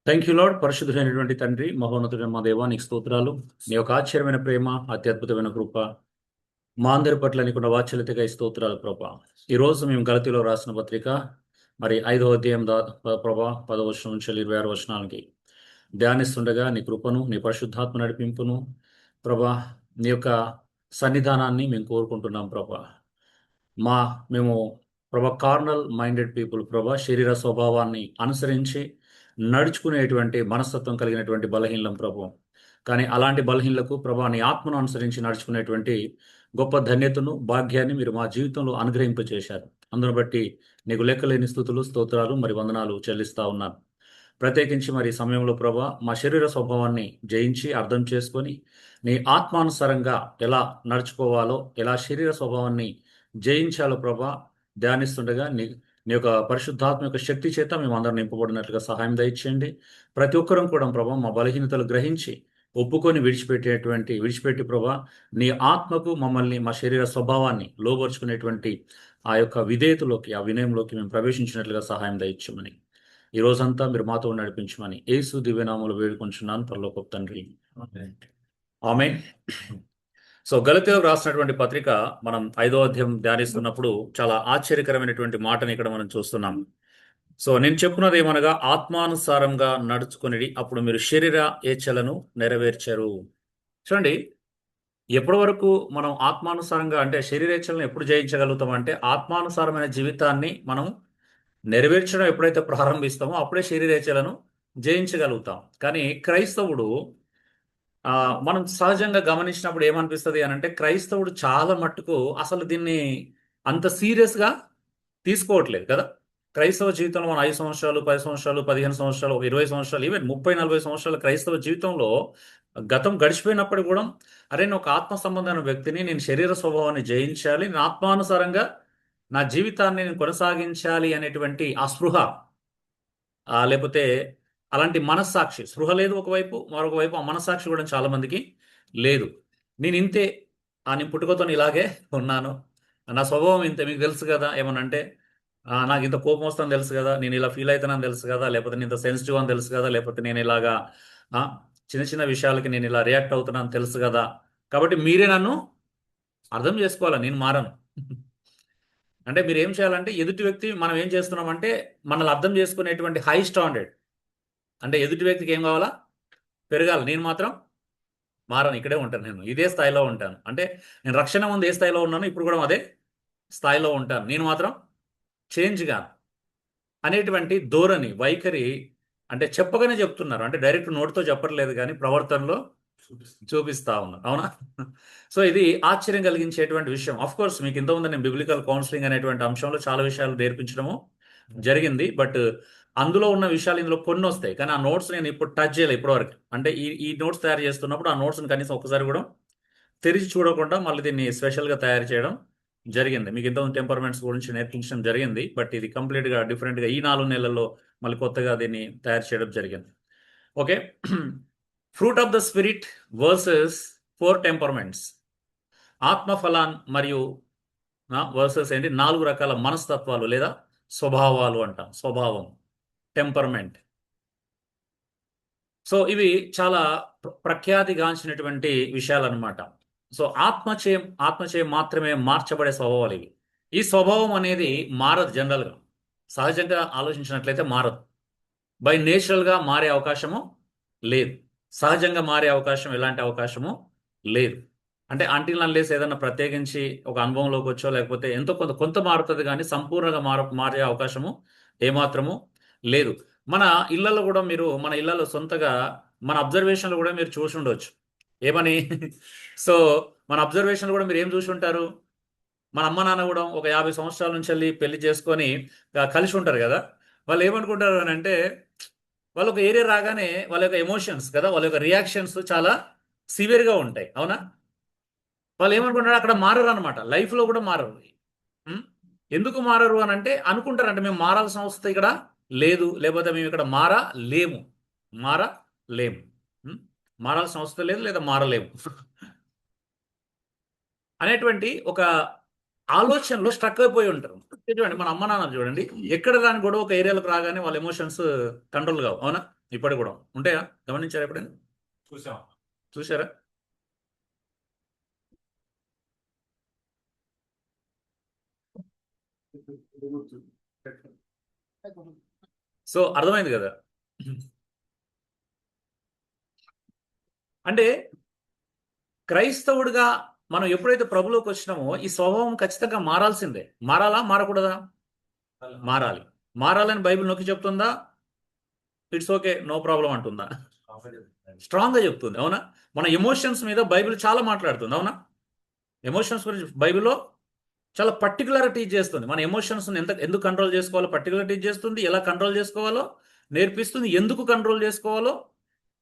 Thank you lord. పరిశుద్ధులైనటువంటి తండ్రి, మహోన్నతుడైన మా దేవా, నీకు స్తోత్రాలు. నీ యొక్క ఆశ్చర్యమైన ప్రేమ, అత్యద్భుతమైన కృప, మా అందరి పట్ల నీకున్న వాత్సల్యతగా ఈ స్తోత్రాలు ప్రభా. ఈరోజు మేము గలతీలో రాసిన పత్రిక మరి 5వ అధ్యాయం ప్రభా 10వ వచనం నుంచి 26 వచనాలకి ధ్యానిస్తుండగా నీ కృపను, నీ పరిశుద్ధాత్మ నడిపింపును ప్రభా, నీ యొక్క సన్నిధానాన్ని మేము కోరుకుంటున్నాం ప్రభా. మా మేము ప్రభా కార్నల్ మైండెడ్ పీపుల్ ప్రభా, శరీర స్వభావాన్ని అనుసరించి నడుచుకునేటువంటి మనస్తత్వం కలిగినటువంటి బలహీనం ప్రభు. కానీ అలాంటి బలహీనలకు ప్రభా నీ ఆత్మను అనుసరించి నడుచుకునేటువంటి గొప్ప ధన్యతను, భాగ్యాన్ని మీరు మా జీవితంలో అనుగ్రహింపచేశారు. అందును బట్టి నీకు లెక్కలేని స్థుతులు, స్తోత్రాలు మరి వందనాలు చెల్లిస్తా ఉన్నాను. ప్రత్యేకించి మరి ఈ సమయంలో ప్రభా మా శరీర స్వభావాన్ని జయించి అర్థం చేసుకొని నీ ఆత్మానుసారంగా ఎలా నడుచుకోవాలో, ఎలా శరీర స్వభావాన్ని జయించాలో ప్రభా ధ్యానిస్తుండగా నీ యొక్క పరిశుద్ధాత్మ యొక్క శక్తి చేత మేము అందరం నింపబడినట్లుగా సహాయం దయచేయండి. ప్రతి ఒక్కరం కూడా ప్రభా మా బలహీనతలు గ్రహించి ఒప్పుకొని విడిచిపెట్టి ప్రభా నీ ఆత్మకు మమ్మల్ని, మా శరీర స్వభావాన్ని లోబరుచుకునేటువంటి ఆ యొక్క విధేయతలోకి, ఆ వినయంలోకి మేము ప్రవేశించినట్లుగా సహాయం దయచేయమని, ఈ రోజంతా మీరు మాతో నడిపించమని యేసు దివ్యనామములో వేడుకొంచున్నాను పరలోకపు తండ్రి. ఆమేన్. సో గలతీయులకు రాసినటువంటి పత్రిక మనం 5వ అధ్యాయం ధ్యానిస్తున్నప్పుడు చాలా ఆశ్చర్యకరమైనటువంటి మాటని ఇక్కడ మనం చూస్తున్నాం. సో నేను చెప్పున్నది ఏమనగా, ఆత్మానుసారంగా నడుచుకుని అప్పుడు మీరు శరీర ఏచ్ఛలను నెరవేర్చరు. చూడండి, ఎప్పటి వరకు మనం ఆత్మానుసారంగా అంటే శరీరేచ్ఛలను ఎప్పుడు జయించగలుగుతాం అంటే, ఆత్మానుసారమైన జీవితాన్ని మనం నెరవేర్చడం ఎప్పుడైతే ప్రారంభిస్తామో అప్పుడే శరీరేచ్ఛలను జయించగలుగుతాం. కానీ క్రైస్తవుడు మనం సహజంగా గమనించినప్పుడు ఏమనిపిస్తుంది అని అంటే, క్రైస్తవుడు చాలా మట్టుకు అసలు దీన్ని అంత సీరియస్గా తీసుకోవట్లేదు కదా. క్రైస్తవ జీవితంలో మనం 5 సంవత్సరాలు, 10 సంవత్సరాలు, 15 సంవత్సరాలు, 20 సంవత్సరాలు, ఈవెన్ 30-40 సంవత్సరాల క్రైస్తవ జీవితంలో గతం గడిచిపోయినప్పుడు కూడా, అరే నేను ఒక ఆత్మ సంబంధమైన వ్యక్తిని, నేను శరీర స్వభావాన్ని జయించాలి, నేను ఆత్మానుసారంగా నా జీవితాన్ని నేను కొనసాగించాలి అనేటువంటి ఆ స్పృహ, లేకపోతే అలాంటి మనస్సాక్షి, స్పృహ లేదు ఒకవైపు, మరొక వైపు ఆ మనస్సాక్షి కూడా చాలా మందికి లేదు. నేను ఇంతే, నేను పుట్టుకతో ఇలాగే ఉన్నాను, నా స్వభావం ఇంతే, మీకు తెలుసు కదా. ఏమనంటే నాకు ఇంత కోపం వస్తుందని తెలుసు కదా, నేను ఇలా ఫీల్ అవుతానని తెలుసు కదా, లేకపోతే నేను ఇంత సెన్సిటివ్ అని తెలుసు కదా, లేకపోతే నేను ఇలాగా ఆ, చిన్న చిన్న విషయాలకి నేను ఇలా రియాక్ట్ అవుతున్నాను తెలుసు కదా. కాబట్టి మీరే నన్ను అర్థం చేసుకోవాలా, నేను మారను. అంటే మీరు ఏం చేయాలంటే, ఎదుటి వ్యక్తి మనం ఏం చేస్తున్నామంటే మనల్ని అర్థం చేసుకునేటువంటి హై స్టాండర్డ్, అంటే ఎదుటి వ్యక్తికి ఏం కావాలా, పెరగాలి, నేను మాత్రం మారను, ఇక్కడే ఉంటాను, నేను ఇదే స్థాయిలో ఉంటాను. అంటే నేను రక్షణ ముందు ఏ స్థాయిలో ఉన్నానో ఇప్పుడు కూడా అదే స్థాయిలో ఉంటాను, నేను మాత్రం చేంజ్ గాను అనేటువంటి ధోరణి, వైఖరి, అంటే చెప్పగానే చెప్తున్నారు, అంటే డైరెక్ట్ నోటితో చెప్పట్లేదు కానీ ప్రవర్తనలో చూపిస్తా ఉన్నారు. అవునా? సో ఇది ఆశ్చర్యం కలిగించేటువంటి విషయం. ఆఫ్ కోర్స్ మీకు ఇంతకుముందు నేను బిబ్లికల్ కౌన్సిలింగ్ అనేటువంటి అంశంలో చాలా విషయాలు నేర్పించడము జరిగింది. బట్ అందులో ఉన్న విషయాలు ఇందులో కొన్ని వస్తాయి, కానీ ఆ నోట్స్ నేను ఇప్పుడు టచ్ చేయలేదు ఇప్పటివరకు. అంటే ఈ నోట్స్ తయారు చేస్తున్నప్పుడు ఆ నోట్స్ని కనీసం ఒక్కసారి కూడా తెరిచి చూడకుండా మళ్ళీ దీన్ని స్పెషల్గా తయారు చేయడం జరిగింది. మీకు ఇంతకుముందు టెంపర్మెంట్స్ గురించి నేర్పించడం జరిగింది, బట్ ఇది కంప్లీట్గా డిఫరెంట్గా ఈ 4 నెలల్లో మళ్ళీ కొత్తగా దీన్ని తయారు చేయడం జరిగింది. Okay. Fruit of the spirit versus 4 temperaments. ఆత్మఫలాన్ మరియు వర్సెస్ ఏంటి, 4 రకాల మనస్తత్వాలు లేదా స్వభావాలు అంటాం. స్వభావం, టెంపర్మెంట్. సో ఇవి చాలా ప్రఖ్యాతిగాంచినటువంటి విషయాలు అనమాట. సో ఆత్మచే మాత్రమే మార్చబడే స్వభావాలు ఇవి. ఈ స్వభావం అనేది మారదు జనరల్గా, సహజంగా ఆలోచించినట్లయితే మారదు. బై నేచురల్గా మారే అవకాశము లేదు, సహజంగా మారే అవకాశం, ఎలాంటి అవకాశము లేదు. అంటే అంటిల్ అన్లెస్ ఏదైనా ప్రత్యేకించి ఒక అనుభవంలోకి వచ్చో లేకపోతే ఎంతో కొంత మారుతుంది, కానీ సంపూర్ణంగా మారే అవకాశము ఏమాత్రము లేదు. మన ఇళ్లలో కూడా మీరు, మన ఇళ్లలో సొంతగా మన అబ్జర్వేషన్లు కూడా మీరు చూసి ఉండవచ్చు. ఏమని? సో మన అబ్జర్వేషన్లు కూడా మీరు ఏం చూసి ఉంటారు? మన అమ్మ నాన్న కూడా ఒక 50 సంవత్సరాల నుంచి వెళ్ళి పెళ్లి చేసుకొని కలిసి ఉంటారు కదా. వాళ్ళు ఏమనుకుంటారు అని అంటే, వాళ్ళ ఒక ఏరియా రాగానే వాళ్ళ యొక్క ఎమోషన్స్ కదా, వాళ్ళ యొక్క రియాక్షన్స్ చాలా సివియర్గా ఉంటాయి. అవునా? వాళ్ళు ఏమనుకుంటారు, అక్కడ మారరు అనమాట, లైఫ్లో కూడా మారరు. ఉం? ఎందుకు మారరు అని అంటే, అనుకుంటారంటే మేము మారాల్సిన అవసరం ఇక్కడ లేదు, లేకపోతే మేము ఇక్కడ మారలేము. మారలేము. ఉం? మారాల్సిన అవసరం లేదు, లేదా మారలేము అనేటువంటి ఒక ఆలోచనలో స్ట్రక్ అయిపోయి ఉంటారు. చూడండి, మన అమ్మ నాన్న చూడండి, ఎక్కడ రాని గొడవ ఒక ఏరియాలోకి రాగానే వాళ్ళ ఎమోషన్స్ కంట్రోల్ కావు. అవునా? ఇప్పటి కూడా ఉంటాయా? గమనించారా ఎప్పుడైనా? చూసారా? సో అర్థమైంది కదా. అంటే క్రైస్తవుడిగా మనం ఎప్పుడైతే ప్రభులోకి వచ్చినామో ఈ స్వభావం ఖచ్చితంగా మారాల్సిందే. మారాలా మారకూడదా? మారాలి. మారాలని బైబిల్ నొక్కి చెప్తుందా? ఇట్స్ ఓకే, నో ప్రాబ్లం అంటుందా? స్ట్రాంగ్గా చెప్తుంది. అవునా? మన ఎమోషన్స్ మీద బైబిల్ చాలా మాట్లాడుతుంది. అవునా? ఎమోషన్స్ గురించి బైబిల్లో చాలా పర్టికులర్గా టీచ్ చేస్తుంది. మన ఎమోషన్స్ ఎందుకు కంట్రోల్ చేసుకోవాలో పర్టికులర్ టీచ్ చేస్తుంది. ఎలా కంట్రోల్ చేసుకోవాలో నేర్పిస్తుంది. ఎందుకు కంట్రోల్ చేసుకోవాలో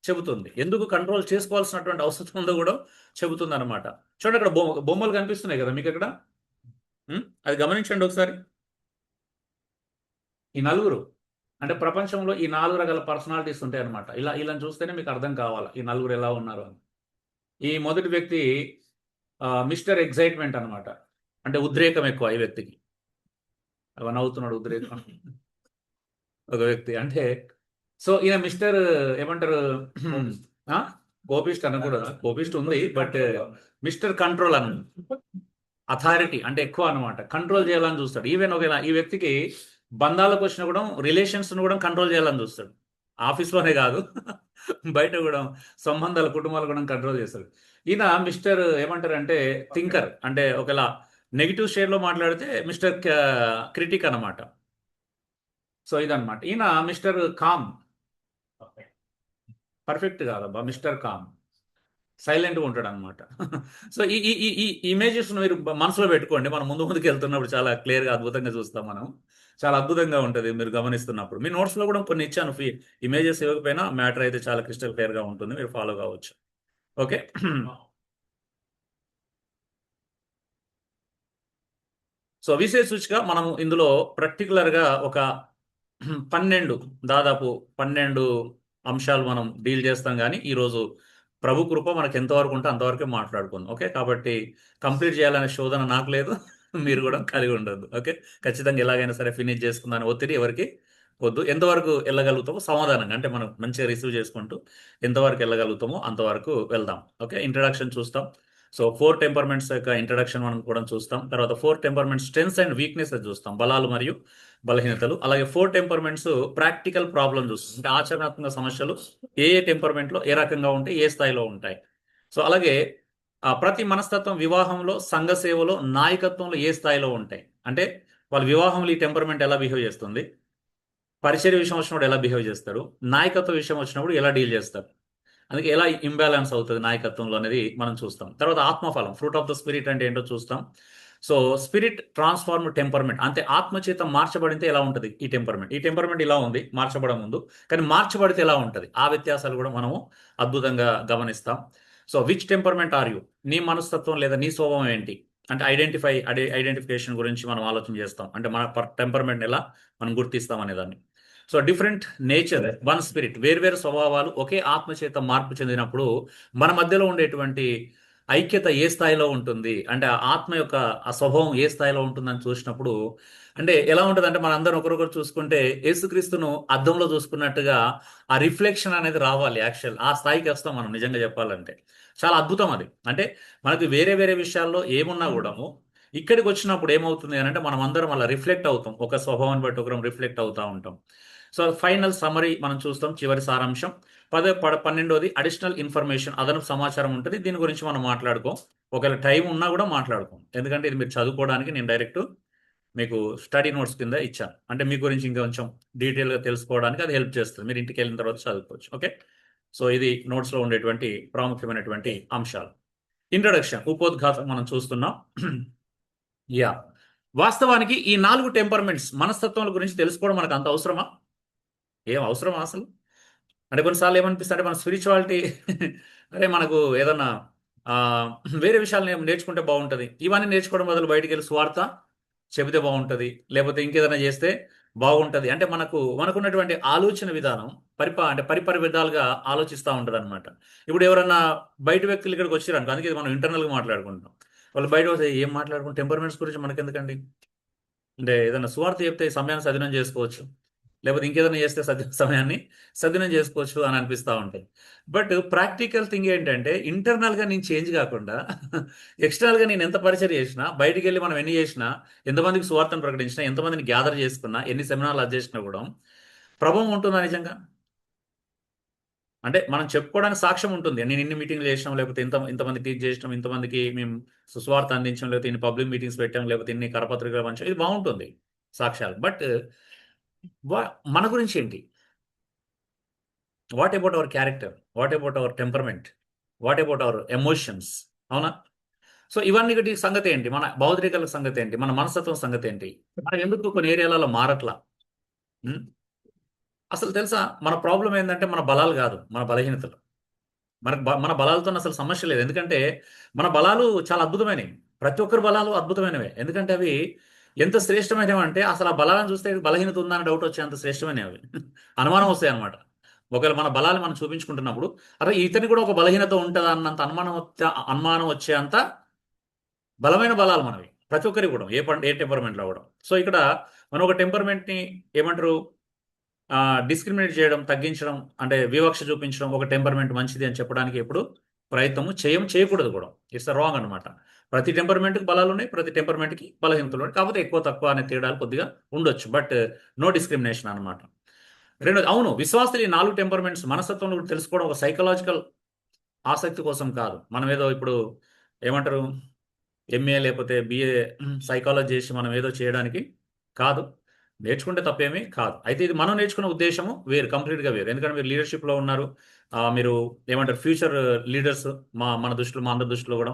చెబుతుంది. ఎందుకు కంట్రోల్ చేసుకోవాల్సినటువంటి అవసరం ఉందో కూడా చెబుతుంది అనమాట. చూడండి, అక్కడ బొమ్మలు కనిపిస్తున్నాయి కదా మీకు అక్కడ. అది గమనించండి ఒకసారి. ఈ నలుగురు అంటే ప్రపంచంలో ఈ 4 రకాల పర్సనాలిటీస్ ఉంటాయి అనమాట. ఇలా చూస్తేనే మీకు అర్థం కావాలి ఈ నలుగురు ఎలా ఉన్నారు అని. ఈ మొదటి వ్యక్తి మిస్టర్ ఎగ్జైట్మెంట్ అనమాట. అంటే ఉద్రేకం ఎక్కువ ఈ వ్యక్తికి. అవన్నీ అవుతున్నాడు ఉద్రేకం. ఒక వ్యక్తి అంటే సో ఈయన మిస్టర్ ఏమంటారు, కోపిస్ట్ అనకూడదు. కోపిస్ట్ ఉంది, బట్ మిస్టర్ కంట్రోల్ అన్న అథారిటీ అంటే ఎక్కువ అనమాట. కంట్రోల్ చేయాలని చూస్తాడు. ఈవెన్ ఒక ఈ వ్యక్తికి బంధాలకు వచ్చిన కూడా రిలేషన్స్ కూడా కంట్రోల్ చేయాలని చూస్తాడు. ఆఫీస్లోనే కాదు, బయట కూడా సంబంధాలు కుటుంబాలు కూడా కంట్రోల్ చేస్తాడు. ఈయన మిస్టర్ ఏమంటారు అంటే థింకర్. అంటే ఒకవేళ నెగిటివ్ షేడ్లో మాట్లాడితే మిస్టర్ క్రిటిక్ అనమాట. సో ఇదనమాట. ఈయన మిస్టర్ కామ్. పర్ఫెక్ట్ కాదబ్బా, మిస్టర్ కామ్. సైలెంట్గా ఉంటాడు అనమాట. సో ఈ ఈ ఈ ఇమేజెస్ మీరు మనసులో పెట్టుకోండి. మనం ముందుకు వెళ్తున్నప్పుడు చాలా క్లియర్గా అద్భుతంగా చూస్తాం మనం. చాలా అద్భుతంగా ఉంటుంది మీరు గమనిస్తున్నప్పుడు. మీ నోట్స్లో కూడా కొన్ని ఇచ్చాను. ఇమేజెస్ ఇవ్వకపోయినా మ్యాటర్ అయితే చాలా క్రిస్టల్ క్లియర్గా ఉంటుంది. మీరు ఫాలో కావచ్చు. ఓకే. సో విశేష సూచిక మనం ఇందులో పర్టికులర్గా ఒక 12 దాదాపు 12 అంశాలు మనం డీల్ చేస్తాం. కానీ ఈరోజు ప్రభు కృప మనకు ఎంతవరకు ఉంటే అంతవరకే మాట్లాడుకుందాం. ఓకే, కాబట్టి కంప్లీట్ చేయాలనే శోధన నాకు లేదు, మీరు కూడా కలిగి ఉండద్దు. ఓకే, ఖచ్చితంగా ఎలాగైనా సరే ఫినిష్ చేసుకుందాని ఒత్తిడి ఎవరికి వద్దు. ఎంతవరకు వెళ్ళగలుగుతామో సమాధానంగా, అంటే మనం మంచిగా రిసీవ్ చేసుకుంటూ ఎంతవరకు వెళ్ళగలుగుతామో అంతవరకు వెళ్దాం. ఓకే, ఇంట్రడక్షన్ చూస్తాం. సో 4 టెంపర్మెంట్స్ యొక్క ఇంట్రడక్షన్ మనం కూడా చూస్తాం. తర్వాత 4 టెంపర్మెంట్స్ స్ట్రెంగ్స్ అండ్ వీక్నెస్ చూస్తాం, బలాలు మరియు బలహీనతలు. అలాగే 4 టెంపర్మెంట్స్ ప్రాక్టికల్ ప్రాబ్లమ్ చూస్తాం, అంటే ఆచరణాత్మక సమస్యలు ఏ ఏ టెంపర్మెంట్లో ఏ రకంగా ఉంటాయి, ఏ స్థాయిలో ఉంటాయి. సో అలాగే ప్రతి మనస్తత్వం వివాహంలో, సంఘ సేవలో, నాయకత్వంలో ఏ స్థాయిలో ఉంటాయి. అంటే వాళ్ళ వివాహంలో ఈ టెంపర్మెంట్ ఎలా బిహేవ్ చేస్తుంది, పరిచర్య విషయం వచ్చినప్పుడు ఎలా బిహేవ్ చేస్తారు, నాయకత్వ విషయం వచ్చినప్పుడు ఎలా డీల్ చేస్తారు, అందుకే ఎలా ఇంబ్యాలెన్స్ అవుతుంది నాయకత్వంలో అనేది మనం చూస్తాం. తర్వాత ఆత్మఫలం, ఫ్రూట్ ఆఫ్ ద స్పిరిట్ అంటే ఏంటో చూస్తాం. సో స్పిరిట్ ట్రాన్స్ఫార్మ్ టెంపర్మెంట్, అంటే ఆత్మచేత మార్చబడితే ఎలా ఉంటుంది ఈ టెంపర్మెంట్. ఈ టెంపర్మెంట్ ఇలా ఉంది మార్చబడ ముందు, కానీ మార్చబడితే ఎలా ఉంటుంది, ఆ వ్యత్యాసాలు కూడా మనము అద్భుతంగా గమనిస్తాం. So which temperament are you, నీ మనస్తత్వం లేదా నీ స్వభావం ఏంటి అంటే ఐడెంటిఫికేషన్ గురించి మనం ఆలోచన చేస్తాం. అంటే మన టెంపర్మెంట్ ఎలా మనం గుర్తిస్తాం అనేదాన్ని. So different nature one spirit, వేర్వేరు స్వభావాలు ఒకే ఆత్మ చేత మార్పు చెందినప్పుడు మన మధ్యలో ఉండేటువంటి ఐక్యత ఏ స్థాయిలో ఉంటుంది, అంటే ఆ ఆత్మ యొక్క ఆ స్వభావం ఏ స్థాయిలో ఉంటుందని చూసినప్పుడు అంటే ఎలా ఉంటుంది అంటే మన అందరం ఒకరొకరు చూసుకుంటే యేసుక్రీస్తును అద్దంలో చూసుకున్నట్టుగా ఆ రిఫ్లెక్షన్ అనేది రావాలి. యాక్చువల్ ఆ స్థాయికి వస్తాం మనం నిజంగా చెప్పాలంటే. చాలా అద్భుతం అది. అంటే మనకి వేరే వేరే విషయాల్లో ఏమున్నా కూడాము ఇక్కడికి వచ్చినప్పుడు ఏమవుతుంది అని అంటే మనం అందరం అలా రిఫ్లెక్ట్ అవుతాం, ఒక స్వభావాన్ని బట్టి ఒకరం రిఫ్లెక్ట్ అవుతూ ఉంటాం. సో ఫైనల్ సమరీ మనం చూస్తాం, చివరి సారాంశం. 12వది అడిషనల్ ఇన్ఫర్మేషన్, అదనపు సమాచారం ఉంటుంది. దీని గురించి మనం మాట్లాడుకోం, ఒకవేళ టైం ఉన్నా కూడా మాట్లాడుకోం, ఎందుకంటే ఇది మీరు చదువుకోవడానికి నేను డైరెక్ట్ మీకు స్టడీ నోట్స్ కింద ఇచ్చాను. అంటే మీ గురించి ఇంకా కొంచెం డీటెయిల్గా తెలుసుకోవడానికి అది హెల్ప్ చేస్తుంది, మీరు ఇంటికి వెళ్ళిన తర్వాత చదువుకోవచ్చు. ఓకే, సో ఇది నోట్స్లో ఉండేటువంటి ప్రాముఖ్యమైనటువంటి అంశాలు. ఇంట్రడక్షన్, ఉపోద్ఘాతం మనం చూస్తున్నాం. యా, వాస్తవానికి ఈ 4 టెంపర్మెంట్స్ మనస్తత్వాల గురించి తెలుసుకోవడం మనకు అంత అవసరమా? ఏం అవసరమా అసలు? అంటే కొన్నిసార్లు ఏమనిపిస్తుంది అంటే మన స్పిరిచువాలిటీ అరే మనకు ఏదన్నా వేరే విషయాలు నేర్చుకుంటే బాగుంటుంది, ఇవన్నీ నేర్చుకోవడం బదులు బయటికి వెళ్ళి స్వార్థ చెబితే బాగుంటుంది, లేకపోతే ఇంకేదైనా చేస్తే బాగుంటుంది. అంటే మనకున్నటువంటి ఆలోచన విధానం అంటే పరిపరి విధాలుగా ఆలోచిస్తూ ఉంటుంది అనమాట. ఇప్పుడు ఎవరన్నా బయట వ్యక్తులు ఇక్కడికి వచ్చారనుకో, అందుకే ఇది మనం ఇంటర్నల్గా మాట్లాడుకుంటాం. వాళ్ళు బయట వస్తే ఏం మాట్లాడుకుంటాం, టెంపర్మెంట్స్ గురించి మనకెందుకండి, అంటే ఏదైనా స్వార్థ చెప్తే సమయాన్ని సదినం చేసుకోవచ్చు. లేకపోతే ఇంకేదైనా చేస్తే సమయాన్ని సద్వినియోగం చేసుకోవచ్చు అని అనిపిస్తూ ఉంటాయి. బట్ ప్రాక్టికల్ థింగ్ ఏంటంటే ఇంటర్నల్గా నేను చేంజ్ కాకుండా ఎక్స్టర్నల్గా నేను ఎంత పరిచయం చేసినా, బయటికి వెళ్ళి మనం ఎన్ని చేసినా, ఎంతమందికి సువార్తను ప్రకటించినా, ఎంతమందిని గ్యాదర్ చేసుకున్నా, ఎన్ని సెమినార్లు అది చేసినా కూడా ప్రభావం ఉంటుందా నిజంగా? అంటే మనం చెప్పుకోవడానికి సాక్ష్యం ఉంటుంది. నేను ఇన్ని మీటింగ్లు చేసినాం, లేకపోతే ఇంతమంది టీచ్ చేసినాం, ఇంతమందికి మేము సుస్వార్త అందించాం, లేకపోతే ఇన్ని పబ్లిక్ మీటింగ్స్ పెట్టాం, లేకపోతే ఇన్ని కరపత్రికలు పంచాం. ఇది బాగుంటుంది సాక్ష్యాలు. బట్ మన గురించి ఏంటి? What about our character? What about our temperament? What about our emotions? అవునా? సో ఇవన్నీ సంగతి ఏంటి? మన భౌతికల సంగతి ఏంటి? మన మనస్తత్వం సంగతి ఏంటి? మనం ఎందుకు కొన్ని ఏరియాలలో మారట్లా? ఉం? అసలు తెలుసా, మన ప్రాబ్లం ఏంటంటే మన బలాలు కాదు, మన బలహీనతలు. మన బలాలతో అసలు సమస్య లేదు. ఎందుకంటే మన బలాలు చాలా అద్భుతమైనవి. ప్రతి ఒక్కరి బలాలు అద్భుతమైనవే. ఎందుకంటే అవి ఎంత శ్రేష్టమైనవి అంటే అసలు ఆ బలాలను చూస్తే బలహీనత ఉందా అని డౌట్ వచ్చే అంత శ్రేష్టమైనవి అవి. అనుమానం వస్తాయి అనమాట. ఒకవేళ మన బలాలు మనం చూపించుకుంటున్నప్పుడు అరే ఇతని కూడా ఒక బలహీనత ఉంటుందా అన్నంత అనుమానం వచ్చే అంత బలమైన బలాలు మనవి. ప్రతి ఒక్కరికి కూడా ఏ టెంపర్మెంట్లో కూడా. సో ఇక్కడ మనం ఒక టెంపర్మెంట్ని ఏమంటారు, డిస్క్రిమినేట్ చేయడం, తగ్గించడం, అంటే వివక్ష చూపించడం, ఒక టెంపర్మెంట్ మంచిది అని చెప్పడానికి ఎప్పుడు ప్రయత్నము చేయకూడదు కూడా. ఇట్స్ రాంగ్ అనమాట. ప్రతి టెంపర్మెంట్కి బలాలు ఉన్నాయి, ప్రతి టెంపర్మెంట్కి బలహీనతలు ఉన్నాయి. కాకపోతే ఎక్కువ తక్కువ అనే తేడాలు కొద్దిగా ఉండొచ్చు, బట్ నో డిస్క్రిమినేషన్ అనమాట. రెండోది, అవును, విశ్వాసులు ఈ 4 టెంపర్మెంట్స్ మనస్తత్వంలో కూడా తెలుసుకోవడం ఒక సైకలాజికల్ ఆసక్తి కోసం కాదు. మనం ఏదో ఇప్పుడు ఏమంటారు, ఎంఏ లేకపోతే బిఏ సైకాలజీ చేసి మనం ఏదో చేయడానికి కాదు. నేర్చుకుంటే తప్పేమీ కాదు. అయితే ఇది మనం నేర్చుకున్న ఉద్దేశము వేరు, కంప్లీట్గా వేరు. ఎందుకంటే మీరు లీడర్షిప్లో ఉన్నారు. మీరు ఏమంటారు, ఫ్యూచర్ లీడర్స్ మన దృష్టిలో, మా అందరి దృష్టిలో కూడా.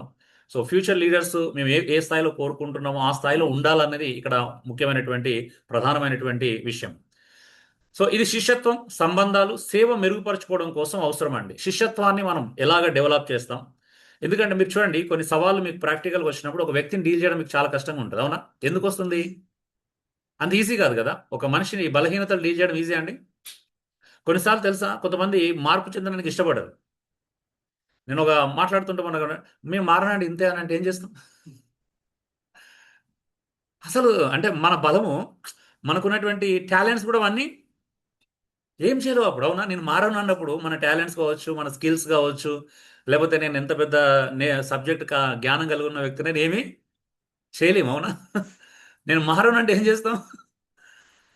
సో ఫ్యూచర్ లీడర్స్ మేము ఏ ఏ స్థాయిలో కోరుకుంటున్నామో ఆ స్థాయిలో ఉండాలన్నది ఇక్కడ ముఖ్యమైనటువంటి ప్రధానమైనటువంటి విషయం. సో ఇది శిష్యత్వం, సంబంధాలు, సేవ మెరుగుపరచుకోవడం కోసం అవసరం అండి. శిష్యత్వాన్ని మనం ఎలాగ డెవలప్ చేస్తాం? ఎందుకంటే మీరు చూడండి, కొన్ని సవాళ్ళు మీకు ప్రాక్టికల్గా వచ్చినప్పుడు ఒక వ్యక్తిని డీల్ చేయడం మీకు చాలా కష్టంగా ఉంటుంది. అవునా? ఎందుకు వస్తుంది? అంత ఈజీ కాదు కదా. ఒక మనిషిని బలహీనతలు డీల్ చేయడం ఈజీ అండి? కొన్నిసార్లు తెలుసా, కొంతమంది మార్పు చెందడానికి ఇష్టపడరు. నేను ఒక మాట్లాడుతుంటే మేము మారనండి ఇంతే అని అంటే ఏం చేస్తాం? అసలు అంటే మన బలము, మనకున్నటువంటి టాలెంట్స్ కూడా అన్నీ ఏం చేయలేవు అప్పుడు. అవునా? నేను మారను అన్నప్పుడు మన టాలెంట్స్ కావచ్చు, మన స్కిల్స్ కావచ్చు, లేకపోతే నేను ఎంత పెద్ద సబ్జెక్ట్ జ్ఞానం కలిగి ఉన్న వ్యక్తి, నేను ఏమీ చేయలేము. అవునా? నేను మారను అంటే ఏం చేస్తాం?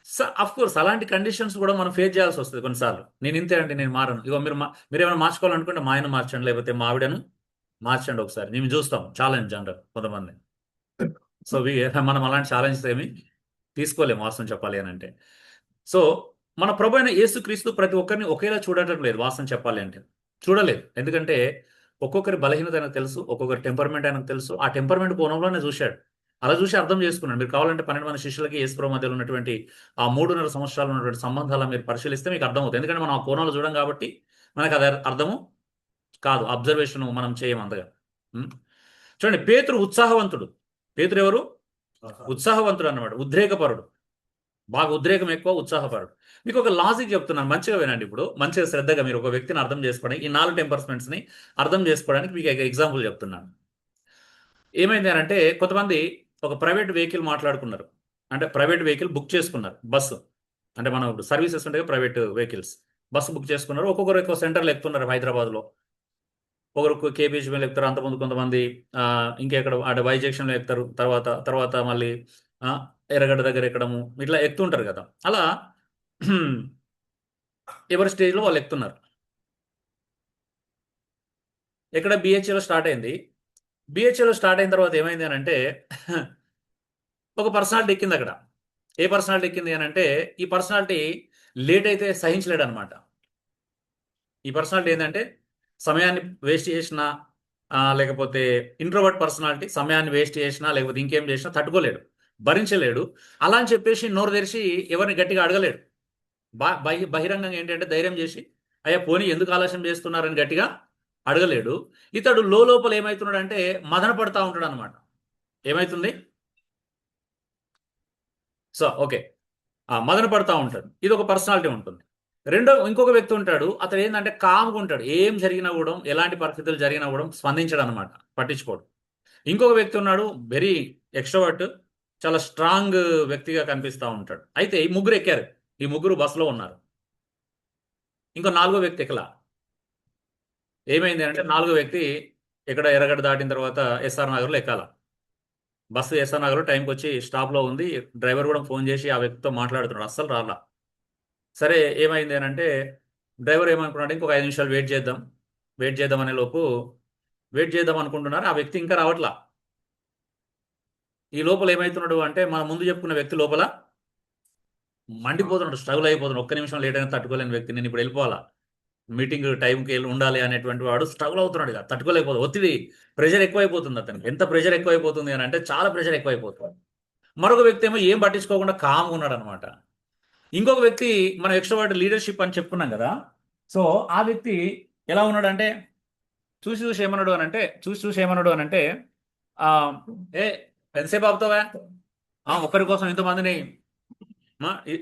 సో అఫ్ కోర్స్ అలాంటి కండిషన్స్ కూడా మనం ఫేస్ చేయాల్సి వస్తుంది కొన్నిసార్లు. నేను ఇంతే అంటే నేను మారను. ఇగో మీరు ఏమైనా మార్చుకోవాలనుకుంటే మా ఆయన మార్చండి, లేకపోతే మా ఆవిడను మార్చండి ఒకసారి. మేము చూస్తాం ఛాలెంజ్ అంటారు కొంతమంది. సో మనం అలాంటి ఛాలెంజ్ ఏమి తీసుకోలేము వాస్తవం చెప్పాలి అని అంటే. సో మన ప్రభు అయిన యేసుక్రీస్తు ప్రతి ఒక్కరిని ఒకేలా చూడటం లేదు వాస్తవం చెప్పాలి అంటే. చూడలేదు. ఎందుకంటే ఒక్కొక్కరి బలహీనత ఆయనకు తెలుసు, ఒక్కొక్కరి టెంపర్మెంట్ ఆయనకు తెలుసు. ఆ టెంపర్మెంట్ కోణంలోనే చూశాడు. అలా చూసి అర్థం చేసుకున్నాడు. మీరు కావాలంటే 12 మంది శిష్యులకి యేసు ప్రభు మధ్యలో ఉన్నటువంటి ఆ 3.5 సంవత్సరాలు ఉన్నటువంటి సంబంధాలను మీరు పరిశీలిస్తే మీకు అర్థమవుతుంది. ఎందుకంటే మనం ఆ కోణంలో చూడం కాబట్టి మనకు అది అర్థము కాదు. అబ్జర్వేషన్ మనం చేయం అంతగా. ఉం? చూడండి, పేతురు ఉత్సాహవంతుడు. పేతురు ఎవరు? ఉత్సాహవంతుడు అన్నమాట, ఉద్రేకపరుడు. బాగా ఉద్రేకం ఎక్కువ, ఉత్సాహపరుడు. మీకు ఒక లాజిక్ చెప్తున్నాను, మంచిగా వినండి. ఇప్పుడు మంచిగా శ్రద్ధగా మీరు ఒక వ్యక్తిని అర్థం చేసుకోవడానికి, ఈ 4 టెంపర్మెంట్స్ని అర్థం చేసుకోవడానికి మీకు ఎగ్జాంపుల్ చెప్తున్నాను. ఏమైంది అని అంటే, కొంతమంది ఒక ప్రైవేట్ వెహికల్ మాట్లాడుకున్నారు. అంటే ప్రైవేట్ వెహికల్ బుక్ చేసుకున్నారు, బస్సు. అంటే మనం ఇప్పుడు సర్వీసెస్ ఉంటాయి, ప్రైవేట్ వెహికల్స్. బస్సు బుక్ చేసుకున్నారు. ఒక్కొక్కరు ఎక్కువ సెంటర్లు ఎక్కుతున్నారు హైదరాబాద్లో. ఒకరు కేబీహెచ్ మీద ఎక్కుతారు. అంతకుముందు కొంతమంది ఇంకెక్కడ అంటే వై జంక్షన్లో ఎక్కుతారు. తర్వాత తర్వాత మళ్ళీ ఆ, ఎర్రగడ్డ దగ్గర ఎక్కడము, ఇట్లా ఎక్కుతుంటారు కదా. అలా ఎవరి స్టేజ్లో వాళ్ళు ఎక్కుతున్నారు. ఎక్కడ బిహెచ్ఏలో స్టార్ట్ అయింది. బిహెచ్ఏలో స్టార్ట్ అయిన తర్వాత ఏమైంది అని అంటే ఒక పర్సనాలిటీ ఎక్కింది అక్కడ. ఏ పర్సనాలిటీ ఎక్కింది అని అంటే, ఈ పర్సనాలిటీ లేట్ అయితే సహించలేడు అనమాట. ఈ పర్సనాలిటీ ఏంటంటే సమయాన్ని వేస్ట్ చేసినా, లేకపోతే ఇంట్రోవర్ట్ పర్సనాలిటీ సమయాన్ని వేస్ట్ చేసినా, లేకపోతే ఇంకేం చేసినా తట్టుకోలేడు, భరించలేడు. అలా అని చెప్పేసి నోరు తెరిచి ఎవరిని గట్టిగా అడగలేడు. బహిరంగంగా ఏంటంటే ధైర్యం చేసి అయ్యా పోనీ ఎందుకు ఆలస్యం చేస్తున్నారని గట్టిగా అడగలేడు. ఇతడు లోపల ఏమవుతున్నాడు అంటే మదన పడతా ఉంటాడు అనమాట. ఏమైతుంది? సో ఓకే, మదన పడతా ఉంటాడు. ఇది ఒక పర్సనాలిటీ ఉంటుంది. ఇంకొక వ్యక్తి ఉంటాడు. అతడు ఏంటంటే కామ్గా ఉంటాడు. ఏం జరిగినా కూడా, ఎలాంటి పరిస్థితులు జరిగినా కూడా స్పందించడు అనమాట, పట్టించుకోడు. ఇంకొక వ్యక్తి ఉన్నాడు, వెరీ ఎక్స్ట్రోవర్ట్, చాలా స్ట్రాంగ్ వ్యక్తిగా కనిపిస్తూ ఉంటాడు. అయితే ఈ ముగ్గురు ఎక్కారు. ఈ ముగ్గురు బస్సులో ఉన్నారు. ఇంకో నాలుగో వ్యక్తి ఎక్కలా. ఏమైంది అంటే నాలుగో వ్యక్తి ఇక్కడ ఎర్రగడ్డ దాటిన తర్వాత ఎస్ఆర్ నగర్లో ఎక్కాల. బస్సు ఎస్ఆర్ నగర్లో టైంకి వచ్చి స్టాప్లో ఉంది. డ్రైవర్ కూడా ఫోన్ చేసి ఆ వ్యక్తితో మాట్లాడుతున్నాడు, అస్సలు రాలా. సరే ఏమైంది అని అంటే డ్రైవర్ ఏమనుకున్నాడు, ఇంకొక 5 నిమిషాలు వెయిట్ చేద్దాం అనే లోపు వెయిట్ చేద్దాం అనుకుంటున్నారు. ఆ వ్యక్తి ఇంకా రావట్లా. ఈ లోపల ఏమవుతున్నాడు అంటే మన ముందు చెప్పుకున్న వ్యక్తి లోపల మండిపోతున్నాడు, స్ట్రగుల్ అయిపోతున్నాడు. ఒక్క నిమిషం లేట్ అయినా తట్టుకోలేని వ్యక్తి, నేను ఇప్పుడు వెళ్ళిపోవాలా, మీటింగ్ టైంకి వెళ్ళి ఉండాలి అనేటువంటి వాడు స్ట్రగుల్ అవుతున్నాడు. ఇక తట్టుకోలేకపోతుంది, ఒత్తిడి, ప్రెషర్ ఎక్కువైపోతుంది అతనికి. ఎంత ప్రెషర్ ఎక్కువైపోతుంది అని అంటే చాలా ప్రెషర్ ఎక్కువైపోతుంది. మరొక వ్యక్తి ఏమో ఏం పట్టించుకోకుండా కామ్గా ఉన్నాడు అనమాట. ఇంకొక వ్యక్తి మనం ఎక్స్ట్రోవర్ట్ లీడర్షిప్ అని చెప్పుకున్నాం కదా. సో ఆ వ్యక్తి ఎలా ఉన్నాడు అంటే చూసి ఏమన్నాడు అని అంటే ఆ, ఏ ఎంతసేపు ఆపుతావా, ఒక్కరి కోసం ఇంతమందిని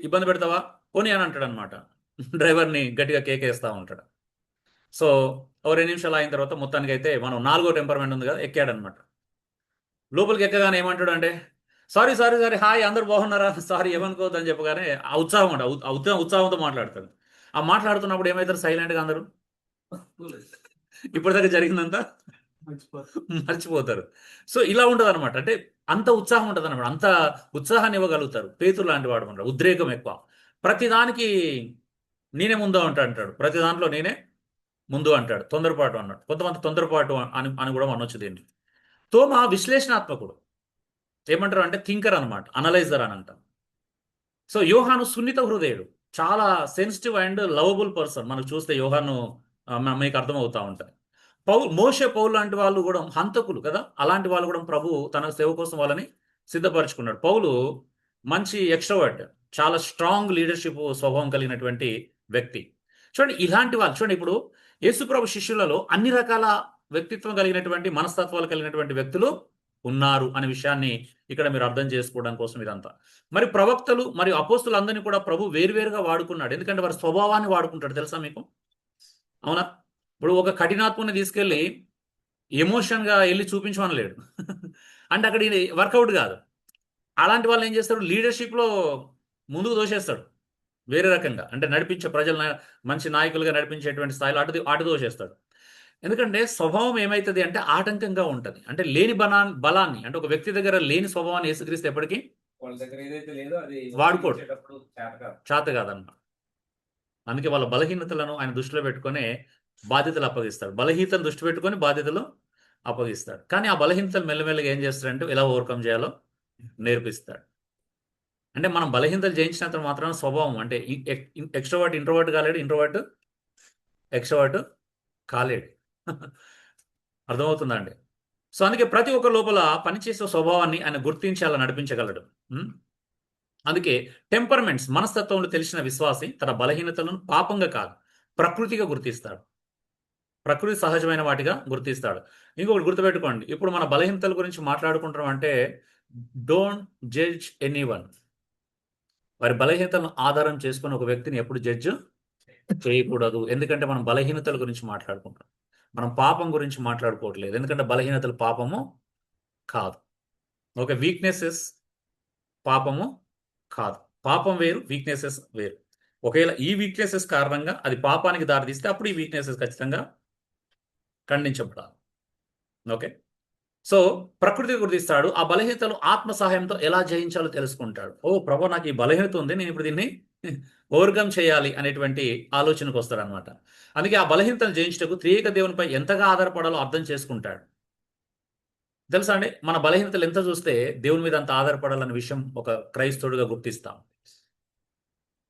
ఇబ్బంది పెడతావా, పోనీ అని అంటాడు అనమాట. డ్రైవర్ని గట్టిగా కేకేస్తూ ఉంటాడు. సో ఓ 2 నిమిషాలు అయిన తర్వాత మొత్తానికి అయితే మనం 4వ టెంపర్మెంట్ ఉంది కదా, ఎక్కాడనమాట. లోపలికి ఎక్కగానే ఏమంటాడు అంటే సారీ హాయ్ అందరు బాగున్నారా, సారీ ఏమనుకోవద్దు అని చెప్పగానే ఆ ఉత్సాహం అంట, ఉత్సాహంతో మాట్లాడతాడు. ఆ మాట్లాడుతున్నప్పుడు ఏమవుతారు, సైలెంట్గా అందరూ ఇప్పటిదాకా జరిగిందంతా మర్చిపోతారు. సో ఇలా ఉంటుంది అనమాట. అంటే అంత ఉత్సాహం ఉంటుంది అనమాట, అంత ఉత్సాహాన్ని ఇవ్వగలుగుతారు. పేతురు లాంటి వాడు ఉంటాడు, ఉద్రేకం ఎక్కువ. ప్రతిదానికి నేనే ముందు అంటాడు, ప్రతి దాంట్లో నేనే ముందు అంటాడు. తొందరపాటు అన్నాడు, కొంతమంది తొందరపాటు అని కూడా అనొచ్చు దీన్ని. తోమ విశ్లేషణాత్మకుడు, ఏమంటారు అంటే థింకర్ అనమాట, అనలైజర్ అని అంటాం. సో యోహాను సున్నిత హృదయుడు, చాలా సెన్సిటివ్ అండ్ లవబుల్ పర్సన్. మనకు చూస్తే యోహాను మీకు అర్థమవుతా ఉంటుంది. మోషే పౌలు లాంటి వాళ్ళు కూడా హంతకులు కదా, అలాంటి వాళ్ళు కూడా ప్రభు తన సేవ కోసం వాళ్ళని సిద్ధపరచుకున్నాడు. పౌలు మంచి ఎక్స్ట్రోవర్ట్, చాలా స్ట్రాంగ్ లీడర్షిప్ స్వభావం కలిగినటువంటి వ్యక్తి. చూడండి ఇలాంటి వాళ్ళు, చూడండి ఇప్పుడు యేసుప్రభు శిష్యులలో అన్ని రకాల వ్యక్తిత్వం కలిగినటువంటి, మనస్తత్వాలు కలిగినటువంటి వ్యక్తులు ఉన్నారు అనే విషయాన్ని ఇక్కడ మీరు అర్థం చేసుకోవడం కోసం ఇదంతా. మరి ప్రవక్తలు మరియు అపోస్తులు అందరినీ కూడా ప్రభు వేరువేరుగా వాడుకున్నాడు. ఎందుకంటే వారి స్వభావాన్ని వాడుకుంటాడు, తెలుసా మీకు? అవునా? ఇప్పుడు ఒక కఠినాత్మని తీసుకెళ్ళి ఎమోషన్గా వెళ్ళి చూపించమనలేడు అంటే అక్కడ ఇది వర్కౌట్ కాదు. అలాంటి వాళ్ళు ఏం చేస్తారు, లీడర్షిప్లో ముందుకు దోషేస్తాడు వేరే రకంగా. అంటే నడిపించే ప్రజల మంచి నాయకులుగా నడిపించేటువంటి స్థాయిలో అటు దోషేస్తాడు. ఎందుకంటే స్వభావం ఏమవుతుంది అంటే ఆటంకంగా ఉంటుంది. అంటే లేని బలాన్ని, అంటే ఒక వ్యక్తి దగ్గర లేని స్వభావాన్ని యేసుక్రీస్తు ఎప్పటికీ వాడుకోడు, చేత కాదన్న. అందుకే వాళ్ళ బలహీనతలను ఆయన దృష్టిలో పెట్టుకునే బాధ్యతలు అప్పగిస్తాడు. బలహీనతను దృష్టి పెట్టుకొని బాధ్యతలు అప్పగిస్తాడు. కానీ ఆ బలహీనతలు మెల్లమెల్లగా ఏం చేస్తాడంటే ఎలా ఓవర్కమ్ చేయాలో నేర్పిస్తాడు. అంటే మనం బలహీనతలు జయించినంత మాత్రం స్వభావం, అంటే ఎక్స్ట్రోవర్ట్ ఇంట్రోవర్ట్ కాలేడు, ఇంట్రోవర్ట్ ఎక్స్ట్రోవర్ట్ కాలేడు. అర్థమవుతుందా అండి? సో అందుకే ప్రతి ఒక్క లోపల పనిచేసే స్వభావాన్ని ఆయన గుర్తించి అలా నడిపించగలడు. అందుకే టెంపర్మెంట్స్, మనస్తత్వంలో తెలిసిన విశ్వాసి తన బలహీనతలను పాపంగా కాదు, ప్రకృతిగా గుర్తిస్తాడు. ప్రకృతి సహజమైన వాటిగా గుర్తిస్తాడు. ఇంకొకటి గుర్తుపెట్టుకోండి, ఇప్పుడు మన బలహీనతల గురించి మాట్లాడుకుంటాం అంటే డోంట్ జడ్జ్ ఎనీవన్. వారి బలహీనతలను ఆధారం చేసుకుని ఒక వ్యక్తిని ఎప్పుడు జడ్జ్ చేయకూడదు. ఎందుకంటే మనం బలహీనతల గురించి మాట్లాడుకుంటాం, మనం పాపం గురించి మాట్లాడుకోవట్లేదు. ఎందుకంటే బలహీనతలు పాపము కాదు. ఓకే, వీక్నెసెస్ పాపము కాదు. పాపం వేరు, వీక్నెసెస్ వేరు. ఒకవేళ ఈ వీక్నెసెస్ కారణంగా అది పాపానికి దారితీస్తే అప్పుడు ఈ వీక్నెసెస్ ఖచ్చితంగా ఖండించబడాలి. ఓకే, సో ప్రకృతి గుర్తిస్తాడు. ఆ బలహీనతలు ఆత్మ సహాయంతో ఎలా జయించాలో తెలుసుకుంటాడు. ఓ ప్రభు, నాకు ఈ బలహీనత ఉంది, నేను ఇప్పుడు దీన్ని ఓవర్కమ్ చేయాలి అనేటువంటి ఆలోచనకు వస్తాడు అనమాట. అందుకే ఆ బలహీనతను జయించటకు త్రియేక దేవునిపై ఎంతగా ఆధారపడాలో అర్థం చేసుకుంటాడు. తెలుసా అండి, మన బలహీనతలు ఎంత చూస్తే దేవుని మీద అంత ఆధారపడాలన్న విషయం ఒక క్రైస్తవుడిగా గుర్తిస్తాం.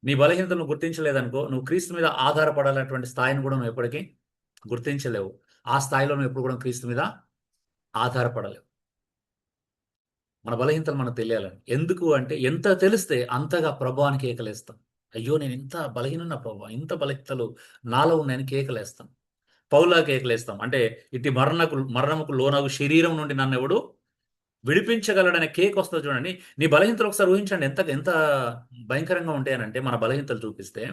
నీ బలహీనతలను గుర్తించలేదనుకో, నువ్వు క్రీస్తు మీద ఆధారపడాలన్నటువంటి స్థాయిని కూడా నువ్వు ఎప్పటికీ గుర్తించలేవు. ఆ స్థాయిలో నువ్వు ఎప్పుడు కూడా క్రీస్తు మీద ఆధారపడలేవు. మన బలహీనతలు మనకు తెలియాలని. ఎందుకు అంటే ఎంత తెలిస్తే అంతగా ప్రభువానికి కేకలేస్తాం. అయ్యో నేను ఇంత బలహీనున్న ప్రభు, ఇంత బలహీనతలు నాలో ఉన్నాయని కేకలేస్తాం. పౌలా కేకలేస్తాం. అంటే ఇటు మరణముకు లోనగు శరీరం నుండి నన్ను ఎవడు విడిపించగలడనే కేక్ వస్తుంది చూడండి. నీ బలహీనతలు ఒకసారి ఊహించండి ఎంత భయంకరంగా ఉంటాయనంటే, మన బలహీనతలు చూపిస్తే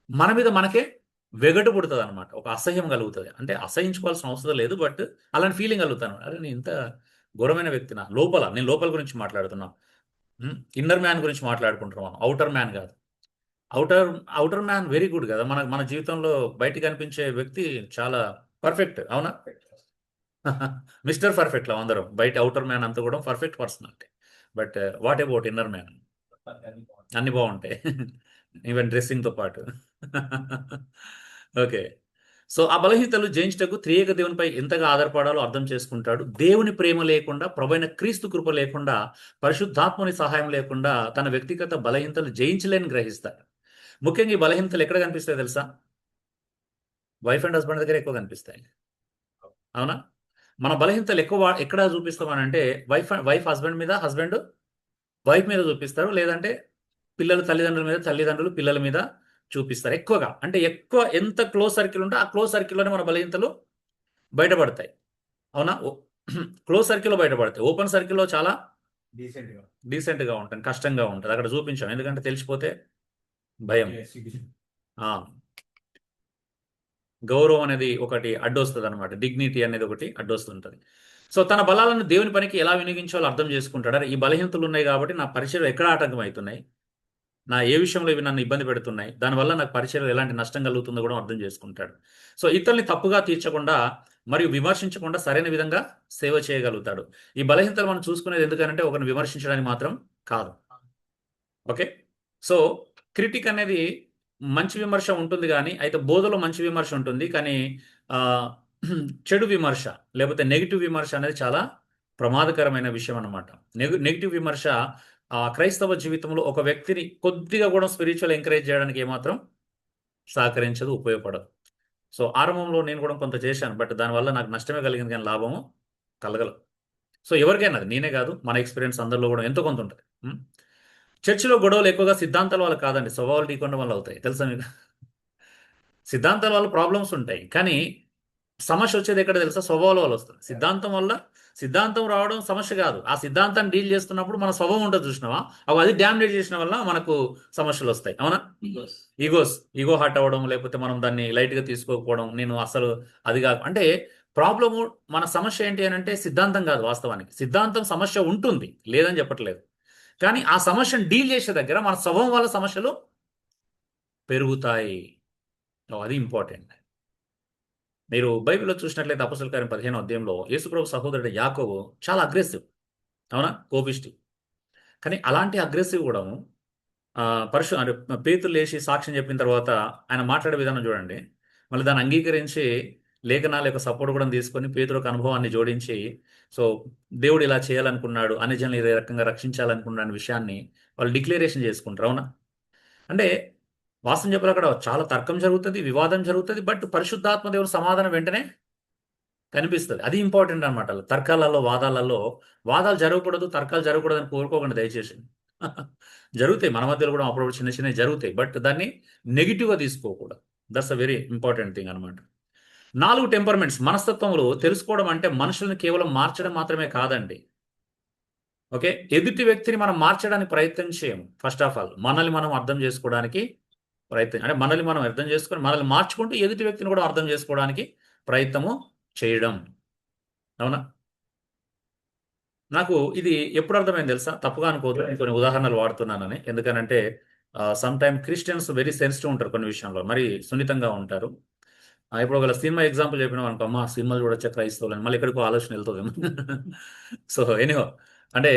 మన మీద మనకే వెగటు పుడుతుంది అనమాట, ఒక అసహ్యం కలుగుతుంది. అంటే అసహించుకోవాల్సిన అవసరం లేదు, బట్ అలాంటి ఫీలింగ్ కలుగుతాను. అరే నేను ఇంత ఘోరమైన వ్యక్తి, నేను లోపల గురించి మాట్లాడుతున్నా. ఇన్నర్ మ్యాన్ గురించి మాట్లాడుకుంటున్నాను, అవుటర్ మ్యాన్ కాదు. Outer outer man very good కదా. మన మన జీవితంలో బయటికి కనిపించే వ్యక్తి చాలా పర్ఫెక్ట్, అవునా? మిస్టర్ పర్ఫెక్ట్ లో అందరం బయట అవుటర్ మ్యాన్ అంతా కూడా perfect personality. But what about inner man? అన్ని బాగుంటాయి. ఈవెన్ డ్రెస్సింగ్తో పాటు. ఓకే. సో ఆ బలహీనతలు జయించుటకు త్రియేక దేవునిపై ఎంతగా ఆధారపడాలో అర్థం చేసుకుంటాడు. దేవుని ప్రేమ లేకుండా, ప్రభైన క్రీస్తు కృప లేకుండా, పరిశుద్ధాత్మని సహాయం లేకుండా తన వ్యక్తిగత బలహీనతలు జయించలేని గ్రహిస్తాడు. ముఖ్యంగా ఈ బలహీనతలు ఎక్కడ కనిపిస్తాయి తెలుసా? వైఫ్ అండ్ హస్బెండ్ దగ్గర ఎక్కువ కనిపిస్తాయి, అవునా? మన బలహీనతలు ఎక్కువ ఎక్కడ చూపిస్తామనంటే వైఫ్ వైఫ్ హస్బెండ్ మీద, హస్బెండ్ వైఫ్ మీద చూపిస్తారు. లేదంటే పిల్లలు తల్లిదండ్రుల మీద, తల్లిదండ్రులు పిల్లల మీద చూపిస్తారు ఎక్కువగా. అంటే ఎక్కువ ఎంత క్లోజ్ సర్కిల్ ఉంటే ఆ క్లోజ్ సర్కిల్లోనే మన బలహీనతలు బయటపడతాయి, అవునా? క్లోజ్ సర్కిల్లో బయటపడతాయి. ఓపెన్ సర్కిల్లో చాలా డీసెంట్గా ఉంటాను, కష్టంగా ఉంటుంది. అక్కడ చూపించాం ఎందుకంటే తెలిసిపోతే భయం, గౌరవం అనేది ఒకటి అడ్డొస్తుంది అనమాట. డిగ్నిటీ అనేది ఒకటి అడ్డొస్తుంటుంది. సో తన బలాలను దేవుని పనికి ఎలా వినియోగించాలో అర్థం చేసుకుంటాడు. అరే ఈ బలహీనతలు ఉన్నాయి కాబట్టి నా పరిచయం ఎక్కడ ఆటంకం అవుతున్నాయి, నా ఏ విషయంలో ఇవి నన్ను ఇబ్బంది పెడుతున్నాయి, దానివల్ల నాకు పరిచయం ఎలాంటి నష్టం కలుగుతుందో కూడా అర్థం చేసుకుంటాడు. సో ఇతరుల్ని తప్పుగా తీర్చకుండా మరియు విమర్శించకుండా సరైన విధంగా సేవ చేయగలుగుతాడు. ఈ బలహీనతలు మనం చూసుకునేది ఎందుకంటే ఒకరిని విమర్శించడానికి మాత్రం కాదు. ఓకే. సో క్రిటిక్ అనేది మంచి విమర్శ ఉంటుంది కానీ, అయితే బోధలో మంచి విమర్శ ఉంటుంది కానీ ఆ, చెడు విమర్శ లేకపోతే నెగిటివ్ విమర్శ అనేది చాలా ప్రమాదకరమైన విషయం అన్నమాట. నెగిటివ్ విమర్శ క్రైస్తవ జీవితంలో ఒక వ్యక్తిని కొద్దిగా కూడా స్పిరిచువల్ ఎంకరేజ్ చేయడానికి ఏమాత్రం సహకరించదు, ఉపయోగపడదు. సో ఆరంభంలో నేను కూడా కొంత చేశాను, బట్ దానివల్ల నాకు నష్టమే కలిగింది కానీ లాభము కలగలదు. సో ఎవరికైనా అది నేనే కాదు, మన ఎక్స్పీరియన్స్ అందరిలో కూడా ఎంతో కొంత ఉంటుంది. చర్చిలో గొడవలు ఎక్కువగా సిద్ధాంతాల వల్ల కాదండి, స్వభావాలు ఢీకొనడం వల్ల అవుతాయి, తెలుసా మీకు? సిద్ధాంతాల వల్ల ప్రాబ్లమ్స్ ఉంటాయి కానీ సమస్య వచ్చేది ఎక్కడ తెలుసా? స్వభావాల వల్ల వస్తుంది. సిద్ధాంతం వల్ల సిద్ధాంతం రావడం సమస్య కాదు. ఆ సిద్ధాంతాన్ని డీల్ చేస్తున్నప్పుడు మన స్వభావం ఉంటుంది చూసినావా, అవి అది డామినేట్ చేసిన వల్ల మనకు సమస్యలు వస్తాయి, అవునా? ఈగో హర్ట్ అవ్వడం, లేకపోతే మనం దాన్ని లైట్గా తీసుకోకపోవడం, నేను అసలు అది కాదు అంటే ప్రాబ్లము. మన సమస్య ఏంటి అని అంటే సిద్ధాంతం కాదు. వాస్తవానికి సిద్ధాంతం సమస్య ఉంటుంది, లేదని చెప్పట్లేదు. కానీ ఆ సమస్యను డీల్ చేసే దగ్గర మన స్వభావం వల్ల సమస్యలు పెరుగుతాయి. అది ఇంపార్టెంట్. మీరు బైబిల్లో చూసినట్లయితే అపొస్తలుల కార్యం 15వ అధ్యాయంలో యేసుప్రభు సహోదరుడు యాకోబు చాలా అగ్రెసివ్, అవునా? కోపిష్టి. కానీ అలాంటి అగ్రెసివ్ కూడా అంటే పేతురు లేచి సాక్ష్యం చెప్పిన తర్వాత ఆయన మాట్లాడే విధానం చూడండి. మళ్ళీ దాన్ని అంగీకరించి లేఖనాల యొక్క సపోర్ట్ కూడా తీసుకొని పేతురు ఒక అనుభవాన్ని జోడించి, సో దేవుడు ఇలా చేయాలనుకున్నాడు, అన్ని జనులు ఈ రకంగా రక్షించాలనుకున్న విషయాన్ని వాళ్ళు డిక్లరేషన్ చేసుకుంటారు, అవునా? అంటే వాస్తవం చెప్పాలి, అక్కడ చాలా తర్కం జరుగుతుంది, వివాదం జరుగుతుంది, బట్ పరిశుద్ధాత్మ దేవుని సమాధానం వెంటనే కనిపిస్తుంది. అది ఇంపార్టెంట్ అనమాట. తర్కాలలో, వాదాలు జరగకూడదు, తర్కాలు జరగకూడదు అని కోరుకోకండి దయచేసి. జరుగుతాయి మన మధ్యలో కూడా అప్పుడప్పుడు చిన్న చిన్నవి జరుగుతాయి, బట్ దాన్ని నెగిటివ్గా తీసుకోకూడదు. That's a very important thing అనమాట. 4 టెంపర్మెంట్స్ మనస్తత్వములు తెలుసుకోవడం అంటే మనుషులను కేవలం మార్చడం మాత్రమే కాదండి. ఓకే. ఎదుటి వ్యక్తిని మనం మార్చడానికి ప్రయత్నం చేయము. ఫస్ట్ ఆఫ్ ఆల్ మనల్ని మనం అర్థం చేసుకోవడానికి అంటే మనల్ని మనం అర్థం చేసుకొని మనల్ని మార్చుకుంటూ ఎదుటి వ్యక్తిని కూడా అర్థం చేసుకోవడానికి ప్రయత్నము చేయడం, అవునా? నాకు ఇది ఎప్పుడు అర్థమైంది తెలుసా? తప్పుగా అనుకోవద్దు, నేను కొన్ని ఉదాహరణలు వాడుతున్నానని. ఎందుకనంటే some time Christians very sensitive ఉంటారు, కొన్ని విషయంలో మరి సున్నితంగా ఉంటారు. ఇప్పుడు ఒక సినిమా ఎగ్జాంపుల్ చెప్పినాం అనుకో, అమ్మా సినిమాలు చూడొచ్చా క్రైస్తవులని, మళ్ళీ ఎక్కడికో ఆలోచన వెళ్తుందేమో. సో ఎనీహో, అంటే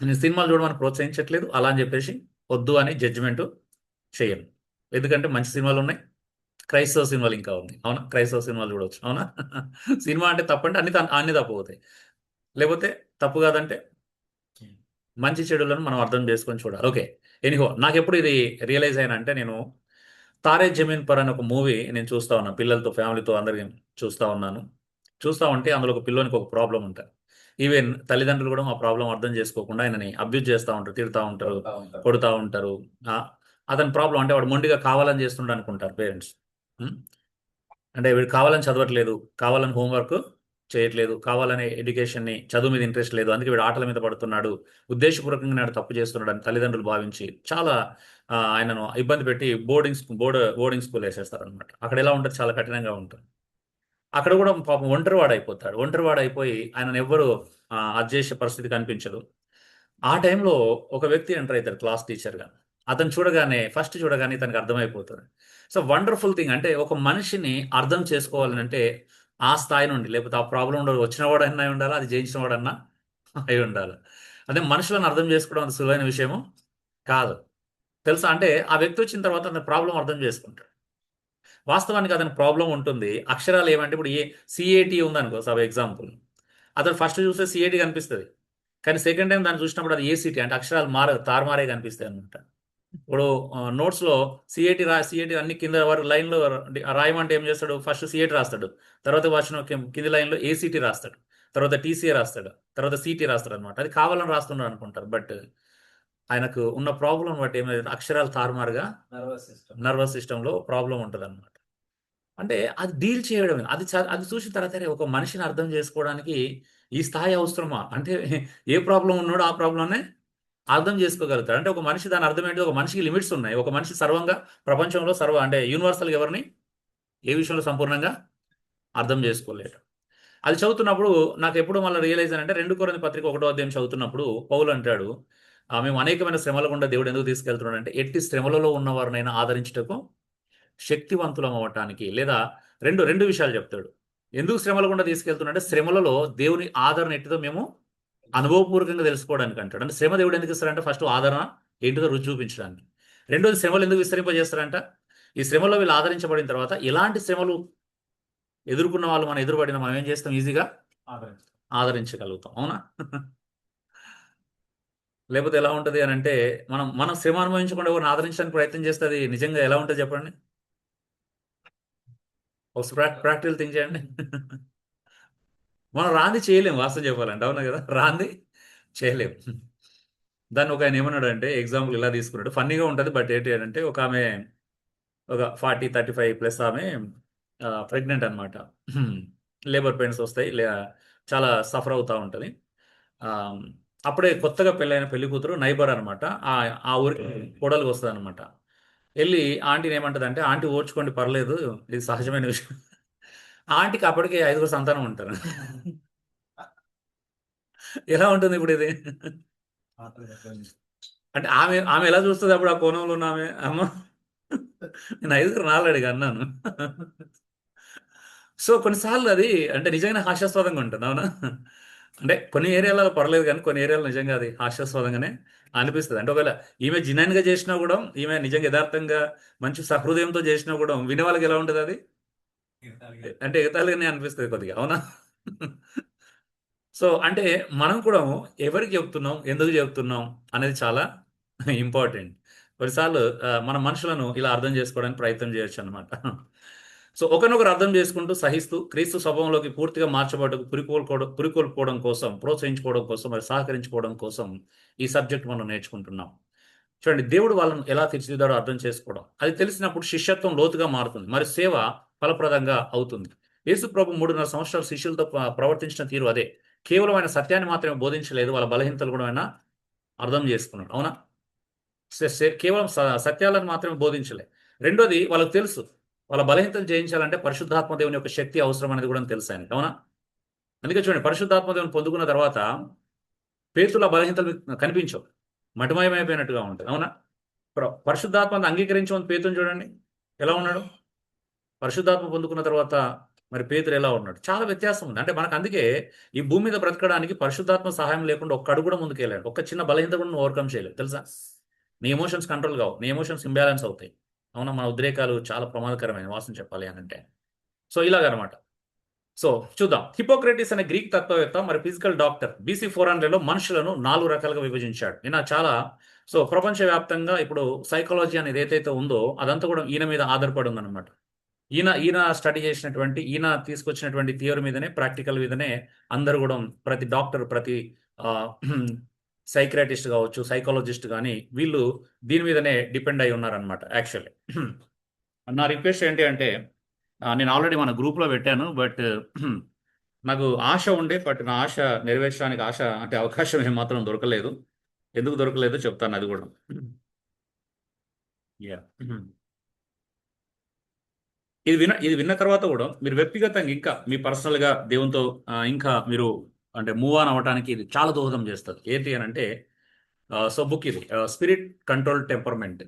నేను సినిమాలు చూడమని ప్రోత్సహించట్లేదు, అలా అని చెప్పేసి వద్దు అని జడ్జిమెంట్ చేయను. ఎందుకంటే మంచి సినిమాలు ఉన్నాయి, క్రైస్తవ సినిమాలు ఇంకా ఉన్నాయి, అవునా? క్రైస్తవ సినిమాలు చూడవచ్చు, అవునా? సినిమా అంటే తప్పంటే అన్ని తప్పు అవుతాయి. లేకపోతే తప్పు కాదంటే మంచి చెడులను మనం అర్థం చేసుకొని చూడాలి. ఓకే. ఎనీహో, నాకెప్పుడు ఇది రియలైజ్ అయినా అంటే నేను తారే జమీన్ పర్ అని ఒక మూవీ నేను చూస్తా ఉన్నాను. పిల్లలతో, ఫ్యామిలీతో అందరికి చూస్తా ఉన్నాను. చూస్తా ఉంటే అందులో ఒక పిల్లోనికి ఒక ప్రాబ్లం ఉంటుంది. ఈవెన్ తల్లిదండ్రులు కూడా ఆ ప్రాబ్లం అర్థం చేసుకోకుండా ఆయనని అబ్యూజ్ చేస్తూ ఉంటారు, తిడతా ఉంటారు, కొడుతూ ఉంటారు. అతని ప్రాబ్లం అంటే వాడు మొండిగా కావాలని చేస్తుండ అనుకుంటారు పేరెంట్స్. అంటే వీడు కావాలని చదవట్లేదు, కావాలని హోంవర్క్ చేయట్లేదు, కావాలనే ఎడ్యుకేషన్ని చదువు మీద ఇంట్రెస్ట్ లేదు, అందుకే వీడు ఆటల మీద పడుతున్నాడు, ఉద్దేశపూర్వకంగా నాడు తప్పు చేస్తున్నాడు అని తల్లిదండ్రులు భావించి చాలా ఆయనను ఇబ్బంది పెట్టి బోర్డింగ్ స్కూల్ వేసేస్తారనమాట. అక్కడ ఎలా ఉంటుంది? చాలా కఠినంగా ఉంటుంది. అక్కడ కూడా పాపం ఒంటరివాడు అయిపోతాడు. ఒంటరివాడు అయిపోయి ఆయనను ఎవ్వరు అది చేసే పరిస్థితి కనిపించదు. ఆ టైంలో ఒక వ్యక్తి ఎంటర్ అవుతాడు క్లాస్ టీచర్గా. అతను ఫస్ట్ చూడగానే తనకు అర్థమైపోతుంది. సో వండర్ఫుల్ థింగ్ అంటే ఒక మనిషిని అర్థం చేసుకోవాలంటే ఆ స్థాయి నుండి, లేకపోతే ఆ ప్రాబ్లం వచ్చిన వాడన్నా అయి ఉండాలి, అది జయించిన వాడన్నా అయి ఉండాలి. అదే మనుషులను అర్థం చేసుకోవడం అంత సులువైన విషయము కాదు. తెలుసా? అంటే ఆ వ్యక్తి వచ్చిన తర్వాత అతని ప్రాబ్లం అర్థం చేసుకుంటాడు. వాస్తవానికి అతని ప్రాబ్లం ఉంటుంది. అక్షరాలు ఏమంటే ఇప్పుడు సిఏటి ఉందనుకో సబ్ ఎగ్జాంపుల్. అతను ఫస్ట్ చూస్తే సిఏటి కనిపిస్తది. కానీ సెకండ్ టైమ్ దాన్ని చూసినప్పుడు అది ఏసీటీ అంటే అక్షరాలు తారుమారే కనిపిస్తాయి అనమాట. ఇప్పుడు నోట్స్‌లో సిఏటి అన్ని కింద వరకు లైన్‌లో రాయమంటే ఏం చేస్తాడు? ఫస్ట్ సిఏటి రాస్తాడు. తర్వాత వచ్చిన కింది లైన్‌లో ఏసీటీ రాస్తాడు. తర్వాత టీసీఏ రాస్తాడు. తర్వాత సీటీ రాస్తాడనమాట. అది కావాలని రాస్తున్నాడు అనుకుంటారు. బట్ ఆయనకు ఉన్న ప్రాబ్లమ్ బట్టి ఏమైంది అక్షరాలు తారుమారుగా నర్వస్ సిస్టమ్‌లో ప్రాబ్లమ్ ఉంటదనమాట. అంటే అది డీల్ చేయడమే. అది చూసిన తర్వాత అరే! ఒక మనిషిని అర్థం చేసుకోవడానికి ఈ స్థాయి అవసరమా? అంటే ఏ ప్రాబ్లమ్ ఉన్నాడో ఆ ప్రాబ్లమ్‌నే అర్థం చేసుకోగలుగుతాడు. అంటే ఒక మనిషి దాని అర్థం ఏంటి? ఒక మనిషికి లిమిట్స్ ఉన్నాయి. ఒక మనిషి సర్వంగా ప్రపంచంలో అంటే యూనివర్సల్‌గా ఎవరిని ఏ విషయంలో సంపూర్ణంగా అర్థం చేసుకోలేడు. అది చదువుతున్నప్పుడు నాకెప్పుడు మళ్ళా రియలైజ్ అయ్యానంటే 2 కొరింథీ పత్రిక 1 అధ్యాయం చదువుతున్నప్పుడు పౌలు అంటాడు, మేము అనేకమైన శ్రమల గుండా దేవుడు ఎందుకు తీసుకెళ్తున్నాడంటే ఎట్టి శ్రమలలో ఉన్నవారినైనా ఆదరించుటకు శక్తివంతులం అవ్వటానికి. లేదా 2 విషయాలు చెప్తాడు. ఎందుకు శ్రమల గుండా తీసుకెళ్తున్నాడంటే శ్రమలలో దేవుని ఆదరణ ఎట్టిదో మేము అనుభవపూర్వకంగా తెలుసుకోవడానికి అంటాడు. అంటే శ్రమ దేవుడు ఎందుకు ఇస్తాడంటే ఫస్ట్ ఆదరణ ఏంటిదో రుచి చూపించడానికి. రెండోది శ్రమలు ఎందుకు విస్తరింపజేస్తారంట? ఈ శ్రమలో వీళ్ళు ఆదరించబడిన తర్వాత ఎలాంటి శ్రమలు ఎదుర్కొన్న వాళ్ళు మనం ఎదురుపడిన మనం ఏం చేస్తాం ఈజీగా ఆదరించగలుగుతాం. అవునా? లేకపోతే ఎలా ఉంటది అనంటే మనం శ్రమ అనుభవించకుండా ఎవరిని ఆదరించడానికి ప్రయత్నం చేస్తే అది నిజంగా ఎలా ఉంటది చెప్పండి? ఒకసారి ప్రాక్టికల్ థింక్ చేయండి. మనం రాంది చేయలేం వాస్తవం చెప్పాలంటే. అవునా కదా! రాంది చేయలేం. దాన్ని ఒకాయన ఏమన్నాడంటే ఎగ్జాంపుల్ ఇలా తీసుకున్నాడు. ఫన్నీగా ఉంటది. బట్ ఏంటి అనంటే ఒకామె ఒక 40, 35 ప్లస్ ఆమె ప్రెగ్నెంట్ అనమాట. లేబర్ పెయిన్స్ వస్తాయి. చాలా సఫర్ అవుతా ఉంటది. ఆహ్, అప్పుడే కొత్తగా పెళ్ళైన పెళ్లి కూతురు నైబర్ అనమాట. ఆ ఊరికి కోడలుగా వస్తదనమాట. ఎళ్లి ఆంటీని ఏమంటదంటే, "ఆంటీ ఓర్చుకోండి పర్లేదు. ఇది సహజమైన విషయం." ఆంటీకి అప్పటికే 5గురు సంతానం ఉంటారు. ఎలా ఉంటుంది ఇప్పుడిది? అంటే ఆమె ఆమె ఎలా చూస్తది అప్పుడు ఆ కోణంలో ఉన్న ఆమె? అమ్మ నేను 5గురిని ఆల్రెడీ కన్నాను. సో, కొన్నిసార్లు అది అంటే నిజంగానే హాస్యాస్పదంగా ఉంటుంది. అవునా? అంటే కొన్ని ఏరియాలలో పర్లేదు గానీ, కొన్ని ఏరియాలో నిజంగా అది హాస్యాస్పదంగానే అనిపిస్తది. అంటే ఒకవేళ ఈమె జెన్యూన్‌గా చేసినా గూడా, ఈమె నిజంగా యదార్థంగా మంచి సహృదయంతో చేసినా గూడా వినే వాళ్ళకి ఎలా ఉంటదది? అంటే ఎగతాళిగానే అనిపిస్తది కొద్దిగా. అవునా? సో, అంటే మనం కూడా ఎవరికి చెప్తున్నాం? ఎందుకు చెప్తున్నాం? అనేది చాలా ఇంపార్టెంట్. కొన్నిసార్లు మన మనుషులను ఇలా అర్థం చేసుకోవడానికి ప్రయత్నం చేయొచ్చనమాట. సో, ఒకరినొకరు అర్థం చేసుకుంటూ, సహిస్తూ, క్రీస్తు స్వభావంలోకి పూర్తిగా మార్చబడకు పురికొల్పోవడం కోసం, ప్రోత్సహించుకోవడం కోసం, మరి సహకరించుకోవడం కోసం ఈ సబ్జెక్ట్ మనం నేర్చుకుంటున్నాం. చూడండి దేవుడు వాళ్ళని ఎలా తీర్చిదిద్దాడో అర్థం చేసుకోవడం. అది తెలిసినప్పుడు శిష్యత్వం లోతుగా మారుతుంది. మరి సేవ ఫలప్రదంగా అవుతుంది. యేసు ప్రభు 3.5 సంవత్సరాలు శిష్యులతో ప్రవర్తించిన తీరు అదే. కేవలం ఆయన సత్యాన్ని మాత్రమే బోధించలేదు. వాళ్ళ బలహీనతలు కూడా ఆయన అర్థం చేసుకున్నాడు. అవునా? కేవలం సత్యాలను మాత్రమే బోధించలే. రెండోది వాళ్ళకి తెలుసు. వాళ్ళ బలహీనతలు జయించాలంటే పరిశుద్ధాత్మ దేవుని యొక్క శక్తి అవసరం అనేది కూడా తెలుసు ఆయనకి. అవునా? అందుకే చూడండి పరిశుద్ధాత్మ దేవుని పొందుకున్న తర్వాత పేతురు ఆ బలహీనతలు మీకు కనిపించవు. మటుమాయమైపోయినట్టుగా ఉంటది. అవునా? పరిశుద్ధాత్మను అంగీకరించమని పేతురుని చూడండి. ఎలా ఉన్నాడు? పరిశుద్ధాత్మ పొందుకున్న తర్వాత మరి పేతురు ఎలా ఉన్నాడు? చాలా వ్యత్యాసం ఉంది. అంటే మనకు అందుకే ఈ భూమి మీద బ్రతకడానికి పరిశుద్ధాత్మ సహాయం లేకుండా ఒక్క అడుగు కూడా ముందుకెళ్ళాడు. ఒక్క చిన్న బలహీనత కూడా నువ్వు ఓవర్‌కమ్ చేయలేవు. తెలుసా? నీ ఎమోషన్స్ కంట్రోల్ కావు. నీ ఎమోషన్స్ ఇంబాలెన్స్ అవుతాయి. అవునా? మన ఉద్రేకాలు చాలా ప్రమాదకరమైనవి వాస్తవం చెప్పాలి అనంటే. సో, ఇలాగనమాట. సో, చూద్దాం. హిపోక్రటీస్ అనే గ్రీక్ తత్వవేత్త మరి ఫిజికల్ డాక్టర్ బీసీ 400లో మనుషులను 4 రకాలుగా విభజించాడు. ఈయన చాలా ప్రపంచవ్యాప్తంగా ఇప్పుడు సైకాలజీ అనేది ఏదైతే ఉందో అదంతా కూడా ఈయన మీద ఆధారపడి ఉందన్నమాట. ఈయన స్టడీ చేసినటువంటి, ఈయన తీసుకొచ్చినటువంటి థియరీ మీదనే, ప్రాక్టికల్ మీదనే అందరూ గూడా ప్రతి డాక్టర్, ప్రతి ఆహ్, సైకియాట్రిస్ట్ గావచ్చు, సైకాలజిస్ట్ గాని వీళ్ళు దీని మీదనే డిపెండ్ అయ్యి ఉన్నారనమాట యాక్చువల్లీ. నా రిక్వెస్ట్ ఏంటి అంటే నేను ఆల్రెడీ మన గ్రూప్‌లో పెట్టాను. బట్ నాకు ఆశ ఉండే బట్ నా ఆశ నెరవేర్చడానికి అంటే అవకాశం ఏమాత్రం దొరకలేదు. ఎందుకు దొరకలేదో చెప్తాను అది గూడా. యాహ్! ఇది విన్న తర్వాత గూడా మీరు వ్యక్తిగతంగా ఇంకా మీ పర్సనల్‌గా దేవునితో ఇంకా మీరు అంటే మూవ్ ఆన్ అవ్వటానికి ఇది చాలా దోహదం చేస్తది. ఏంటి అనంటే సో బుక్ ఇది స్పిరిట్ కంట్రోల్ టెంపర్మెంట్.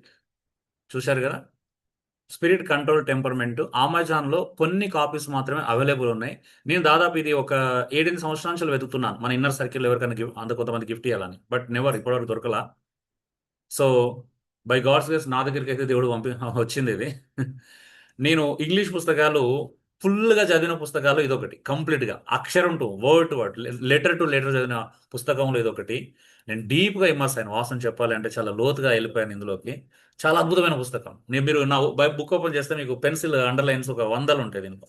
చూశారు కదా, స్పిరిట్ కంట్రోల్ టెంపర్మెంట్. అమెజాన్లో కొన్ని కాపీస్ మాత్రమే అవైలబుల్ ఉన్నాయి. నేను దాదాపు ఇది ఒక 7 సంవత్సరాల నుంచి వెతుకుతున్నాను, మన ఇన్నర్ సర్కిల్ ఎవరికైనా అంత కొంతమంది గిఫ్ట్ ఇవ్వాలని, బట్ నెవర్ ఇప్పటివరకు దొరకలా. సో బై గాడ్స్ గ్రేస్ నా దగ్గరికి అయితే దేవుడు వచ్చింది ఇది. నేను ఇంగ్లీష్ పుస్తకాలు ఫుల్గా చదివిన పుస్తకాలు ఇదొకటి, కంప్లీట్గా అక్షరం to word to word, letter to letter చదివిన పుస్తకంలో ఇదొకటి. నేను డీప్గా ఇమ్మర్స్ అయ్యాను, వాసన చెప్పాలి అంటే చాలా లోతుగా వెళ్ళిపోయాను ఇందులోకి. చాలా అద్భుతమైన పుస్తకం. మీరు నా బుక్ ఓపెన్ చేస్తే మీకు పెన్సిల్ అండర్లైన్స్ ఒక 100 ఉంటాయి దీంట్లో.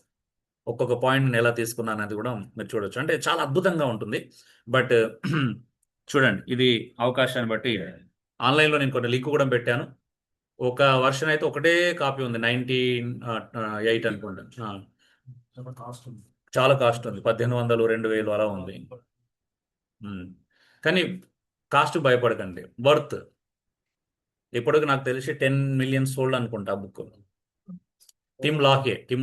ఒక్కొక్క పాయింట్ నేను ఎలా తీసుకున్నాను అనేది కూడా మీరు చూడొచ్చు. అంటే చాలా అద్భుతంగా ఉంటుంది. బట్ చూడండి, ఇది అవకాశాన్ని బట్టి ఆన్లైన్లో నేను కొన్ని లింక్ కూడా పెట్టాను. ఒక వర్షన్ అయితే ఒకటే కాపీ ఉంది, 98 అనుకుంటా. చాలా కాస్ట్ ఉంది, 1800 2000 అలా ఉంది. కానీ కాస్ట్ భయపడకండి, వర్త్. ఇప్పటికి నాకు తెలిసి 10 మిలియన్ సోల్డ్ అనుకుంటా బుక్. టిమ్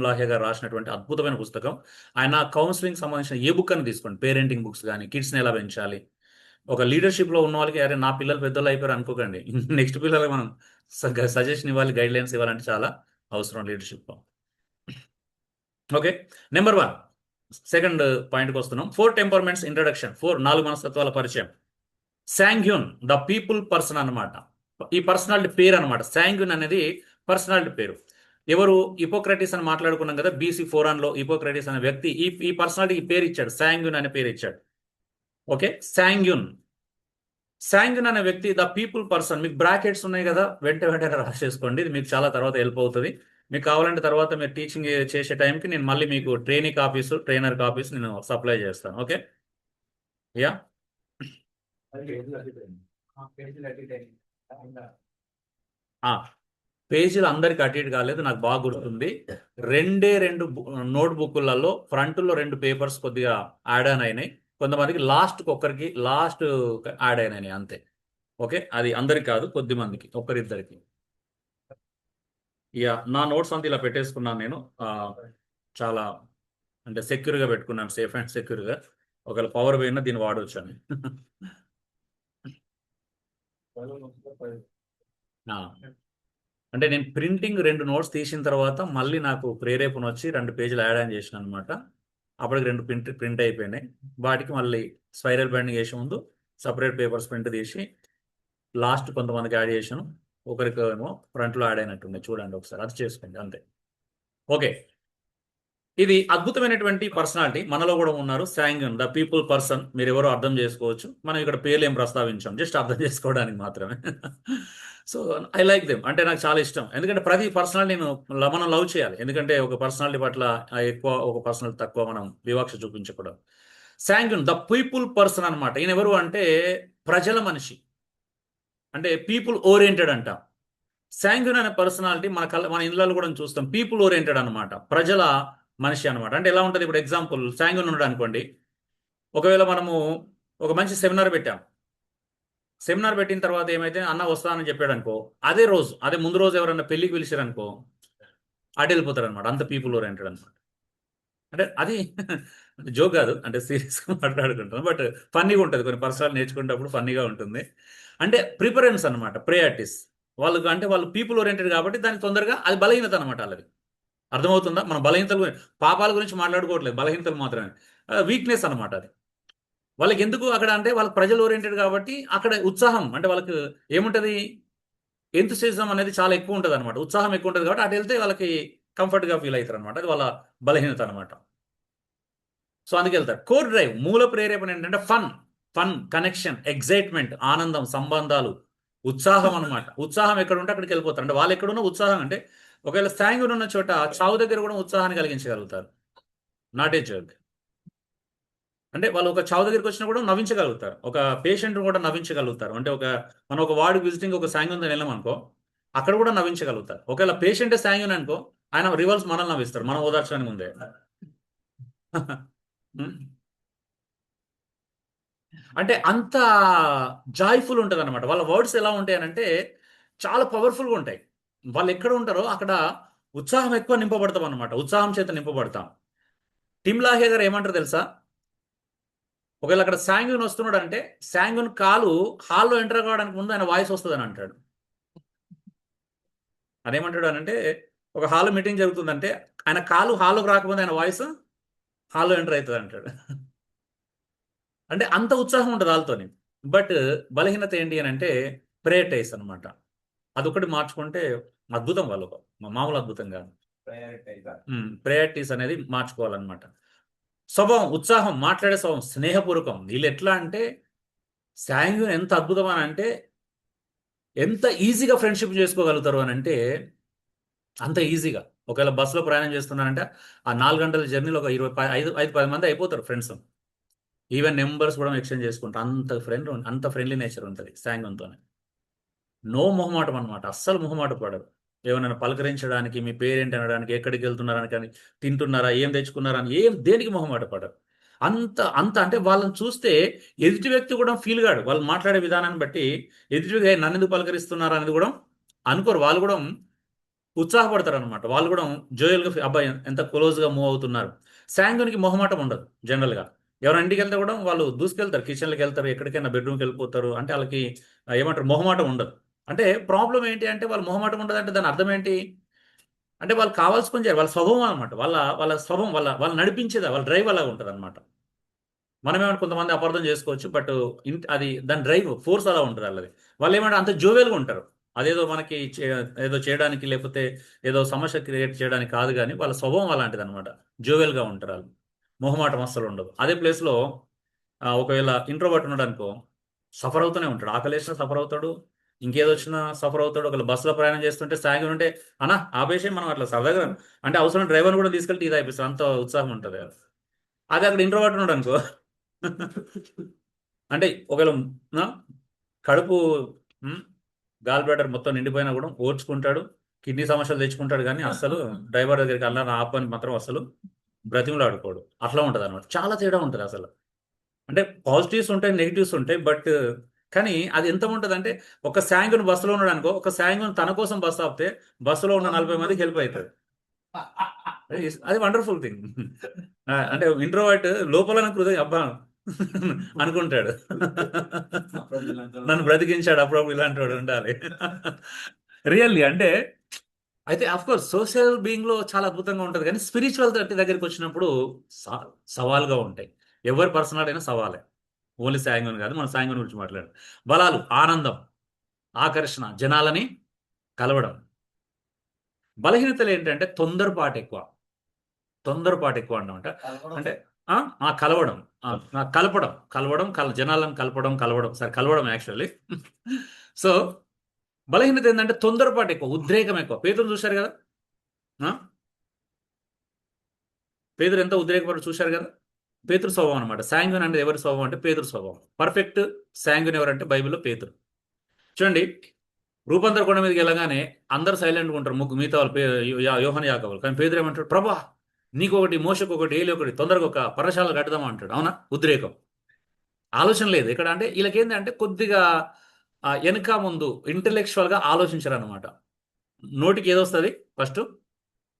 లాహే గారు రాసినటువంటి అద్భుతమైన పుస్తకం. ఆయన కౌన్సిలింగ్ సంబంధించిన ఏ బుక్ అని తీసుకోండి, పేరెంటింగ్ బుక్స్ కానీ, కిడ్స్ని ఎలా పెంచాలి, ఒక లీడర్షిప్లో ఉన్న వాళ్ళకి అరే నా పిల్లలు పెద్దలు అయిపోయారు అనుకోకండి, నెక్స్ట్ పిల్లలకి మనం సజెషన్ ఇవ్వాలి, గైడ్ లైన్స్ ఇవ్వాలంటే చాలా అవసరం లీడర్షిప్లో. ఓకే, నెంబర్ 1 సెకండ్ పాయింట్కి వస్తున్నాం. 4 టెంపర్మెంట్స్ ఇంట్రడక్షన్. 4 మనస్తత్వాల పరిచయం. శాంగ్యూన్ ద పీపుల్ పర్సన్ అనమాట, ఈ పర్సనాలిటీ పేరు అనమాట. శాంగ్యూన్ అనేది పర్సనాలిటీ పేరు. ఎవరు? హిపోక్రటిస్ అని మాట్లాడుకున్నాం కదా, BC 400లో హిపోక్రటిస్ అనే వ్యక్తి ఈ పర్సనాలిటీకి పేరు ఇచ్చాడు, శాంగ్యూన్ అనే పేరు ఇచ్చాడు. ఓకే, శాంగ్యూన్ అనే వ్యక్తి ద పీపుల్ పర్సన్. మీకు బ్రాకెట్స్ ఉన్నాయి కదా, వెంటనే రాసేసుకోండి, ఇది మీకు చాలా తర్వాత హెల్ప్ అవుతుంది. మీకు కావాలంటే తర్వాత మీరు టీచింగ్ చేసే టైంకి నేను మళ్ళీ మీకు ట్రైనర్ కాపీస్ నేను సప్లై చేస్తాను. Okay, yeah. పేజీలు అందరికి అటు ఇటు కాలేదు, నాకు బాగా గుర్తుంది. 2 నోట్ బుక్లలో ఫ్రంట్లో 2 పేపర్స్ కొద్దిగా యాడ్ ఆన్ అయినాయి, కొంతమందికి ఒక్కరికి లాస్ట్ యాడ్ అయినాయి అంతే. ఓకే, అది అందరికి కాదు, కొద్ది మందికి, ఒక్కరిద్దరికి. ఇక నా నోట్స్ అంతా ఇలా పెట్టేసుకున్నాను నేను, చాలా అంటే సెక్యూర్గా పెట్టుకున్నాను, సేఫ్ అండ్ సెక్యూర్గా. ఒకవేళ పవర్ పోయినా దీన్ని వాడవచ్చు అని. అంటే నేను ప్రింటింగ్ 2 నోట్స్ తీసిన తర్వాత మళ్ళీ నాకు ప్రేరేపణ వచ్చి 2 పేజీలు యాడ్ ఆన్ చేసిన అనమాట. అప్పటికి 2 ప్రింట్ అయిపోయినాయి. వాటికి మళ్ళీ స్పైరల్ బైండింగ్ చేసే ముందు సపరేట్ పేపర్స్ ప్రింట్ తీసి లాస్ట్ కొంతమందికి యాడ్ చేసాను, ఒకరికి ఏమో ఫ్రంట్లో యాడ్ అయినట్టుంది, చూడండి ఒకసారి, అది చేసుకోండి అంతే. ఓకే, ఇది అద్భుతమైనటువంటి పర్సనాలిటీ మనలో కూడా ఉన్నారు. శాంగ్యూన్ ద పీపుల్ పర్సన్, మీరు ఎవరో అర్థం చేసుకోవచ్చు. మనం ఇక్కడ పేర్లు ఏం ప్రస్తావించాం, జస్ట్ అర్థం చేసుకోవడానికి మాత్రమే. సో ఐ లైక్ దెమ్, అంటే నాకు చాలా ఇష్టం. ఎందుకంటే ప్రతి పర్సనాలిటీ మనం లవ్ చేయాలి. ఎందుకంటే ఒక పర్సనాలిటీ పట్ల ఎక్కువ, ఒక పర్సనాలిటీ తక్కువ మనం వివక్ష చూపించకూడదు. శాంగ్యూన్ ద పీపుల్ పర్సన్ అనమాట. ఈయన ఎవరు అంటే ప్రజల మనిషి, అంటే పీపుల్ ఓరియంటెడ్ అంట. శాంగ్యూన్ అనే పర్సనాలిటీ మన ఇళ్ళలో కూడా చూస్తాం, పీపుల్ ఓరియంటెడ్ అనమాట, ప్రజల మనిషి అనమాట. అంటే ఎలా ఉంటుంది, ఇప్పుడు ఎగ్జాంపుల్ శాంగ్యూన్ ఉన్నాడు అనుకోండి, ఒకవేళ మనము ఒక మంచి సెమినార్ పెట్టిన తర్వాత ఏమైతే అన్న వస్తానని చెప్పాడు అనుకో, అదే ముందు రోజు ఎవరన్నా పెళ్లికి పిలిచారనుకో అటు వెళ్ళిపోతారు అనమాట, అంత పీపుల్ ఓరియంటెడ్ అనమాట. అంటే అది జోక్ కాదు, అంటే సీరియస్గా మాట్లాడుకుంటాం, బట్ ఫన్నీగా ఉంటుంది, కొన్ని పర్సనల్ నేర్చుకునేటప్పుడు ఫన్నీగా ఉంటుంది. అంటే ప్రిఫరెన్స్ అనమాట, ప్రయారిటీస్ వాళ్ళకు. అంటే వాళ్ళు పీపుల్ ఓరియంటెడ్ కాబట్టి దానికి తొందరగా, అది బలహీనత అనమాట వాళ్ళది. అర్థమవుతుందా? మన బలహీనతలు, పాపాల గురించి మాట్లాడుకోవట్లేదు, బలహీనతలు మాత్రమే, వీక్నెస్ అనమాట అది. వాళ్ళకి ఎందుకు అక్కడ అంటే వాళ్ళకి ప్రజలు ఓరియంటెడ్ కాబట్టి అక్కడ ఉత్సాహం, అంటే వాళ్ళకి ఏముంటుంది, ఎంతూసిజం అనేది చాలా ఎక్కువ ఉంటుంది అనమాట, ఉత్సాహం ఎక్కువ ఉంటుంది కాబట్టి అటు వెళ్తే వాళ్ళకి కంఫర్ట్గా ఫీల్ అవుతారు అనమాట, అది వాళ్ళ బలహీనత అనమాట. సో అందుకు వెళ్తారు. కోర్ డ్రైవ్, మూల ప్రేరేపణ ఏంటంటే ఫన్, కనెక్షన్, ఎగ్జైట్మెంట్, ఆనందం, సంబంధాలు, ఉత్సాహం అనమాట. ఉత్సాహం ఎక్కడ ఉంటే అక్కడికి వెళ్ళిపోతారు. అంటే వాళ్ళు ఎక్కడున్న ఉత్సాహం, అంటే ఒకవేళ శాంగ్యూన్ ఉన్న చోట చావు దగ్గర కూడా ఉత్సాహాన్ని కలిగించగలుగుతారు, నాట్ ఏ జోక్. అంటే వాళ్ళు ఒక చావు దగ్గరికి వచ్చినా కూడా నవ్వించగలుగుతారు, ఒక పేషెంట్ కూడా నవ్వించగలుగుతారు. అంటే మనం ఒక వార్డు విజిటింగ్ ఒక శాంగ్యూన్ వెళ్ళాం అనుకో, అక్కడ కూడా నవ్వించగలుగుతారు. ఒకవేళ పేషెంటే శాంగ్యూన్ అనుకో, ఆయన రివర్స్ మనల్ని నవ్విస్తారు, మనం ఓదార్చడానికి ముందే. అంటే అంత జాయ్ఫుల్ ఉంటుంది అనమాట. వాళ్ళ వర్డ్స్ ఎలా ఉంటాయనంటే చాలా పవర్ఫుల్గా ఉంటాయి. వాళ్ళు ఎక్కడ ఉంటారో అక్కడ ఉత్సాహం ఎక్కువ నింపబడతాం అనమాట, ఉత్సాహం చేత నింపబడతాం. టిమ్ లాహే గారు ఏమంటారు తెలుసా? ఒకవేళ అక్కడ శాంగ్యూన్ వస్తున్నాడు అంటే శాంగ్యూన్ కాలు హాల్లో ఎంటర్ కావడానికి ముందు ఆయన వాయిస్ వస్తుందని అంటాడు. అదేమంటాడు అని అంటే ఒక హాల్లో మీటింగ్ జరుగుతుందంటే ఆయన కాలు హాల్లోకి రాకముందు ఆయన వాయిస్ హాల్లో ఎంటర్ అవుతుంది అంటాడు. అంటే అంత ఉత్సాహం ఉంటుంది వాళ్ళతోని. బట్ బలహీనత ఏంటి అని అంటే ప్రేయర్టైజ్ అనమాట. అదొకటి మార్చుకుంటే అద్భుతం వాళ్ళు, మామూలు అద్భుతం కాదు. ప్రయారిటీస్ అనేది మార్చుకోవాలన్నమాట. స్వభావం ఉత్సాహం, మాట్లాడే స్వభావం స్నేహపూర్వకం. వీళ్ళు ఎట్లా అంటే శాంగ్యూన్ ఎంత అద్భుతం అని అంటే ఎంత ఈజీగా ఫ్రెండ్షిప్ చేసుకోగలుగుతారు అని అంటే అంత ఈజీగా. ఒకవేళ బస్సులో ప్రయాణం చేస్తున్నారంటే ఆ 4 గంటల జర్నీలో ఒక 5-10 మంది అయిపోతారు ఫ్రెండ్స్. ఈవెన్ నెంబర్స్ కూడా ఎక్స్చేంజ్ చేసుకుంటారు. అంత ఫ్రెండ్లీ నేచర్ ఉంటుంది శాంగ్యూన్తోనే. నో మొహమాటం అనమాట. అస్సలు మొహమాట పడరు. ఏమైనా పలకరించడానికి, మీ పేరేంటి అనడానికి, ఎక్కడికి వెళ్తున్నారని కానీ, తింటున్నారా, ఏం తెచ్చుకున్నారా అని దేనికి మొహమాట పడరు. అంత అంత అంటే వాళ్ళని చూస్తే ఎదుటి వ్యక్తి కూడా ఫీల్ కాడు. వాళ్ళు మాట్లాడే విధానాన్ని బట్టి ఎదుటి వ్యక్తి నన్ను ఎందుకు పలకరిస్తున్నారా అనేది కూడా అనుకోరు. వాళ్ళు కూడా ఉత్సాహపడతారు అనమాట. వాళ్ళు కూడా జోయల్గా అబ్బాయి ఎంత క్లోజ్గా మూవ్ అవుతున్నారు. శాంగ్యూన్కి మొహమాటం ఉండదు జనరల్గా. ఎవరైనా ఇంటికి వెళ్తే కూడా వాళ్ళు దూసుకెళ్తారు, కిచెన్లోకి వెళ్తారు, ఎక్కడికైనా బెడ్రూమ్కి వెళ్ళిపోతారు. అంటే వాళ్ళకి ఏమంటారు, మొహమాటం ఉండదు. అంటే ప్రాబ్లం ఏంటి అంటే వాళ్ళు మొహమాటం ఉండదంటే దాని అర్థం ఏంటి అంటే వాళ్ళు కావాల్సి పని చేయాలి. వాళ్ళ స్వభావం అనమాట. వాళ్ళ వాళ్ళ స్వభావం వాళ్ళు నడిపించేది, వాళ్ళ డ్రైవ్ అలాగా ఉంటుంది అనమాట. మనమేమైనా కొంతమంది అపార్థం చేసుకోవచ్చు. బట్ అది దాని డ్రైవ్ ఫోర్స్ అలా ఉంటుంది వాళ్ళది. వాళ్ళు ఏమంటే అంత జోవెల్గా ఉంటారు. అదేదో మనకి ఏదో చేయడానికి లేకపోతే ఏదో సమస్య క్రియేట్ చేయడానికి కాదు, కానీ వాళ్ళ స్వభావం అలాంటిది అనమాట. జోవెల్గా ఉంటారు వాళ్ళు. మొహమాటం అస్సలు ఉండదు. అదే ప్లేస్లో ఒకవేళ ఇంట్రోవర్ట్ ఉన్నాడు అనుకో, సఫర్ అవుతూనే ఉంటాడు. ఆకలేసినా సఫర్ అవుతాడు, ఇంకేదో వచ్చినా సఫర్ అవుతాడు. ఒకవేళ బస్సులో ప్రయాణం చేస్తుంటే సాగి ఉంటే అన్నా ఆపేసి మనం అట్లా సరదాగా అంటే అవసరం డ్రైవర్ని కూడా తీసుకెళ్తే ఇది అయిపోతుంది. అంత ఉత్సాహం ఉంటుంది. అదే అక్కడ ఇంట్రోవర్ట్ ఉన్నాడు అనుకో అంటే ఒకవేళ ఆ, కడుపు గాల్ బ్లాడర్ మొత్తం నిండిపోయినా కూడా ఓర్చుకుంటాడు, కిడ్నీ సమస్యలు తెచ్చుకుంటాడు, కానీ అస్సలు డ్రైవర్ దగ్గరికి అలా ఆపని మాత్రం అసలు బ్రతిమలు ఆడుకోడు. అట్లా ఉంటుంది అనమాట. చాలా తేడా ఉంటుంది అసలు. అంటే పాజిటివ్స్ ఉంటాయి, నెగిటివ్స్ ఉంటాయి. బట్ కానీ అది ఎంత ఉంటుంది అంటే ఒక శాంగున్ బస్సులో ఉన్నాడు అనుకో, ఒక శాంగున్ తన కోసం బస్సు ఆపితే బస్సులో ఉన్న 40 మందికి హెల్ప్ అవుతుంది. అది వండర్ఫుల్ థింగ్. అంటే ఇంట్రోవర్ట్ లోపల హృదయం అబ్బా అనుకుంటాడు, నన్ను బ్రతికించాడు, అప్పుడప్పుడు ఇలాంటి వాడు ఉండాలి. రియల్లీ అంటే అయితే కోర్స్ సోషల్ బీయింగ్ లో చాలా అద్భుతంగా ఉంటుంది, కానీ స్పిరిచువల్ దగ్గరికి వచ్చినప్పుడు సవాల్గా ఉంటాయి. ఎవరి పర్సనాలిటీ అయినా సవాలే. ఓన్లీ సాంగన్ కాదు, మనం సాంగన్ గురించి మాట్లాడాం. బలాలు ఆనందం, ఆకర్షణ, జనాలని కలవడం. బలహీనతలు ఏంటంటే తొందరపాటు ఎక్కువ అన్నమాట. అంటే కలవడం, జనాలను కలవడం సరే కలవడం యాక్చువల్లీ. సో బలహీనత ఏంటంటే తొందరపాటు ఎక్కువ, ఉద్రేకం ఎక్కువ. పేతురు చూశారు కదా, పేతురు ఎంత ఉద్రేకపడి చూశారు కదా. పేతురు స్వభావం అనమాట. శాంగ్యూన్ అంటే ఎవరి స్వభావం అంటే పేతురు స్వభావం. పర్ఫెక్ట్ శాంగ్యూన్ ఎవరంటే బైబిల్లో పేతురు. చూడండి, రూపాంతర కొండ మీదకి వెళ్ళగానే అందరు సైలెంట్గా ఉంటారు, మిగతా వాళ్ళు యోహాను యాకోబులు. కానీ పేతురు ఏమంటాడు, ప్రభా నీకు ఒకటి, మోషకు ఒకటి, ఏలి ఒకటి, తొందరగా ఒక పర్ణశాల కట్టుదామా అంటాడు. అవునా, ఉద్రేకం. ఆలోచన లేదు ఇక్కడ. అంటే వీళ్ళకేంటంటే కొద్దిగా వెనక ముందు ఇంటలెక్చువల్గా ఆలోచించరు అనమాట. నోటికి ఏదొస్తుంది ఫస్ట్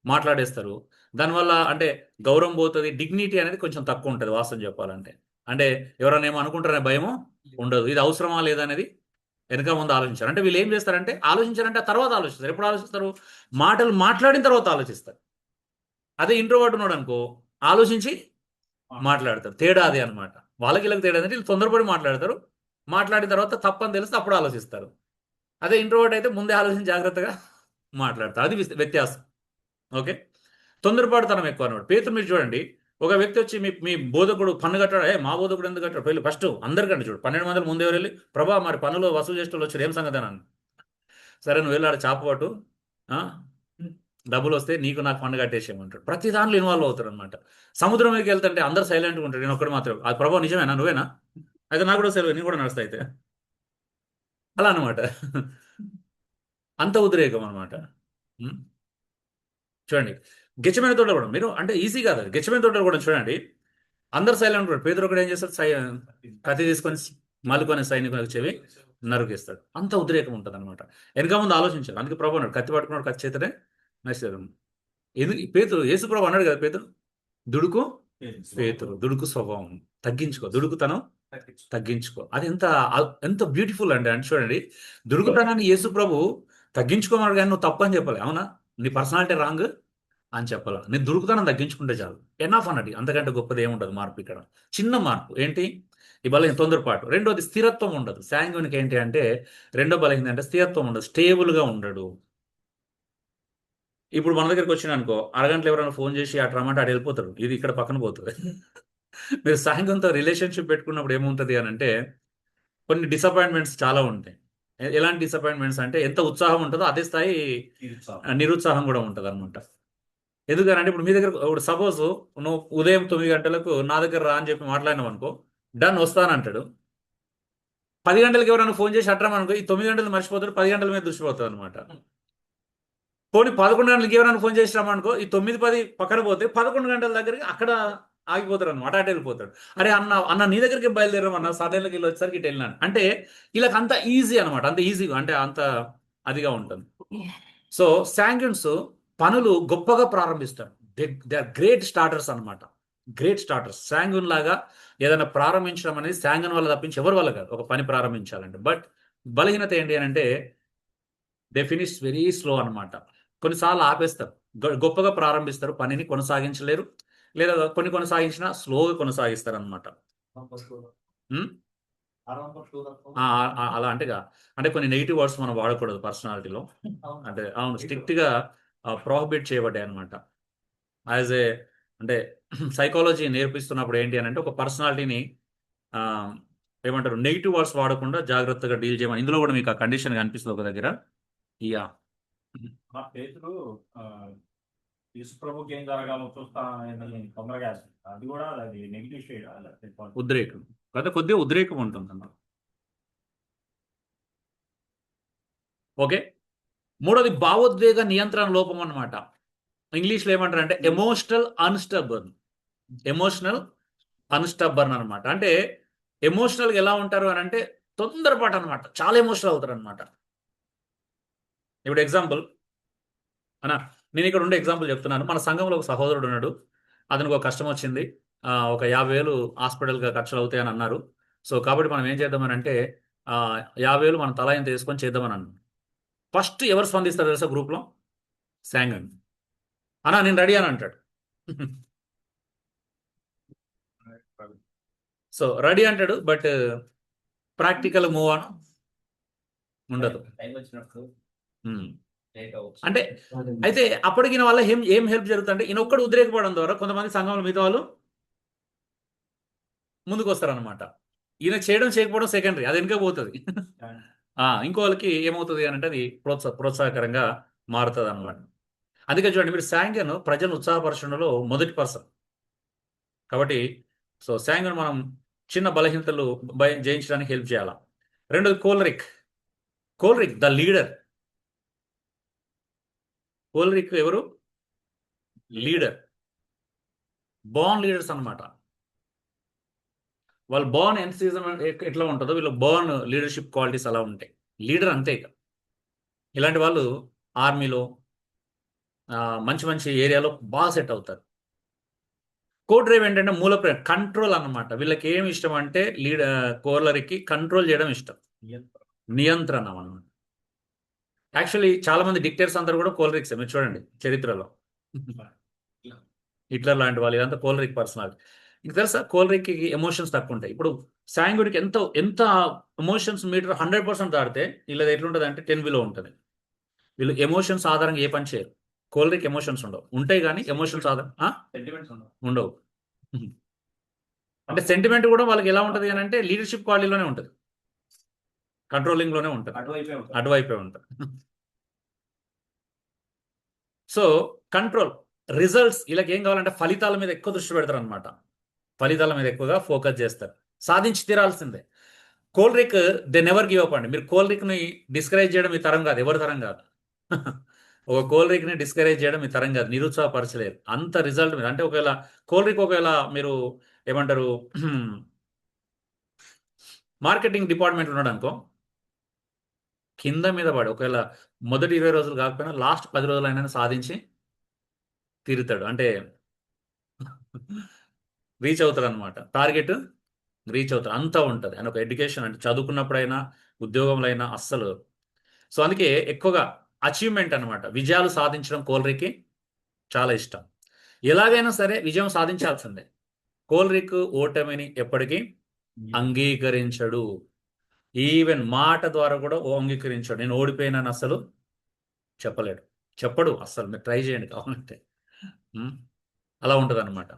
మాట్లాడేస్తారు. దానివల్ల అంటే గౌరవం పోతుంది, డిగ్నిటీ అనేది కొంచెం తక్కువ ఉంటుంది వాస్తవం చెప్పాలంటే. అంటే ఎవరైనా ఏమో అనుకుంటారనే భయము ఉండదు. ఇది అవసరమా లేదనేది వెనక ముందు ఆలోచించారు. అంటే వీళ్ళు ఏం చేస్తారంటే ఆలోచించారంటే తర్వాత ఆలోచిస్తారు. ఎప్పుడు ఆలోచిస్తారు, మాటలు మాట్లాడిన తర్వాత ఆలోచిస్తారు. అదే ఇంట్రోవర్ట్ ఉన్నాడు అనుకో, ఆలోచించి మాట్లాడతారు. తేడా అది అనమాట. వాళ్ళకి ఇలా తేడా అంటే వీళ్ళు తొందరపడి మాట్లాడతారు, మాట్లాడిన తర్వాత తప్పని తెలిస్తే అప్పుడు ఆలోచిస్తారు. అదే ఇంట్రోవర్ట్ అయితే ముందే ఆలోచించి జాగ్రత్తగా మాట్లాడతారు. అది వ్యత్యాసం. ఓకే, తొందరపాటుతనం ఎక్కువ అన్నమాట. పేతురు మీరు చూడండి, ఒక వ్యక్తి వచ్చి మీ బోధకుడు పన్ను కట్టాడు, మా బోధకుడు ఎందుకు కట్టాడు, వెళ్ళి ఫస్ట్ అందరికంటే చూడు 12 మంది ముందే వెళ్ళి, ప్రభా మరి పన్నులో వసూలు చేసేటోళ్ళు వచ్చారు, ఏం సంగతి అని. సరే నువ్వు వెళ్ళాడు చాపపాటు, డబ్బులు వస్తే నీకు నాకు పన్ను కట్టేసేయమంటాడు. ప్రతి దాంట్లో ఇన్వాల్వ్ అవుతారు అనమాట. సముద్రం మీదకి వెళ్తుంటే అందరు సైలెంట్గా ఉంటాడు, నేను ఒక్కడు మాత్రం, అది ప్రభావ నిజమేనా, నువ్వేనా, అయితే నాకు కూడా సెలవు, నీ కూడా నడుస్తా అయితే, అలా అనమాట. అంత ఉద్రేకం అనమాట. చూడండి, గెచ్చమైన తోట కూడా మీరు అంటే ఈజీ కాదు. గెచ్చమైన తోట కూడా చూడండి, అందరు సైలెంట్ ఉంటాడు. పేదరు ఒకటి ఏం చేస్తాడు, కత్తి తీసుకొని మలుకొని సైనికులకు చెవి నరుకేస్తాడు. అంత ఉద్రేకం ఉంటుంది అనమాట. వెనక ముందు ఆలోచించాడు. అందుకే ప్రభు అన్నాడు, కత్తి పట్టుకున్నాడు, కత్తి చేతనే నష్టం. ఎందుకు పేతురు యేసు ప్రభు అన్నాడు కదా, పేతురు దుడుకు పేతురు దుడుకు స్వభావం తగ్గించుకో, దుడుకుతనం తగ్గించుకో. అది ఎంత ఎంత బ్యూటిఫుల్ అండి. అంటే చూడండి, దుడుకుతనాన్ని యేసు ప్రభు తగ్గించుకోమన్నాడు కానీ నువ్వు తప్పు అని చెప్పాలి. అవునా? నీ పర్సనాలిటీ రాంగ్ అని చెప్పాల. నీ దుడుకుతనం తగ్గించుకుంటే చాలు, ఎనాఫ్ అన్నది. అంతకంటే గొప్పది ఏముండదు మార్పు ఇక్కడ. చిన్న మార్పు ఏంటి? ఈ బలహీన తొందరపాటు. రెండోది స్థిరత్వం ఉండదు. శాంగునికి ఏంటి అంటే రెండో బలహీన అంటే స్థిరత్వం ఉండదు, స్టేబుల్గా ఉండడు. ఇప్పుడు మన దగ్గరికి వచ్చిన అనుకో, అరగంటలో ఎవరైనా ఫోన్ చేసి అటు రమ్మంటే అటు వెళ్ళిపోతారు, ఇది ఇక్కడ పక్కన పోతుంది. మీరు సాయంత్రంతో రిలేషన్షిప్ పెట్టుకున్నప్పుడు ఏముంటుంది అని అంటే కొన్ని డిసప్పాయింట్మెంట్స్ చాలా ఉంటాయి. ఎలాంటి డిసప్పాయింట్మెంట్స్ అంటే ఎంత ఉత్సాహం ఉంటుందో అదే స్థాయి నిరుత్సాహం కూడా ఉంటుంది అనమాట. ఎందుకనంటే ఇప్పుడు మీ దగ్గర ఇప్పుడు సపోజ్ నువ్వు ఉదయం 9 గంటలకు నా దగ్గర రా అని చెప్పి మాట్లాడినావు అనుకో, డన్ వస్తానంటాడు. 10 గంటలకు ఎవరైనా ఫోన్ చేసి అట్రామనుకో, ఈ 9 గంటలు మర్చిపోతాడు, 10 గంటల మీద దృష్టి పోతుంది అనమాట. పోనీ 11 గంటలకి ఎవరైనా ఫోన్ చేసి రమ్మనుకో, ఈ 9, 10 పక్కన పోతే 11 గంటల దగ్గరికి అక్కడ ఆగిపోతారు అనమాట, అటు వెళ్ళిపోతాడు. అరే అన్న అన్న నీ దగ్గరికి బయలుదేరామన్న, సాధనకి వెళ్ళి వచ్చేసరికి ఇటు వెళ్ళినాను అంటే వీళ్ళకి అంత ఈజీ అనమాట, అంత ఈజీగా అంటే అంత అదిగా ఉంటుంది. సో శాంగ్యూన్స్ పనులు గొప్పగా ప్రారంభిస్తారు. దే ఆర్ గ్రేట్ స్టార్టర్స్ అనమాట, గ్రేట్ స్టార్టర్స్. శాంగ్యూన్ లాగా ఏదైనా ప్రారంభించడం అనేది శాంగ్యూన్ వల్ల తప్పించి ఎవరి వల్ల కాదు, ఒక పని ప్రారంభించాలంటే. బట్ బలహీనత ఏంటి అని అంటే దే ఫినిష్ వెరీ స్లో అనమాట. కొన్నిసార్లు ఆపేస్తారు, గొప్పగా ప్రారంభిస్తారు, పనిని కొనసాగించలేరు, లేదా కొన్ని కొనసాగించినా స్లోగా కొనసాగిస్తారు అనమాట. అలా అంటే కొన్ని నెగిటివ్ వర్డ్స్ మనం వాడకూడదు పర్సనాలిటీలో. అంటే అవును, స్ట్రిక్ట్గా ప్రోహిబిట్ చేయబడ్డాయి అనమాట. యాజ్ ఏ అంటే సైకాలజీ నేర్పిస్తున్నప్పుడు ఏంటి అని అంటే ఒక పర్సనాలిటీని ఏమంటారు నెగిటివ్ వర్డ్స్ వాడకుండా జాగ్రత్తగా డీల్ చేయమని. ఇందులో కూడా మీకు ఆ కండిషన్ కనిపిస్తుంది ఒక దగ్గర. యా పేతురు యేసు ప్రభుకి ఏం జరగాలో చూస్తా తొందరగా, అది కూడా అది నెగిటివ్ షేడ్, ఉద్రేకం కదా, కొద్దిగా ఉద్రేకం ఉంటుంది అన్నమాట. ఓకే. మూడోది భావోద్వేగ నియంత్రణ లోపం అన్నమాట. ఇంగ్లీష్లో ఏమంటారు అంటే ఎమోషనల్ అన్స్టబర్న్. ఎమోషనల్ అన్స్టబర్న్ అనమాట. అంటే ఎమోషనల్గా ఎలా ఉంటారు అని అంటే తొందరపాటు అనమాట, చాలా ఎమోషనల్ అవుతారు అనమాట. ఇప్పుడు ఎగ్జాంపుల్ అన్నా, నేను ఇక్కడ ఉండే ఎగ్జాంపుల్ చెప్తున్నాను. మన సంఘంలో ఒక సహోదరుడు ఉన్నాడు, అతనికి ఒక కష్టం వచ్చింది, ఒక 50,000 హాస్పిటల్గా ఖర్చులు అవుతాయని అన్నారు. సో కాబట్టి మనం ఏం చేద్దామని అంటే 50,000 మనం తలా ఇంత వేసుకొని చేద్దామని అన్నాను. ఫస్ట్ ఎవరు స్పందిస్తారు తెలుసా గ్రూప్లో? శాంగన్. అన్నా నేను రెడీ అని అంటాడు. సో రెడీ అంటాడు, బట్ ప్రాక్టికల్ మూవ్ ఆన్ ఉండదు. అంటే అయితే అప్పటికి వల్ల ఏం హెల్ప్ జరుగుతుంది అంటే ఈయన ఒక్కడు ఉద్రేకపడడం ద్వారా కొంతమంది సంఘంలో మిగతా వాళ్ళు ముందుకు వస్తారనమాట. ఈయన చేయడం చేయకపోవడం సెకండరీ, అది వెనుక పోతుంది. ఇంకో వాళ్ళకి ఏమవుతుంది అని అంటే అది ప్రోత్సాహకరంగా మారుతుంది అనమాట. అందుకే చూడండి, మీరు శాంగన్ ప్రజలను ఉత్సాహపరచడంలో మొదటి పర్సన్ కాబట్టి. సో శాంగన్ మనం చిన్న బలహీనతలు జయించడానికి హెల్ప్ చేయాలా. రెండోది కోల్రిక్ ద లీడర్. కోల్రిక్ ఎవరు? లీడర్. బోర్న్ లీడర్స్ అనమాట. వాళ్ళు బోర్న్ ఎన్సిజం ఎట్లా ఉంటుందో వీళ్ళు బోర్న్ లీడర్షిప్ క్వాలిటీస్ అలా ఉంటాయి. లీడర్ అంతే. ఇలాంటి వాళ్ళు ఆర్మీలో మంచి మంచి ఏరియాలో బాగా సెట్ అవుతారు. కోడ్ డ్రైవ్ ఏంటంటే కంట్రోల్ అన్నమాట. వీళ్ళకి ఏమి ఇష్టం అంటే కోర్లర్కి కంట్రోల్ చేయడం ఇష్టం, నియంత్రణ అన్నమాట. యాక్చువల్లీ చాలా మంది డిక్టేటర్స్ అందరూ కూడా కోల్రిక్స్. మీరు చూడండి చరిత్రలో హిట్లర్ లాంటి వాళ్ళు, ఇదంతా కోల్రిక్ పర్సనాలిటీ. మీకు తెలుసా కోల్రిక్కి ఎమోషన్స్ తక్కువ ఉంటాయి. ఇప్పుడు శాంగుడికి ఎంత ఎమోషన్స్ మీటర్ 100% దాటితే వీళ్ళది ఎట్లుంటుంది అంటే 10 బిలో ఉంటుంది. వీళ్ళు ఎమోషన్స్ ఆధారంగా ఏ పని చేయరు. కోల్రిక్ ఎమోషన్స్ ఉండవు, ఉంటాయి కానీ ఎమోషన్స్ ఉండవు. అంటే సెంటిమెంట్ కూడా వాళ్ళకి ఎలా ఉంటుంది అని అంటే లీడర్షిప్ క్వాలిటీలోనే ఉంటుంది, కంట్రోలింగ్లోనే ఉంటుంది, అటువైపే ఉంటుంది. సో కంట్రోల్, రిజల్ట్స్, వీళ్ళకి ఏం కావాలంటే ఫలితాల మీద ఎక్కువ దృష్టి పెడతారు అనమాట. ఫలితాల మీద ఎక్కువగా ఫోకస్ చేస్తారు, సాధించి తీరాల్సిందే. కోల్రిక్ దే నెవర్ గివ్ అప్ అండి. మీరు కోల్రిక్ని డిస్కరేజ్ చేయడం ఈ తరం కాదు, ఎవరి తరం కాదు. ఒక కోల్రిక్ని డిస్కరేజ్ చేయడం ఈ తరం కాదు, నిరుత్సాహపరచలేదు అంత రిజల్ట్ మీద. అంటే ఒకవేళ మీరు ఏమంటారు మార్కెటింగ్ డిపార్ట్మెంట్ ఉన్నాడు అనుకో, కింద మీద పడి ఒకవేళ మొదటి 20 రోజులు కాకపోయినా లాస్ట్ 10 రోజులు అయినా సాధించి తీరుతాడు. అంటే రీచ్ అవుతారు అనమాట. టార్గెట్ రీచ్ అవుతారు. అంతా ఉంటుంది అని ఒక ఎడ్యుకేషన్ అంటే చదువుకున్నప్పుడైనా ఉద్యోగంలో అయినా అస్సలు. సో అందుకే ఎక్కువగా అచీవ్మెంట్ అనమాట, విజయాలు సాధించడం కోల్రికి చాలా ఇష్టం. ఎలాగైనా సరే విజయం సాధించాల్సిందే. కోల్రిక్ ఓటమిని ఎప్పటికీ అంగీకరించడు. ఈవెన్ మాట ద్వారా కూడా అంగీకరించాడు. నేను ఓడిపోయినాను అసలు చెప్పలేడు, చెప్పడు అస్సలు. మీరు ట్రై చేయండి కావాలంటే. ఉమ్, అలా ఉంటుంది అనమాట.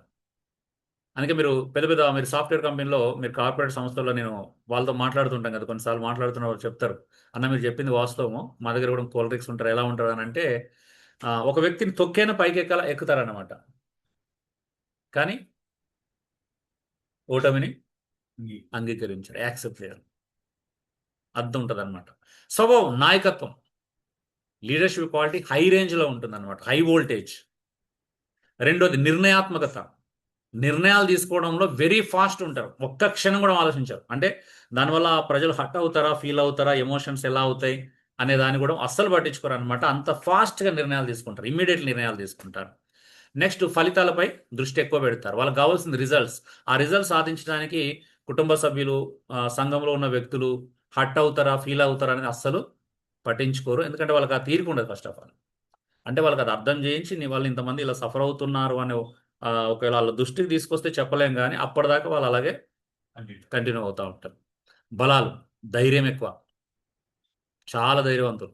అందుకే మీరు పెద్ద పెద్ద మీరు సాఫ్ట్వేర్ కంపెనీలో, మీరు కార్పొరేట్ సంస్థల్లో నేను వాళ్ళతో మాట్లాడుతుంటాం కదా, కొన్నిసార్లు మాట్లాడుతున్న వాళ్ళు చెప్తారు, అన్న మీరు చెప్పింది వాస్తవము, మా దగ్గర కూడా కోల్డ్రిక్స్ ఉంటారు, ఎలా ఉంటారు అని అంటే ఒక వ్యక్తిని తొక్కైనా పైకి ఎక్కుతారనమాట, కానీ ఓటమిని అంగీకరించారు, యాక్సెప్ట్ చేయరు. అర్థం ఉంటుంది అనమాట. స్వభావం, నాయకత్వం, లీడర్షిప్ క్వాలిటీ హై రేంజ్లో ఉంటుంది అనమాట, హై వోల్టేజ్. రెండోది నిర్ణయాత్మకత, నిర్ణయాలు తీసుకోవడంలో వెరీ ఫాస్ట్ ఉంటారు, ఒక్క క్షణం కూడా ఆలోచించారు. అంటే దానివల్ల ప్రజలు హర్ట్ అవుతారా, ఫీల్ అవుతారా, ఎమోషన్స్ ఎలా అవుతాయి అనే దాన్ని కూడా అస్సలు పట్టించుకోరు అనమాట. అంత ఫాస్ట్గా నిర్ణయాలు తీసుకుంటారు, ఇమ్మీడియట్ నిర్ణయాలు తీసుకుంటారు. నెక్స్ట్ ఫలితాలపై దృష్టి ఎక్కువ పెడతారు, వాళ్ళకి కావాల్సిన రిజల్ట్స్. ఆ రిజల్ట్స్ సాధించడానికి కుటుంబ సభ్యులు, సంఘంలో ఉన్న వ్యక్తులు హర్ట్ అవుతారా, ఫీల్ అవుతారా అనేది అస్సలు పట్టించుకోరు. ఎందుకంటే వాళ్ళకి ఆ తీరిక ఉండదు ఫస్ట్ ఆఫ్ ఆల్. అంటే వాళ్ళకి అది అర్థం చేయించి నీ వాళ్ళు ఇంతమంది ఇలా సఫర్ అవుతున్నారు అని ఒకవేళ వాళ్ళ దృష్టికి తీసుకొస్తే చెప్పలేం, కానీ అప్పటిదాకా వాళ్ళు అలాగే కంటిన్యూ అవుతూ ఉంటారు. బలాలు, ధైర్యం ఎక్కువ, చాలా ధైర్యవంతులు.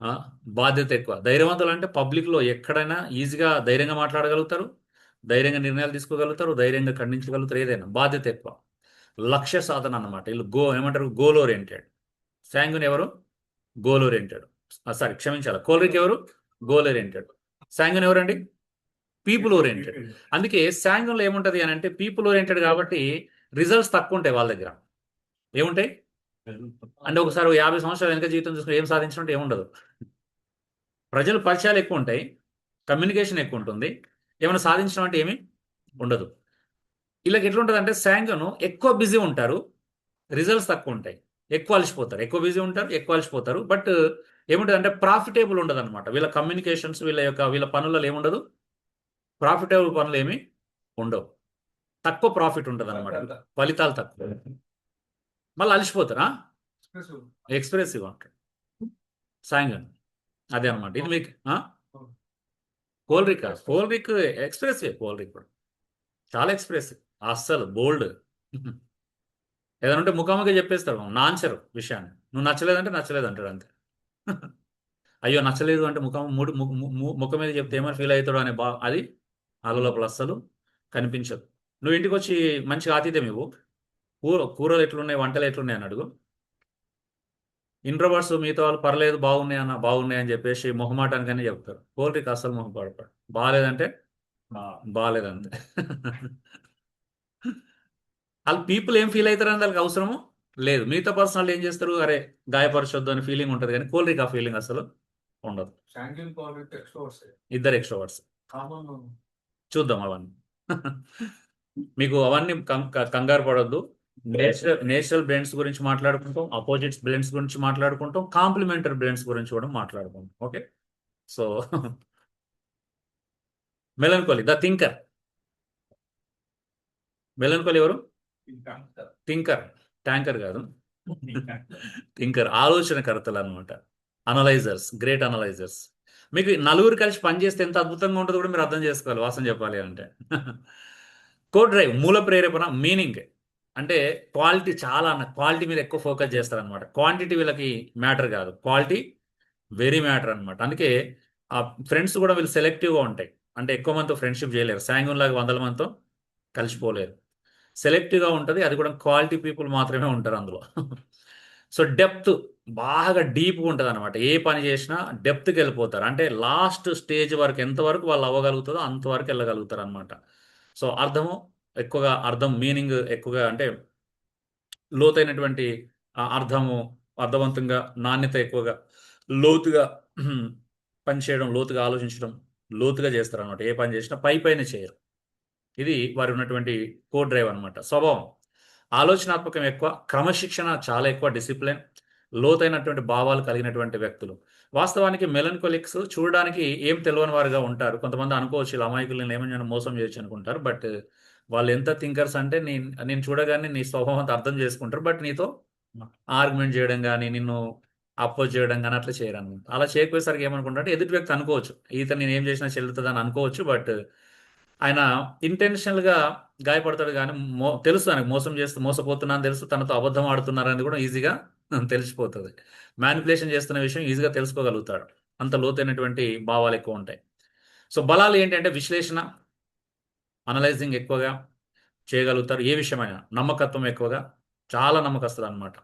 ఆ, బాధ్యత ఎక్కువ. ధైర్యవంతులు అంటే పబ్లిక్లో ఎక్కడైనా ఈజీగా ధైర్యంగా మాట్లాడగలుగుతారు, ధైర్యంగా నిర్ణయాలు తీసుకోగలుగుతారు, ధైర్యంగా ఖండించగలుగుతారు, ఏదైనా. బాధ్యత ఎక్కువ, లక్ష్య సాధన అన్నమాట. వీళ్ళు ఏమంటారు, గోల్ ఓరియంటెడ్. శాంగున్ ఎవరు, గోల్ ఓరియంటెడ్. సారీ, క్షమించాలి, కోల్రిక్ ఎవరు, గోల్ ఓరియంటెడ్. శాంగున్ ఎవరండి, పీపుల్ ఓరియంటెడ్. అందుకే శాంగున్లో ఏముంటది అని అంటే పీపుల్ ఓరియంటెడ్ కాబట్టి రిజల్ట్స్ తక్కువ ఉంటాయి వాళ్ళ దగ్గర. ఏముంటాయి అంటే ఒకసారి 50 సంవత్సరాల వెనక జీవితం చూసుకుని ఏం సాధించినట్టు ఏముండదు. ప్రజలు పరిచయాలు ఎక్కువ ఉంటాయి, కమ్యూనికేషన్ ఎక్కువ ఉంటుంది, ఏమైనా సాధించడం అంటే ఏమీ ఉండదు. వీళ్ళకి ఎట్లుంటుంది అంటే శాంగున్ ఎక్కువ బిజీ ఉంటారు, రిజల్ట్స్ తక్కువ ఉంటాయి, ఎక్కువ అలసిపోతారు. ఎక్కువ బిజీ ఉంటారు, ఎక్కువ అలసిపోతారు. బట్ ఏముంటుంది అంటే ప్రాఫిటబుల్ ఉండదు అనమాట. వీళ్ళ కమ్యూనికేషన్స్, వీళ్ళ పనులలో ఏముండదు, ప్రాఫిటబుల్ పనులు ఏమీ ఉండవు, తక్కువ ప్రాఫిట్ ఉంటుంది అనమాట, ఫలితాలు తక్కువ. మళ్ళీ అలసిపోతారా, ఎక్స్ప్రెసివ్గా ఉంటాడు సాయంగన్. అదే అనమాట. ఇది మీకు కోల్రిక్ ఎక్స్ప్రెసివ్, కోల్రిక్ కూడా చాలా ఎక్స్ప్రెసివ్, అస్సలు బోల్డ్. ఏదైనా ఉంటే ముఖాముఖి చెప్పేస్తారు, నాన్సర్ విషయాన్ని. నువ్వు నచ్చలేదంటే నచ్చలేదు అంటాడు అంతే. అయ్యో నచ్చలేదు అంటే ముఖం మీద చెప్తే ఏమైనా ఫీల్ అవుతాడు అనే అది వాళ్ళ లోపల అస్సలు కనిపించదు. నువ్వు ఇంటికి వచ్చి మంచిగా ఆతిథ్యం ఇవ్వు, కూరలు ఎట్లున్నాయి, వంటలు ఎట్లున్నాయి అని అడుగు. ఇంట్రోవర్ట్స్ మిగతా వాళ్ళు పర్లేదు, బాగున్నాయి అని చెప్పేసి మొహమాటానికనే చెప్తారు. కోల్రిక్ అస్సలు మొహపడతాడు, బాగాలేదంటే బాగాలేదంతే. వాళ్ళు పీపుల్ ఏం ఫీల్ అవుతారని వాళ్ళకి అవసరము లేదు. మిగతా పర్సనల్ ఏం చేస్తారు, అరే గాయపరచొద్దు అని ఫీలింగ్ ఉంటుంది, కానీ కోల్రిక్ ఆ ఫీలింగ్ అసలు ఉండదు. ఇద్దరు ఎక్స్ట్రోవర్ట్స్, చూద్దాం అవన్నీ. మీకు అవన్నీ కంగారు పడొద్దు. నేచురల్ బ్లెండ్స్ గురించి మాట్లాడుకుంటాం, అపోజిట్స్ బ్లెండ్స్ గురించి మాట్లాడుకుంటాం, కాంప్లిమెంటరీ బ్లెండ్స్ గురించి కూడా మాట్లాడుకుంటాం. Okay, so melancholy the thinker. Melancholy ఎవరు, థింకర్, ట్యాంకర్ కాదు, థింకర్, ఆలోచనకర్తలు అనమాట, అనలైజర్స్, గ్రేట్ అనలైజర్స్. మీకు నలుగురు కలిసి పనిచేస్తే ఎంత అద్భుతంగా ఉంటుందో కూడా మీరు అర్థం చేసుకోవాలి, వాసన చెప్పాలి అంటే. కోర్ డ్రైవ్, మూల ప్రేరేపణ, మీనింగ్ అంటే క్వాలిటీ, చాలా క్వాలిటీ మీద ఎక్కువ ఫోకస్ చేస్తారనమాట. క్వాంటిటీ వీళ్ళకి మ్యాటర్ కాదు, క్వాలిటీ వెరీ మ్యాటర్ అనమాట. అందుకే ఆ ఫ్రెండ్స్ కూడా వీళ్ళు సెలెక్టివ్గా ఉంటాయి. అంటే ఎక్కువ మందితో ఫ్రెండ్షిప్ చేయలేరు, శాంగున్ లాగా 100 మందితో కలిసిపోలేరు. సెలెక్టివ్గా ఉంటుంది, అది కూడా క్వాలిటీ పీపుల్ మాత్రమే ఉంటారు అందులో. సో డెప్త్, బాగా డీప్గా ఉంటుంది అనమాట. ఏ పని చేసినా డెప్త్కి వెళ్ళిపోతారు, అంటే లాస్ట్ స్టేజ్ వరకు ఎంతవరకు వాళ్ళు అవ్వగలుగుతుందో అంతవరకు వెళ్ళగలుగుతారు అనమాట. సో అర్థం మీనింగ్ ఎక్కువగా, అంటే లోతైనటువంటి అర్థము, అర్థవంతంగా, నాణ్యత ఎక్కువగా, లోతుగా పనిచేయడం, లోతుగా ఆలోచించడం, లోతుగా చేస్తారు అనమాట. ఏ పని చేసినా పైన చేయరు. ఇది వారి ఉన్నటువంటి కోర్ డ్రైవ్ అనమాట. స్వభావం, ఆలోచనాత్మకం ఎక్కువ, క్రమశిక్షణ చాలా ఎక్కువ, డిసిప్లిన్, లోతైనటువంటి భావాలు కలిగినటువంటి వ్యక్తులు. వాస్తవానికి మెలన్కోలిక్స్ చూడడానికి ఏం తెలియని వారుగా ఉంటారు. కొంతమంది అనుకోవచ్చు ఇలా అమాయకులను ఏమైనా మోసం చేయొచ్చు అనుకుంటారు, బట్ వాళ్ళు ఎంత థింకర్స్ అంటే నేను చూడగానే నీ స్వభావం అంతా అర్థం చేసుకుంటారు, బట్ నీతో ఆర్గ్యుమెంట్ చేయడం కానీ నిన్ను అపోజ్ చేయడం కానీ అట్లా చేయరు అనమాట. అలా చేయకపోయేసరికి ఏమనుకుంటారంటే ఎదుటి వ్యక్తి అనుకోవచ్చు ఈతను నేను ఏం చేసినా చెల్లుతుంది అని అనుకోవచ్చు, బట్ ఆయన ఇంటెన్షనల్గా గాయపడతాడు కానీ తెలుసు ఆయనకు మోసం చేస్తూ మోసపోతున్నా అని తెలుసు, తనతో అబద్ధం ఆడుతున్నారని కూడా ఈజీగా తెలిసిపోతుంది. మ్యానిపులేషన్ చేస్తున్న విషయం ఈజీగా తెలుసుకోగలుగుతాడు. అంత లోతైనటువంటి భావాలు ఎక్కువ ఉంటాయి. సో బలాలు ఏంటంటే విశ్లేషణ, అనలైజింగ్ ఎక్కువగా చేయగలుగుతారు. ఏ విషయమైనా నమ్మకత్వం ఎక్కువగా, చాలా నమ్మకస్తులు అనమాట.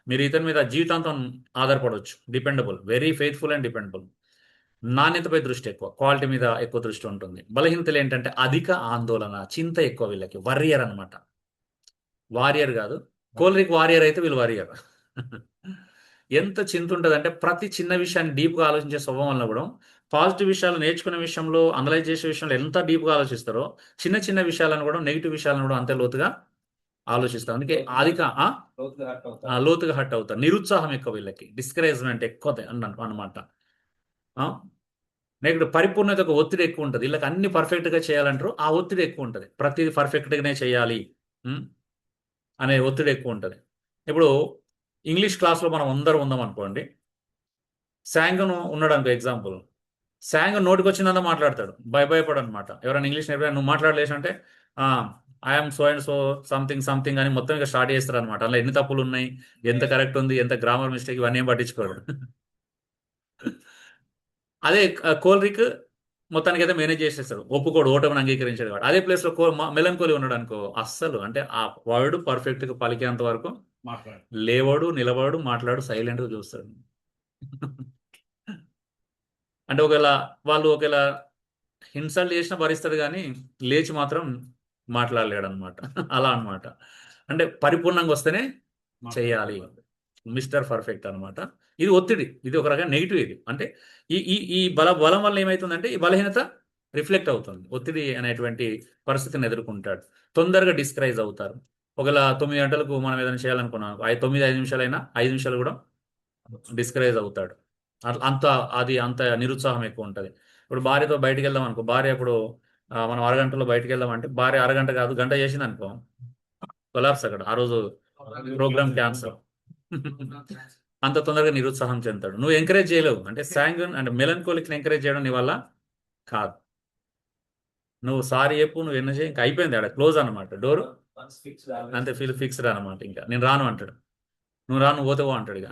మీరు ఇతని మీద జీవితాంతం ఆధారపడవచ్చు. Dependable, very faithful and dependable. నాణ్యతపై దృష్టి ఎక్కువ, క్వాలిటీ మీద ఎక్కువ దృష్టి ఉంటుంది. బలహీనతలు ఏంటంటే అధిక ఆందోళన, చింత ఎక్కువ. వీళ్ళకి వర్రియర్ అనమాట. వారియర్ కాదు, కోలరిక్ వారియర్ అయితే వీళ్ళు వారియర్. ఎంత చింత ఉంటుంది అంటే ప్రతి చిన్న విషయాన్ని డీప్గా ఆలోచించే స్వభావం వల్ల కూడా పాజిటివ్ విషయాలు నేర్చుకునే విషయంలో, అనలైజ్ చేసే విషయంలో ఎంత డీప్గా ఆలోచిస్తారో చిన్న చిన్న విషయాలను కూడా, నెగిటివ్ విషయాలను కూడా అంతే లోతుగా ఆలోచిస్తారు. అందుకే లోతుగా హట్ అవుతారు. నిరుత్సాహం ఎక్కువ వీళ్ళకి, డిస్కరేజ్మెంట్ ఎక్కువ అనమాట. నెక్స్ట్ పరిపూర్ణతకు ఒత్తిడి ఎక్కువ ఉంటుంది. వీళ్ళకి అన్ని పర్ఫెక్ట్గా చేయాలంటారు, ఆ ఒత్తిడి ఎక్కువ ఉంటుంది. ప్రతిదీ పర్ఫెక్ట్గానే చేయాలి అనే ఒత్తిడి ఎక్కువ ఉంటుంది. ఇప్పుడు ఇంగ్లీష్ క్లాస్లో మనం అందరం ఉందాం అనుకోండి, శాంగను ఉన్నాడు అనుకో ఎగ్జాంపుల్. శాంగన్ నోటికి వచ్చిందంతా మాట్లాడతాడు, భయపడు అనమాట. ఎవరైనా ఇంగ్లీష్ నేర్పి నువ్వు మాట్లాడలేసి అంటే I'm so and so something something అని మొత్తం ఇక స్టార్ట్ చేస్తారు అనమాట. అలా ఎన్ని తప్పులు ఉన్నాయి, ఎంత కరెక్ట్ ఉంది, ఎంత గ్రామర్ మిస్టేక్, ఇవన్నీ ఏం పట్టించుకోడు. అదే కోల్రిక్ మొత్తానికి అయితే మేనేజ్ చేసేస్తాడు, ఒప్పుకోడు, ఓటమిని అంగీకరించాడు వాడు. అదే ప్లేస్లో మెలంకోలి ఉన్నాడు అనుకో, అస్సలు అంటే ఆ వర్డ్ పర్ఫెక్ట్గా పలికేంత వరకు లేవాడు, నిలబడు, మాట్లాడు, సైలెంట్గా చూస్తాడు. అంటే ఒకవేళ ఇన్సల్ట్ చేసినా భరిస్తాడు కానీ లేచి మాత్రం మాట్లాడలేడు అనమాట. అలా అనమాట. అంటే పరిపూర్ణంగా వస్తేనే చేయాలి, మిస్టర్ పర్ఫెక్ట్ అనమాట. ఇది ఒత్తిడి, ఇది ఒక రకంగా నెగిటివ్. ఇది అంటే ఈ బలం వల్ల ఏమవుతుందంటే ఈ బలహీనత రిఫ్లెక్ట్ అవుతుంది. ఒత్తిడి అనేటువంటి పరిస్థితిని ఎదుర్కొంటాడు. తొందరగా డిస్కరైజ్ అవుతారు. ఒకవేళ 9 గంటలకు మనం ఏదైనా చేయాలనుకున్నాం, 5 నిమిషాలైనా 5 నిమిషాలు కూడా డిస్కరేజ్ అవుతాడు. అంత నిరుత్సాహం ఎక్కువ ఉంటుంది. ఇప్పుడు భార్యతో బయటికి వెళ్దాం అనుకో, భార్య ఇప్పుడు మనం అరగంటలో బయటికి వెళ్దాం అంటే భార్య అరగంట కాదు గంట చేసింది అనుకో, కొలాప్స్ అక్కడ. ఆ రోజు ప్రోగ్రామ్ క్యాన్సల్. అంత తొందరగా నిరుత్సాహం చెందుతాడు. నువ్వు ఎంకరేజ్ చేయలేవు. అంటే శాంగ్విన్ అంటే మెలంకోలిక్ని ఎంకరేజ్ చేయడం నీ వల్ల కాదు. నువ్వు సారీ చెప్పు, నువ్వు ఎన్న చేయి, ఇంకా అయిపోయింది, ఆడ క్లోజ్ అనమాట డోరు. అంతే, ఫిక్స్డ్ అనమాట. ఇంకా నేను రాను అంటాడు. నువ్వు రాను, నువ్వు పోతే పో అంటాడు. ఇక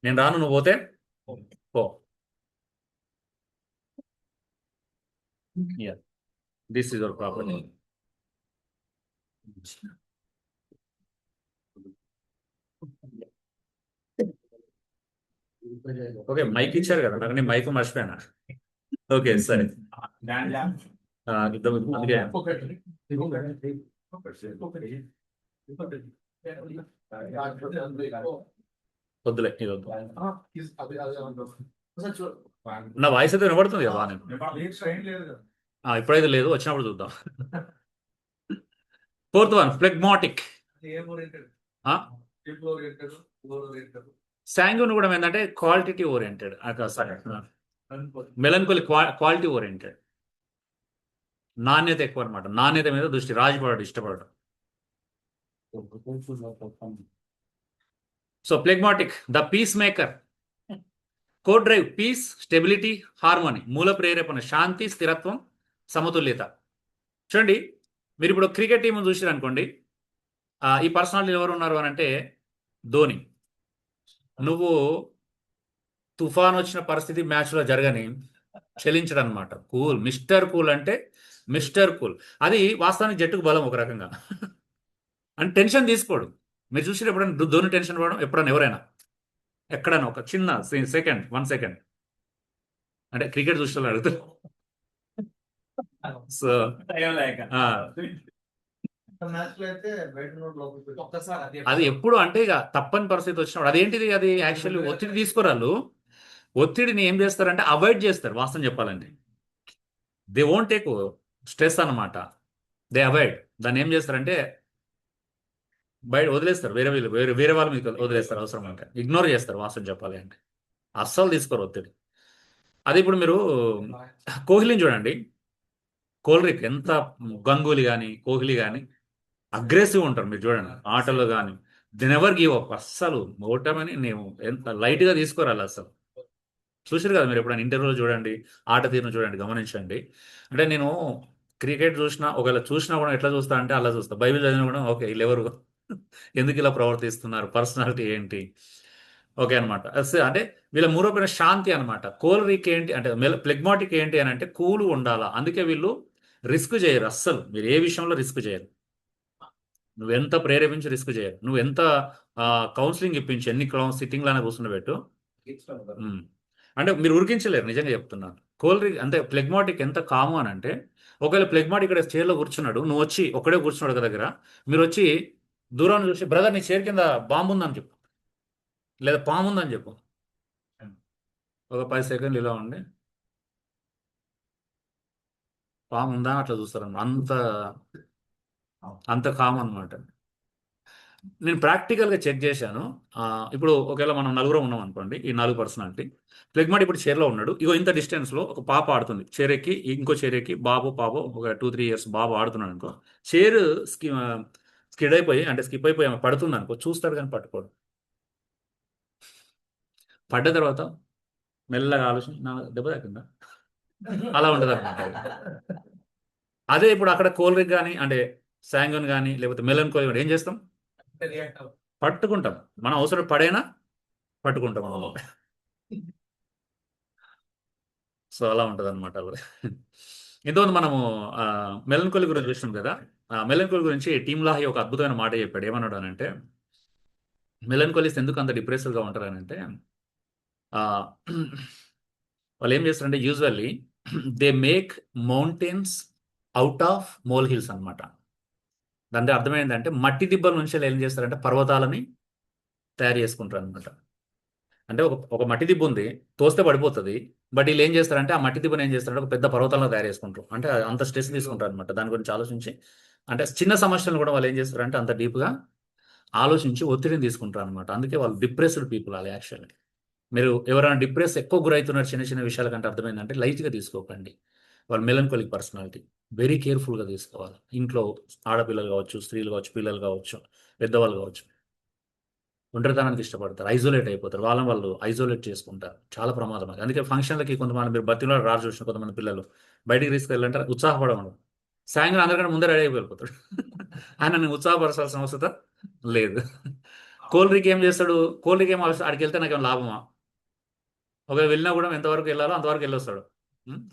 నేను రాను, నువ్వు పోతే పో. This is your property. Okay, mike ఇచ్చారు కదా నాకు, నేను మైక్ మర్చిపోయాను. ఓకే సరే. అందుకే వద్దులే, ఇది వద్దు. నా వాయిస్ అయితే వినబడుతుంది కదా నేను. ఇప్పుడైతే లేదు, వచ్చినప్పుడు చూద్దాం. 4th one, ఫ్లెగ్మాటిక్. శాంగ్విన్ కూడా ఏంటంటే quality oriented. Melancholy quality oriented, నాణ్యత ఎక్కువ అనమాట. నాణ్యత మీద దృష్టి, రాజుపడడు, ఇష్టపడడు. So phlegmatic, the peace maker. Core drive, peace, stability, harmony. మూల ప్రేరేపణ, శాంతి, స్థిరత్వం, సమతుల్యత. చూడండి, మీరు ఇప్పుడు క్రికెట్ టీం చూసారు అనుకోండి, ఈ పర్సనాలిటీ ఎవరు ఉన్నారు అని అంటే ధోని. నువ్వు తుఫాన్ వచ్చిన పరిస్థితి మ్యాచ్లో జరగని చెలించడం అనమాట. కూల్, మిస్టర్ కూల్ అంటే మిస్టర్ కూల్. అది వాస్తవానికి జట్టుకు బలం ఒక రకంగా. అంటే టెన్షన్ తీసుకోడు. మీరు చూసి ఎప్పుడైనా ధోని టెన్షన్ పడడం, ఎప్పుడైనా ఎవరైనా ఎక్కడైనా ఒక చిన్న సెకండ్, 1 సెకండ్, అంటే క్రికెట్ చూసిన అడుగుతారు. సో అది ఎప్పుడు అంటే ఇక తప్పని పరిస్థితి వచ్చినప్పుడు అదేంటిది, అది యాక్చువల్లీ ఒత్తిడి తీసుకురాళ్ళు. ఒత్తిడిని ఏం చేస్తారంటే అవాయిడ్ చేస్తారు. వాస్తవం చెప్పాలంటే దే వోంట్ టేక్ స్ట్రెస్ అనమాట, దే అవాయిడ్. దాన్ని ఏం చేస్తారంటే బయట వదిలేస్తారు, వేరే వాళ్ళ మీద వదిలేస్తారు. అవసరం అంటే ఇగ్నోర్ చేస్తారు. వాస్తవం చెప్పాలి అంటే అస్సలు తీసుకోరు ఒత్తిడి. అదే ఇప్పుడు మీరు కోహ్లీని చూడండి. కోహ్లీకి ఎంత గంగూలీ కానీ కోహ్లీ కానీ అగ్రెసివ్ ఉంటారు. మీరు చూడండి ఆటలో కానీ ది నెవర్ గివ్ అప్. అస్సలు ఓటమని నేను ఎంత లైట్గా తీసుకోరాలి అసలు. చూసారు కదా మీరు ఎప్పుడైనా ఇంటర్వ్యూలో చూడండి, ఆట తీరును చూడండి, గమనించండి. అంటే నేను క్రికెట్ చూసినా ఒకవేళ చూసినా కూడా ఎట్లా చూస్తా అంటే అలా చూస్తా. బైబిల్ చదివినా కూడా ఓకే వీళ్ళెవరు, ఎందుకు ఇలా ప్రవర్తిస్తున్నారు, పర్సనాలిటీ ఏంటి, ఓకే అనమాట. అంటే వీళ్ళ మూడోపైన శాంతి అనమాట. కోలరిక్ ఏంటి అంటే ప్లెగ్మాటిక్ ఏంటి అని అంటే కూల్ ఉండాలా. అందుకే వీళ్ళు రిస్క్ చేయరు అస్సలు. మీరు ఏ విషయంలో రిస్క్ చేయరు. నువ్వెంత ప్రేరేపించి రిస్క్ చేయరు. నువ్వెంత కౌన్సిలింగ్ ఇప్పించి ఎన్ని సిట్టింగ్ లానే కూర్చుండబెట్టు. ఉమ్. అంటే మీరు ఉరికించలేరు, నిజంగా చెప్తున్నాను. కోల్డ్రింక్ అంటే ప్లెగ్మాటిక్ ఎంత కాము అని అంటే ఒకవేళ ప్లెగ్మాటిక్ ఇక్కడ చైర్లో కూర్చున్నాడు, నువ్వు వచ్చి ఒక్కడే కూర్చున్నాడు ఒక దగ్గర, మీరు వచ్చి దూరం చూసి బ్రదర్ నీ చైర్ కింద బాంబు ఉందని చెప్పు, లేదా పాము ఉందని చెప్పు. ఒక 10 సెకండ్లు ఇలా ఉండి పాము ఉందా అట్లా చూస్తారన్నమాట. అంత అంత కామ్ అనమాట. నేను ప్రాక్టికల్గా చెక్ చేశాను. ఆ, ఇప్పుడు ఒకవేళ మనం నలుగురం ఉన్నాం అనుకోండి, ఈ 4 పర్సనాలిటీ. ప్లెగ్మాట్ ఇప్పుడు చైర్లో ఉన్నాడు, ఇగో ఇంత డిస్టెన్స్లో ఒక పాప ఆడుతుంది. చైర్ ఎక్కి ఇంకో చైర్ ఎక్కి బాబు పాప ఒక 2-3 ఇయర్స్ బాబు ఆడుతున్నాడు అనుకో. చైర్ స్కిడ్ అయిపోయి అంటే స్కిప్ అయిపోయి ఆమె పడుతుంది అనుకో, చూస్తాడు కానీ పట్టుకోడు. పడ్డ తర్వాత మెల్లగా ఆలోచన నా దెబ్బ తాకిందా, అలా ఉంటుంది అనమాట. అదే ఇప్పుడు అక్కడ కోల్రిక్ కానీ అంటే శాంగన్ కానీ లేకపోతే మెలన్ కోల్ ఏం చేస్తాం, పట్టుకుంటాం. మనం అవసరం పడైనా పట్టుకుంటాం అన్నమాట. సో అలా ఉంటుంది అనమాట. ఇంతకుముందు మనము మెలన్కోలి గురించి చూసినాం కదా. మెలన్కోలి గురించి టీమ్ లాహి ఒక అద్భుతమైన మాట చెప్పాడు. ఏమన్నాడు అని అంటే మెలన్కోలిస్ ఎందుకు అంత డిప్రెసివ్గా ఉంటారు అని అంటే వాళ్ళు ఏం చేస్తారంటే usually they make mountains out of mole hills అనమాట. దాని అర్థం ఏంటంటే మట్టి దిబ్బల నుంచి వాళ్ళు ఏం చేస్తారంటే పర్వతాలని తయారు చేసుకుంటారు అనమాట. అంటే ఒక మట్టి దిబ్బ ఉంది, తోస్తే పడిపోతుంది. బట్ వీళ్ళు ఏం చేస్తారంటే ఆ మట్టి దిబ్బను ఏం చేస్తారంటే ఒక పెద్ద పర్వతాలను తయారు చేసుకుంటారు. అంటే అంత స్ట్రెస్ తీసుకుంటారు అనమాట. దాని గురించి ఆలోచించి అంటే చిన్న సమస్యలను కూడా వాళ్ళు ఏం చేస్తారంటే అంత డీప్గా ఆలోచించి ఒత్తిడిని తీసుకుంటారు అనమాట. అందుకే వాళ్ళు డిప్రెస్డ్ పీపుల్ వాళ్ళు యాక్చువల్లీ. మీరు ఎవరైనా డిప్రెస్ ఎక్కువ గురవుతున్నారు చిన్న చిన్న విషయాల కంటే అర్థమైందంటే లైట్గా తీసుకోకండి. వాళ్ళు మెలంకోలిక్ పర్సనాలిటీ, వెరీ కేర్ఫుల్గా తీసుకోవాలి. ఇంట్లో ఆడపిల్లలు కావచ్చు, స్త్రీలు కావచ్చు, పిల్లలు కావచ్చు, పెద్దవాళ్ళు కావచ్చు, ఒంటరితనానికి ఇష్టపడతారు, ఐసోలేట్ అయిపోతారు. వాళ్ళని వాళ్ళు ఐసోలేట్ చేసుకుంటారు. చాలా ప్రమాదం అది. అందుకే ఫంక్షన్లకి కొంతమంది మీరు బతిలో రారు చూసిన కొంతమంది పిల్లలు బయటికి తీసుకెళ్ళాలంటే ఉత్సాహపడమను. సాయంత్రం అందరికంటే ముందే రెడీ అయిపోతాడు. ఆయన నేను ఉత్సాహపరచాల్సిన అవసరం లేదు. కోల్డ్రింక్ ఏం చేస్తాడు, కోల్డ్రింక్ ఏం అవసరం, ఆడికి వెళ్తే నాకేం లాభమా. ఒకవేళ వెళ్ళినా కూడా ఎంతవరకు వెళ్ళాలో అంతవరకు వెళ్ళొస్తాడు.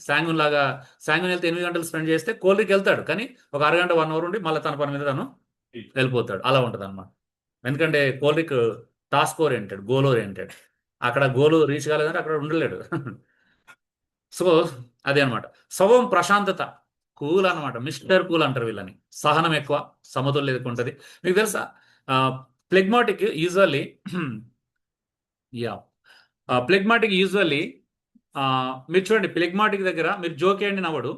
శాంగున్ లాగా శాంగున్ వెళ్తే 8 గంటలు స్పెండ్ చేస్తే కోల్డ్రింక్ వెళ్తాడు, కానీ ఒక అరగంట 1 అవర్ ఉండి మళ్ళీ తన పని మీద తను వెళ్ళిపోతాడు. అలా ఉంటుంది అనమాట. ఎందుకంటే కోల్డ్రిక్ టాస్క్ ఓరియంటెడ్, గోల్ ఓరియంటెడ్. అక్కడ గోల్ రీచ్ కాలేదంటే అక్కడ ఉండలేడు. సో అదే అనమాట. స్వభావం ప్రశాంతత, కూల్ అనమాట. మిస్టర్ కూల్ అంటారు వీళ్ళని. సహనం ఎక్కువ, సమతుల్యత ఎక్కువ ఉంటుంది. మీకు తెలుసా ప్లెగ్మాటిక్ యూజువల్లీ యా ప్లెగ్మాటిక్ యూజువల్లీ మీరు చూడండి ప్లెగ్మాటిక్ దగ్గర మీరు జోక్ వేయండి నవ్వడు,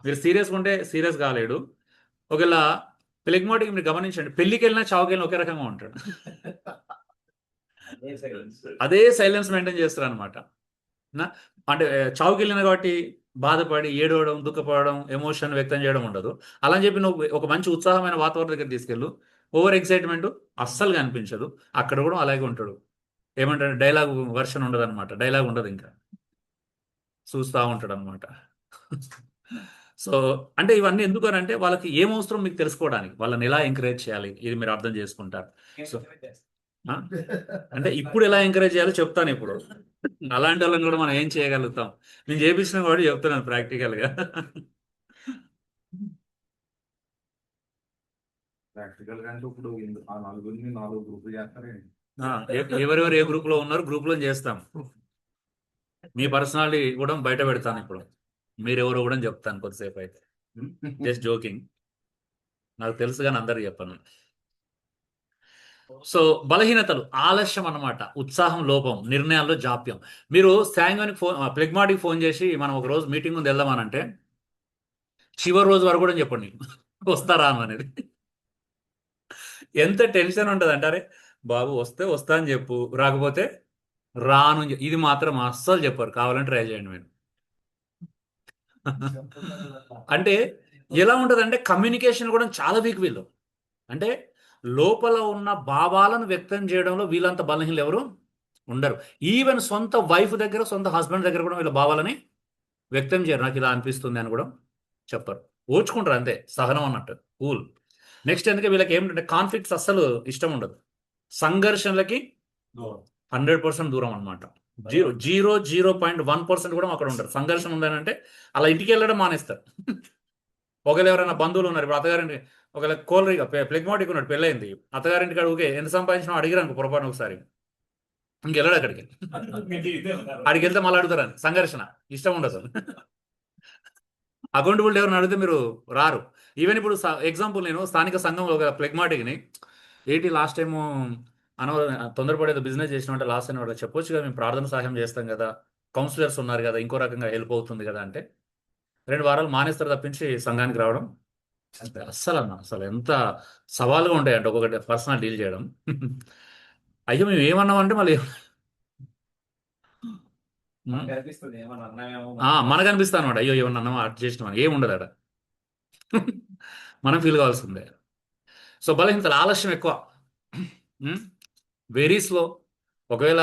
మీరు సీరియస్గా ఉంటే సీరియస్ కాలేడు. ఒకవేళ ప్లెగ్మాటిక్ మీరు గమనించండి, పెళ్ళికి వెళ్ళినా చావుకి వెళ్ళినా ఒకే రకంగా ఉంటాడు. అదే సైలెన్స్ మెయింటైన్ చేస్తారు అనమాట. అంటే చావుకి వెళ్ళిన కాబట్టి బాధపడి ఏడవడం, దుఃఖపడడం, ఎమోషన్ వ్యక్తం చేయడం ఉండదు. అలా అని చెప్పి నువ్వు ఒక మంచి ఉత్సాహమైన వాతావరణం దగ్గర తీసుకెళ్ళు, ఓవర్ ఎక్సైట్మెంట్ అస్సలు కనిపించదు. అక్కడ కూడా అలాగే ఉంటాడు. ఏమంటాడు, డైలాగ్ వర్షన్ ఉండదు అనమాట. డైలాగ్ ఉండదు, ఇంకా చూస్తూ ఉంటాడు అనమాట. సో అంటే ఇవన్నీ ఎందుకు అని అంటే వాళ్ళకి ఏం అవసరం మీకు తెలుసుకోవడానికి, వాళ్ళని ఎలా ఎంకరేజ్ చేయాలి ఇది మీరు అర్థం చేసుకుంటారు. సో అంటే ఇప్పుడు ఎలా ఎంకరేజ్ చేయాలో చెప్తాను ఇప్పుడు. అలాంటి వాళ్ళని కూడా మనం ఏం చేయగలుగుతాం, నేను చేపించిన కూడా చెప్తున్నాను ప్రాక్టికల్గా. ప్రాక్టికల్ గా అంటే ఇప్పుడు ఆ నలుగురిని 4 గ్రూపులు చేస్తారే. ఎవరెవరు ఏ గ్రూప్ లో ఉన్నారు, గ్రూప్ లో చేస్తాం. మీ పర్సనాలిటీ కూడా బయట పెడతాను ఇప్పుడు. మీరెవరో కూడా చెప్తాను కొద్దిసేపు అయితే. జస్ట్ జోకింగ్, నాకు తెలుసు కానీ అందరు చెప్పను. సో బలహీనతలు ఆలస్యం అన్నమాట, ఉత్సాహం లోపం, నిర్ణయాల్లో జాప్యం. మీరు శాంగోనికి ఫోన్ ప్లెగ్మాటిక్ ఫోన్ చేసి మనం ఒక రోజు మీటింగ్ ఉంది వెళ్దామనంటే చివరి రోజు వరకు కూడా చెప్పండి వస్తారా అనేది. ఎంత టెన్షన్ ఉంటుంది అంటారే, బాబు వస్తే వస్తా అని చెప్పు, రాకపోతే రాను ఇది మాత్రం అస్సలు చెప్పారు, కావాలని ట్రై చేయండి మీరు. అంటే ఎలా ఉంటుంది అంటే కమ్యూనికేషన్ కూడా చాలా వీక్ వీళ్ళు. అంటే లోపల ఉన్న భావాలను వ్యక్తం చేయడంలో వీళ్ళంత బలహీనలు ఎవరు ఉండరు. ఈవెన్ సొంత వైఫ్ దగ్గర, సొంత హస్బెండ్ దగ్గర కూడా వీళ్ళ భావాలని వ్యక్తం చేయరు. నాకు ఇలా అనిపిస్తుంది అని కూడా చెప్పరు. ఓర్చుకుంటారు అంతే, సహనం అన్నట్టు, కూల్. నెక్స్ట్ ఎందుకంటే వీళ్ళకి ఏమిటంటే కాన్ఫ్లిక్ట్స్ అస్సలు ఇష్టం ఉండదు. సంఘర్షణలకి 100% దూరం అనమాట. 0.1% కూడా అక్కడ ఉండరు. సంఘర్షణ ఉందనంటే అలా ఇంటికి వెళ్ళడం మానేస్తారు. ఒకవేళ ఎవరైనా బంధువులు ఉన్నారు, ఇప్పుడు అత్తగారింటి ఒకవేళ కోలరిగా ప్లెగ్మాటిక్ ఉన్నాడు, పెళ్ళైంది, అత్తగారింటికి అడుగుకే ఎంత సంపాదించినా అడిగిరాను పొరపాటు ఒకసారి, ఇంకెళ్ళాడు అక్కడికి. అడిగి వెళ్తే మళ్ళీ అడుగుతారని, సంఘర్షణ ఇష్టం ఉండదు. అకౌంటబుల్ ఎవరిని అడిగితే మీరు రారు. ఈవెన్ ఇప్పుడు ఎగ్జాంపుల్ నేను స్థానిక సంఘంలో ఒక ప్లెగ్మాటిక్ని, ఏంటి లాస్ట్ టైము తొందరపడేది బిజినెస్ చేసిన అంటే లాస్ట్ అయిన వాళ్ళకి చెప్పొచ్చు కదా, మేము ప్రార్థన సహాయం చేస్తాం కదా, కౌన్సిలర్స్ ఉన్నారు కదా, ఇంకో రకంగా హెల్ప్ అవుతుంది కదా అంటే 2 వారాలు మానేస్తారు తప్పించి సంఘానికి రావడం అసలు ఎంత సవాలుగా ఉంటాయంటే ఒక్కొక్కటి పర్సనల్ డీల్ చేయడం. అయ్యో మేము ఏమన్నామంటే మళ్ళీ మనకు అనిపిస్తాను అనమాట, అయ్యో ఏమన్నా అన్నామా అటు చేసినామని, ఏముండదు అక్కడ. మనం ఫీల్ కావాల్సిందే. సో బలహీనతలు ఆలస్యం ఎక్కువ, వెరీ స్లో. ఒకవేళ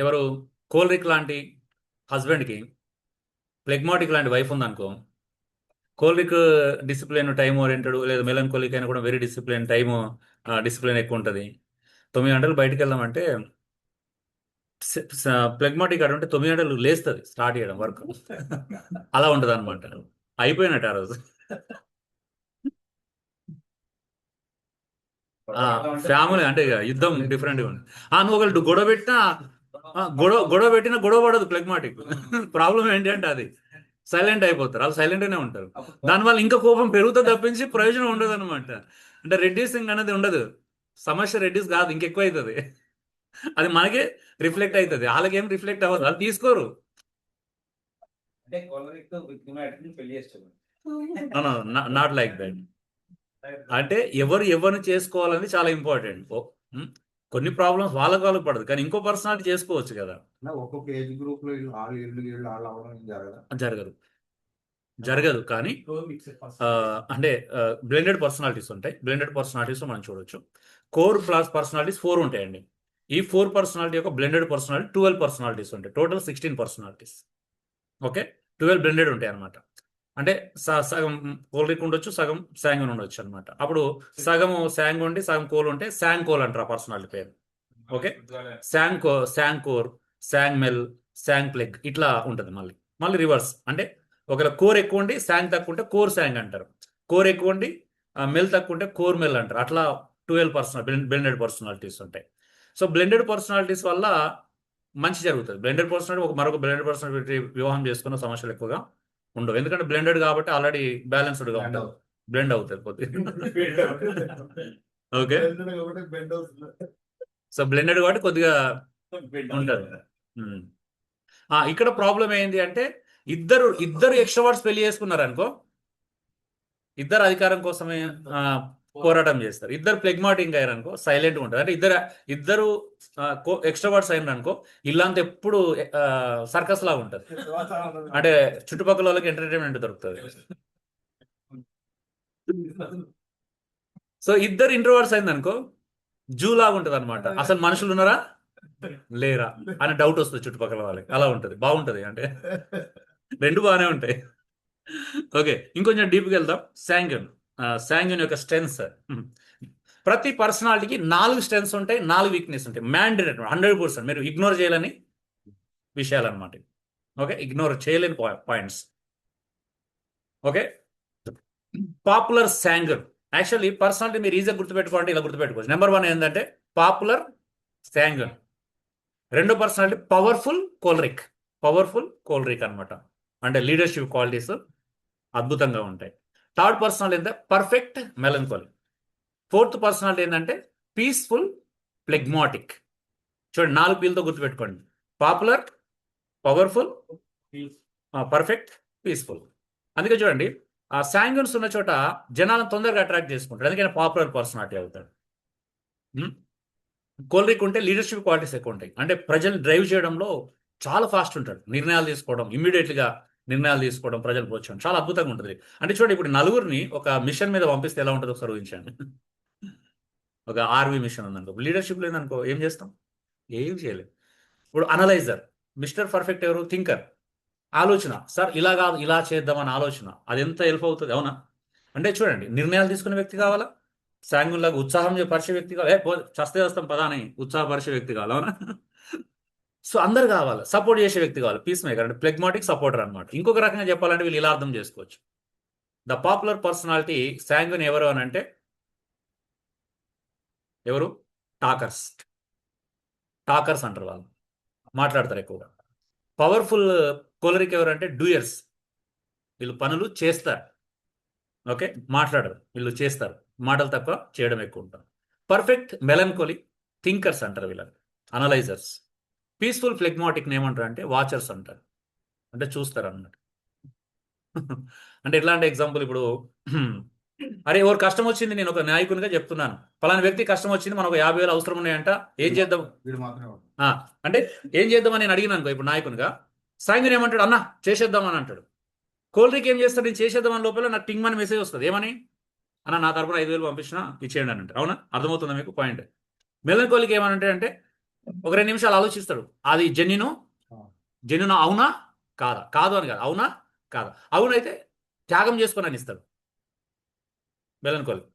ఎవరు కోల్రిక్ లాంటి హస్బెండ్కి ప్లెగ్మాటిక్ లాంటి వైఫ్ ఉందనుకో, కోల్రిక్ డిసిప్లిన్ టైం ఓరియంటెడ్, లేదా మెలంకోలిక్ అయినా కూడా వెరీ డిసిప్లిన్ టైము, డిసిప్లిన్ ఎక్కువ ఉంటుంది. 9 గంటలు బయటకు వెళ్దామంటే ప్లెగ్మాటిక్ అటు ఉంటే 9 గంటలు లేస్తుంది స్టార్ట్ చేయడం వర్క్. అలా ఉంటుంది అనమాట. అయిపోయినట్టు ఆ రోజు. ఫ్యామిలీ అంటే ఇక యుద్ధం డిఫరెంట్గా ఉంది. నువ్వు ఒకళ్ళు గొడవ పెట్టినా గొడవ పడదు ప్లెగ్మాటిక్. ప్రాబ్లం ఏంటంటే అది సైలెంట్ అయిపోతారు, వాళ్ళు సైలెంట్గానే ఉంటారు. దానివల్ల ఇంకా కోపం పెరుగుతుంది తప్పించి ప్రయోజనం ఉండదు అనమాట. అంటే రెడ్యూసింగ్ అనేది ఉండదు, సమస్య రెడ్యూస్ కాదు, ఇంకెక్కువ అవుతుంది. అది మనకే రిఫ్లెక్ట్ అవుతుంది, వాళ్ళకేం రిఫ్లెక్ట్ అవ్వదు, వాళ్ళు తీసుకోరు. Not like that. అంటే ఎవరిని చేసుకోవాలని చాలా ఇంపార్టెంట్. కొన్ని ప్రాబ్లమ్స్ వాళ్ళకి పడదు, కానీ ఇంకో పర్సనాలిటీ చేసుకోవచ్చు కదా. ఒక్కొక్క ఏజ్ గ్రూప్ లో వీళ్ళు అవడం జరగదు జరగదు కానీ అంటే బ్లెండెడ్ పర్సనాలిటీస్ ఉంటాయి. బ్లెండెడ్ పర్సనాలిటీస్ మనం చూడొచ్చు. కోర్ క్లాస్ పర్సనాలిటీస్ 4 ఉంటాయండి. ఈ 4 పర్సనాలిటీ యొక్క బ్లెండెడ్ పర్సనాలిటీ 12 పర్సనాలిటీస్ ఉంటాయి. Total 16 personalities. ఓకే, 12 బ్లెండెడ్ ఉంటాయి అనమాట. అంటే సగం కోల్రిక్ ఉండొచ్చు, సగం శాంగ్ ఉండొచ్చు అనమాట. అప్పుడు సగం శాంగ్ ఉండి సగం కోల్ ఉంటే శాంగ్ కోల్ అంటారు ఆ పర్సనాలిటీ పేరు. Okay, sang cor, sang mel, sang phleg ఇట్లా ఉంటుంది. మళ్ళీ రివర్స్ అంటే ఒకవేళ కోర్ ఎక్కువ ఉండి శాంగ్ తక్కువ ఉంటే కోర్ శాంగ్ అంటారు. కోర్ ఎక్కువ ఉండి మెల్ తక్కువ ఉంటే కోర్ మెల్ అంటారు. అట్లా 12 బ్లెండెడ్ పర్సనాలిటీస్ ఉంటాయి. సో బ్లెండెడ్ పర్సనాలిటీస్ వల్ల మంచి జరుగుతుంది. బ్లెండెడ్ పర్సనాలిటీ మరొక బ్లెండెడ్ పర్సనాలిటీ వివాహం చేసుకున్న సమస్యలు ఎక్కువగా ఉండవు, ఎందుకంటే బ్లెండెడ్ కాబట్టి ఆల్రెడీ బ్యాలెన్స్డ్గా ఉంటుంది, బ్లెండ్ అవుతుంది కొద్దిగా. ఓకే, సో బ్లెండెడ్ కాబట్టి కొద్దిగా ఉంటుంది. ఇక్కడ ప్రాబ్లం ఏంటి అంటే ఇద్దరు ఎక్స్ట్రావర్డ్స్ పెళ్లి చేసుకున్నారు అనుకో, ఇద్దరు అధికారం కోసమే పోరాటం చేస్తారు. ఇద్దరు ప్లెగ్మాటిక్ అయ్యారు అనుకో సైలెంట్గా ఉంటారు. అంటే ఇద్దరు ఎక్స్ట్రావర్డ్స్ అయినారు అనుకో ఇల్లంతా ఎప్పుడు సర్కస్ లాగా ఉంటుంది. అంటే చుట్టుపక్కల వాళ్ళకి ఎంటర్టైన్మెంట్ దొరుకుతుంది. సో ఇద్దరు ఇంట్రోవర్ట్స్ అయింది అనుకో జూ లాగా ఉంటుంది అనమాట. అసలు మనుషులు ఉన్నారా లేరా అని డౌట్ వస్తుంది చుట్టుపక్కల వాళ్ళకి. అలా ఉంటుంది, బాగుంటుంది. అంటే 2 బాగానే ఉంటాయి. ఓకే, ఇంకొంచెం డీప్గా వెళ్దాం. శాంగ్యూన్ యొక్క స్ట్రెంగ్స్. ప్రతి పర్సనాలిటీకి 4 స్ట్రెంగ్స్ ఉంటాయి, 4 వీక్నెస్ ఉంటాయి. మ్యాండేటరీ 100% మీరు ఇగ్నోర్ చేయాలని విషయాలు అనమాట. ఓకే, ఇగ్నోర్ చేయలేని points. Okay, popular sanguine. Actually personality మీరు ఈజీగా గుర్తుపెట్టుకోవాలంటే ఇలా గుర్తుపెట్టుకోవచ్చు. నెంబర్ 1 ఏంటంటే popular sanguine. 2 personality powerful choleric అనమాట. అంటే లీడర్షిప్ క్వాలిటీస్ అద్భుతంగా ఉంటాయి. 3rd పర్సనాలిటీ ఏంటంటే పర్ఫెక్ట్ మెలంకోలీ. 4th పర్సనాలిటీ ఏంటంటే పీస్ఫుల్ ప్లెగ్మాటిక్. చూడండి 4 పీలతో గుర్తుపెట్టుకోండి: పాపులర్, పవర్ఫుల్, పర్ఫెక్ట్, పీస్ఫుల్. అందుకే చూడండి ఆ శాంగ్యూన్స్ ఉన్న చోట జనాలను తొందరగా అట్రాక్ట్ చేసుకుంటాడు, అందుకని పాపులర్ పర్సనాలిటీ అవుతాడు. కోల్రిక్ ఉంటే లీడర్షిప్ క్వాలిటీస్ ఎక్కువ ఉంటాయి. అంటే ప్రజలు డ్రైవ్ చేయడంలో చాలా ఫాస్ట్ ఉంటాడు. నిర్ణయాలు తీసుకోవడం, ఇమ్మీడియట్గా నిర్ణయాలు తీసుకోవడం, ప్రజలు పోర్చడం చాలా అద్భుతంగా ఉంటుంది. అంటే చూడండి, ఇప్పుడు నలుగురిని ఒక మిషన్ మీద పంపిస్తే ఎలా ఉంటుందో ఒకసారి ఊహించండి. ఒక ఆర్మీ మిషన్ ఉందనుకో, లీడర్షిప్ లేదనుకో ఏం చేస్తాం? ఏం చేయలేం. ఇప్పుడు అనలైజర్, మిస్టర్ పర్ఫెక్ట్ ఎవరు? థింకర్. ఆలోచన, సార్ ఇలా కాదు ఇలా చేద్దామని ఆలోచన, అది ఎంత హెల్ప్ అవుతుంది, అవునా? అంటే చూడండి, నిర్ణయాలు తీసుకునే వ్యక్తి కావాలా, సాంగుల్లాగా ఉత్సాహం పరిచే వ్యక్తి కావాలి, చస్తే వస్తాం పదా అని ఉత్సాహపరిచే వ్యక్తి కావాలి, అవునా? సో అందరు కావాలి, సపోర్ట్ చేసే వ్యక్తి కావాలి, పీస్ మేకర్ అంటే ప్లెగ్మాటిక్ సపోర్టర్ అనమాట. ఇంకొక రకంగా చెప్పాలంటే వీళ్ళు ఇలా అర్థం చేసుకోవచ్చు. ద పాపులర్ పర్సనాలిటీ శాంగున్ ఎవరు అని అంటే ఎవరు? టాకర్స్. టాకర్స్ అంటారు, వాళ్ళు మాట్లాడతారు ఎక్కువగా. పవర్ఫుల్ కోలరిక్ ఎవరు అంటే డూయర్స్, వీళ్ళు పనులు చేస్తారు. ఓకే, మాట్లాడరు, వీళ్ళు చేస్తారు. మాటలు తక్కువ, చేయడం ఎక్కువ ఉంటారు. పర్ఫెక్ట్ మెలంకోలీ థింకర్స్ అంటారు వీళ్ళని, అనలైజర్స్. పీస్ఫుల్ ఫ్లెగ్మాటిక్ ఏమంటారు అంటే వాచర్స్ అంటారు, అంటే చూస్తారు అన్నమాట. అంటే ఎట్లాంటి ఎగ్జాంపుల్, ఇప్పుడు అరే ఎవరు కష్టం వచ్చింది, నేను ఒక నాయకునిగా చెప్తున్నాను, పలానా వ్యక్తి కష్టం వచ్చింది, మనకు 50,000 అవసరం ఉన్నాయంట, ఏం చేద్దాం? వీడు మాత్రమే వాడు. ఆ, అంటే ఏం చేద్దామని నేను అడిగినాను ఇప్పుడు నాయకునిగా, సాయంత్రం ఏమంటాడు? అన్న చేసేద్దామని అంటాడు. కోల్డ్రిక్ ఏం చేస్తాడు? నేను చేసేద్దామని లోపల నాకు టింగ్ అని మెసేజ్ వస్తుంది, ఏమని? అన్న నా తరపున 5,000 పంపించిన, ఇచ్చేయండి అని అంటే. అవునా? అర్థమవుతుందా మీకు పాయింట్? మెలంకోలిక్ ఏమనంటే అంటే ఒక 2 నిమిషాలు ఆలోచిస్తాడు, అది జెన్యున్ అవునా కాదా? కాదు అని కాదు, అవునా కాదా? అవునైతే త్యాగం చేసుకొని అని ఇస్తాడు మెలంకోలిక్.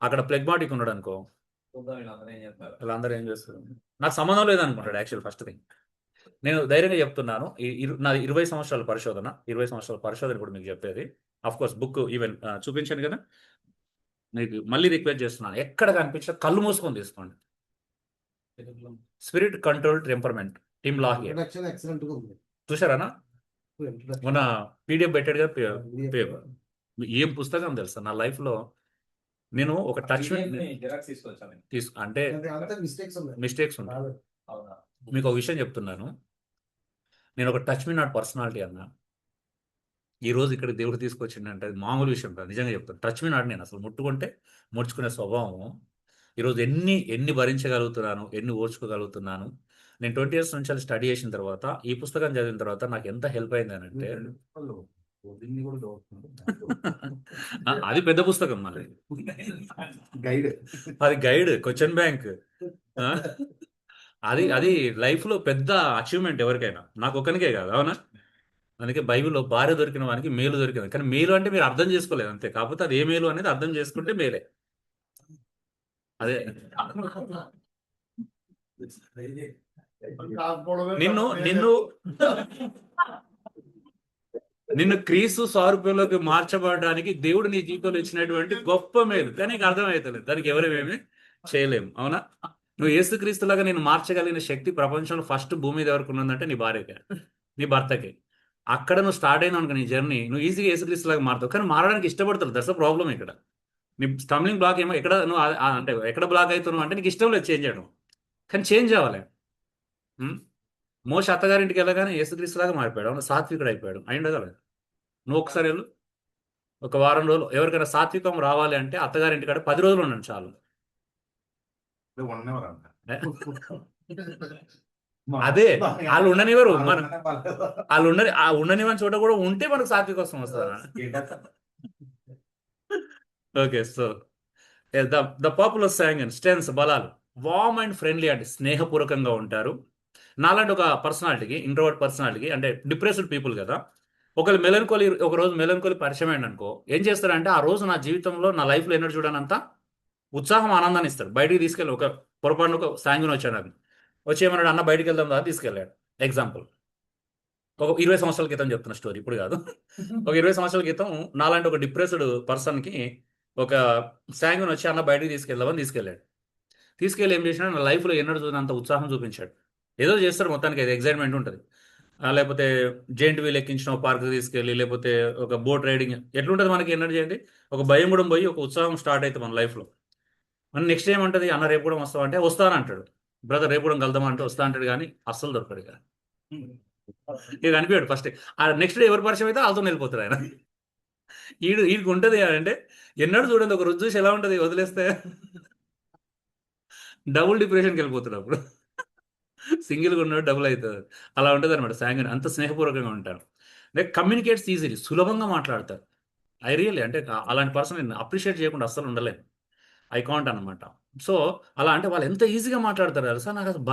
అక్కడ ప్లెగ్మాటిక్ ఉన్నాడు అనుకో, వీళ్ళందరూ ఏం చేస్తారు, నాకు సంబంధం లేదనుకుంటాడు యాక్చువల్ ఫస్ట్ థింగ్. నేను ధైర్యంగా చెప్తున్నాను, నాది 20 సంవత్సరాల పరిశోధన, 20 సంవత్సరాల పరిశోధన ఇప్పుడు మీకు చెప్పేది. అఫ్ కోర్స్ బుక్ ఈవెన్ చూపించాను కదా, మీకు మళ్ళీ రిక్వెస్ట్ చేస్తున్నాను, ఎక్కడ కనిపించినా కళ్ళు మూసుకొని తీసుకోండి. Spirit control temperament, Tim LaHaye. Introduction excellent గా ఉంది. చూసారా? ఇంట్రడక్షన్. మొన్న పీడిఎఫ్ పెట్టాడు కదా, పేపర్. ఏం పుస్తకం తెలుసా నా లైఫ్ లో, నేను ఒక టచ్ అంటే అంతా మిస్టేక్స్ ఉన్నాయి. మిస్టేక్స్ ఉంటాయి. మీకు ఒక విషయం చెప్తున్నాను, నేను ఒక టచ్ మీ నాట్ పర్సనాలిటీ అన్నా, ఈ రోజు ఇక్కడ దేవుడు తీసుకొచ్చిండంటే అది మామూలు విషయం కాదు, నిజంగా చెప్తాను. టచ్ మీ నాట్, నేను అసలు ముట్టుకుంటే ముడుచుకునే స్వభావం. ఈరోజు ఎన్ని భరించగలుగుతున్నాను, ఎన్ని ఓర్చుకోగలుగుతున్నాను. నేను 20 years నుంచి స్టడీ చేసిన తర్వాత, ఈ పుస్తకం చదివిన తర్వాత నాకు ఎంత హెల్ప్ అయింది అని అంటే, దీన్ని కూడా చదువుతున్నాడు. అది పెద్ద పుస్తకం మళ్ళీ, గైడ్. అది గైడ్, క్వశ్చన్ బ్యాంక్. అది లైఫ్ లో పెద్ద అచీవ్మెంట్ ఎవరికైనా, నాకు ఒక్కనికే కాదు, అవునా? అందుకే బైబిల్లో భార్య దొరికిన వానికి మేలు దొరికింది. కానీ మేలు అంటే మీరు అర్థం చేసుకోలేదు అంతే, కాకపోతే అది ఏ మేలు అనేది అర్థం చేసుకుంటే మేలే. అదే నిన్ను నిన్ను నిన్ను క్రీస్తు స్వరూపంలోకి మార్చబడడానికి దేవుడు నీ జీవితంలో ఇచ్చినటువంటి గొప్ప మేలు. కానీ నీకు అర్థమవుతలేదు, దానికి ఎవరేమేమి చేయలేము, అవునా? నువ్వు యేసుక్రీస్తులాగా నేను మార్చగలిగిన శక్తి ప్రపంచంలో ఫస్ట్ భూమి మీద ఎవరికి ఉన్నదంటే నీ భార్యకే, నీ భర్తకే. అక్కడ నువ్వు స్టార్ట్ అయినావు అనుకో నీ జర్నీ, నువ్వు ఈజీగా యేసుక్రీస్తులాగా మారుతావు. కానీ మారడానికి ఇష్టపడతావు, దట్స్ ద ప్రాబ్లం ఇక్కడ. నీ స్టంబ్లింగ్ బ్లాక్ ఏమో ఎక్కడ నువ్వు అంటే ఎక్కడ బ్లాక్ అవుతున్నావు అంటే నీకు ఇష్టం లేదు చేంజ్ చేయడం, కానీ చేంజ్ అవ్వాలి. మోష అత్తగారింటికి వెళ్ళగానే యేసుక్రీస్తులాగా మారిపోయాడు, అవును, సాత్వికుడు అయిపోయాడు. అయిండగలదు. నువ్వు ఒకసారి వెళ్ళు, ఒక వారం రోజులు ఎవరికైనా సాత్వికం రావాలి అంటే అత్తగారింటికాడ 10 రోజులు ఉన్నాను చాలు. 1 hour అంట. అదే వాళ్ళు ఉండనివ్వరు, వాళ్ళు ఉండనివ్వని చోట కూడా ఉంటే మనకు సాత్వికం వస్తుంది. Okay, so the popular sanguine strengths, బలాలు, వార్మ్ అండ్ ఫ్రెండ్లీ, అంటే స్నేహపూర్వకంగా ఉంటారు. నాలాంటి ఒక పర్సనాలిటీకి, ఇంట్రోవర్ట్ పర్సనాలిటీకి, అంటే డిప్రెస్డ్ పీపుల్ కదా, ఒక రోజు మెలంకోలి పరిచయం అయింది అనుకో, ఏం చేస్తారంటే ఆ రోజు నా జీవితంలో, నా లైఫ్లో ఎన్నడూ చూడనంత ఉత్సాహం, ఆనందాన్ని ఇస్తాడు. బయటికి తీసుకెళ్ళి, ఒక పొరపాటున ఒక సాంగుని వచ్చాడు, నాకు వచ్చి ఏమన్నాడు, అన్న బయటికి వెళ్దాం కదా, తీసుకెళ్ళాడు. ఎగ్జాంపుల్, ఒక 20 సంవత్సరాల క్రితం చెప్తున్న స్టోరీ, ఇప్పుడు కాదు. ఒక 20 సంవత్సరాల క్రితం నాలాంటి ఒక డిప్రెస్డ్ పర్సన్కి ఒక సాంగుని వచ్చి అన్న బయటికి తీసుకెళ్దామని తీసుకెళ్ళాడు. తీసుకెళ్ళి ఏం చేసినాడు, నా లైఫ్లో ఎన్నడూ చూడంత ఉత్సాహం చూపించాడు. ఏదో చేస్తాడు మొత్తానికి, అది ఎగ్జైట్మెంట్ ఉంటుంది. లేకపోతే జెయింట్ వీల్ ఎక్కించిన పార్క్ తీసుకెళ్ళి, లేకపోతే ఒక బోట్ రైడింగ్, ఎట్లుంటుంది మనకి ఎన్నడూ చేయండి, ఒక భయం కూడా పోయి ఒక ఉత్సాహం స్టార్ట్ అవుతుంది మన లైఫ్లో. మన నెక్స్ట్ ఏమంటుంది, అన్న రేపు కూడా వస్తావు అంటే వస్తానంటాడు. బ్రదర్ రేపు కూడా కలుద్దాం అంటే వస్తా అంటాడు, కానీ అస్సలు దొరకడు. ఇక అనిపించాడు ఫస్ట్. ఆ నెక్స్ట్ డే ఎవరు పరిచయం అయితే వాళ్ళతో వెళ్ళిపోతాడు ఆయన. వీడికి ఉంటుంది అంటే ఎన్నడూ చూడండి, ఒక రోజు చూసి ఎలా ఉంటుంది వదిలేస్తే. డబుల్ డిప్రెషన్కి వెళ్ళిపోతాడు అప్పుడు. సింగిల్గా ఉన్నాడు డబుల్ అవుతుంది. అలా ఉంటుంది అనమాట. సాంగ్విన్ అంత స్నేహపూర్వకంగా ఉంటారు. లైక్ కమ్యూనికేట్స్ ఈజీలీ, సులభంగా మాట్లాడతారు. ఐ రియల్లీ అంటే అలాంటి పర్సన్ నేను అప్రిషియేట్ చేయకుండా అస్సలు ఉండలేను. ఐ కాంట్ అనమాట. సో అలా అంటే వాళ్ళు ఎంత ఈజీగా మాట్లాడతారు తెలుసా. నాకు అసలు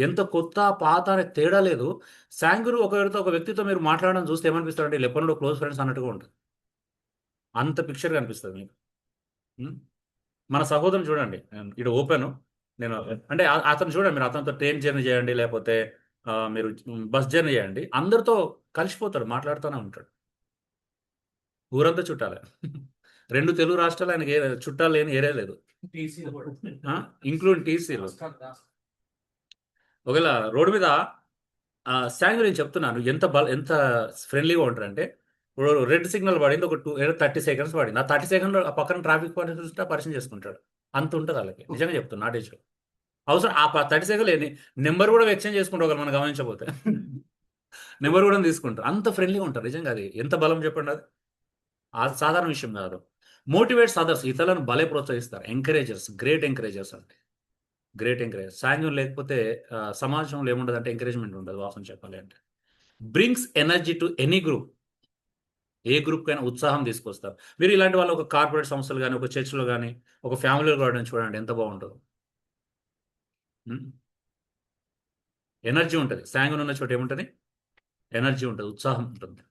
ఎంత కొత్త పాత అనే తేడా లేదు. సాంగురు ఒక వ్యక్తితో మీరు మాట్లాడడం చూస్తే ఏమనిపిస్తుంది అంటే ఎప్పటి క్లోజ్ ఫ్రెండ్స్ అన్నట్టుగా ఉంటుంది. అంత పిక్చర్ కనిపిస్తుంది మీకు. ఉం? మన సహోదరుని చూడండి, ఇటు ఓపెన్ నేను అంటే అతను చూడండి, మీరు అతనితో ట్రైన్ జర్నీ చేయండి, లేకపోతే మీరు బస్ జర్నీ చేయండి, అందరితో కలిసిపోతాడు, మాట్లాడుతూనే ఉంటాడు. ఊరంతా చుట్టాలే. 2 తెలుగు రాష్ట్రాలు ఆయనకి చుట్టాలు లేని ఏరియా లేదు, ఇంక్లూడింగ్ టీసీలు. ఒకవేళ రోడ్డు మీద శాంగ్ నేను చెప్తున్నాను ఎంత ఫ్రెండ్లీగా ఉంటారంటే, ఇప్పుడు రెడ్ సిగ్నల్ పడింది, ఒక 30 సెకండ్స్ పడింది. ఆ 30 సెకండ్లో ఆ పక్కన ట్రాఫిక్ పోలీస్ చూస్తే పరిచయం చేసుకుంటాడు. అంత ఉంటుంది వాళ్ళకి. నిజంగా చెప్తున్నా, నాట్ ఏజ్ అవసరం ఆ 30 సెకండ్లు నెంబర్ కూడా ఎక్స్చేంజ్ చేసుకుంటారు ఒకరు, మనం గమనించకపోతే నెంబర్ కూడా తీసుకుంటారు. అంత ఫ్రెండ్లీగా ఉంటారు. నిజంగా అది ఎంత బలం చెప్పండి. అది సాధారణ విషయం కాదు. మోటివేట్స్ అదర్స్, ఇతరులను భలే ప్రోత్సహిస్తారు. ఎంకరేజర్స్, గ్రేట్ ఎంకరేజర్స్ అంటే గ్రేట్ ఎంకరేజ్. సాంగ్యం లేకపోతే సమాజంలో ఏముండదు అంటే ఎంకరేజ్మెంట్ ఉండదు, వాస్తవం చెప్పాలి అంటే. Brings energy to any group, ఏ గ్రూప్కైనా ఉత్సాహం తీసుకొస్తారు. మీరు ఇలాంటి వాళ్ళు ఒక కార్పొరేట్ సంస్థలు కానీ, ఒక చర్చ్లో కానీ, ఒక ఫ్యామిలీలో కూడా చూడండి ఎంత బాగుంటుందో. ఎనర్జీ ఉంటుంది. సాంగ్యం ఉన్న చోట ఏముంటుంది? ఎనర్జీ ఉంటుంది, ఉత్సాహం ఉంటుంది.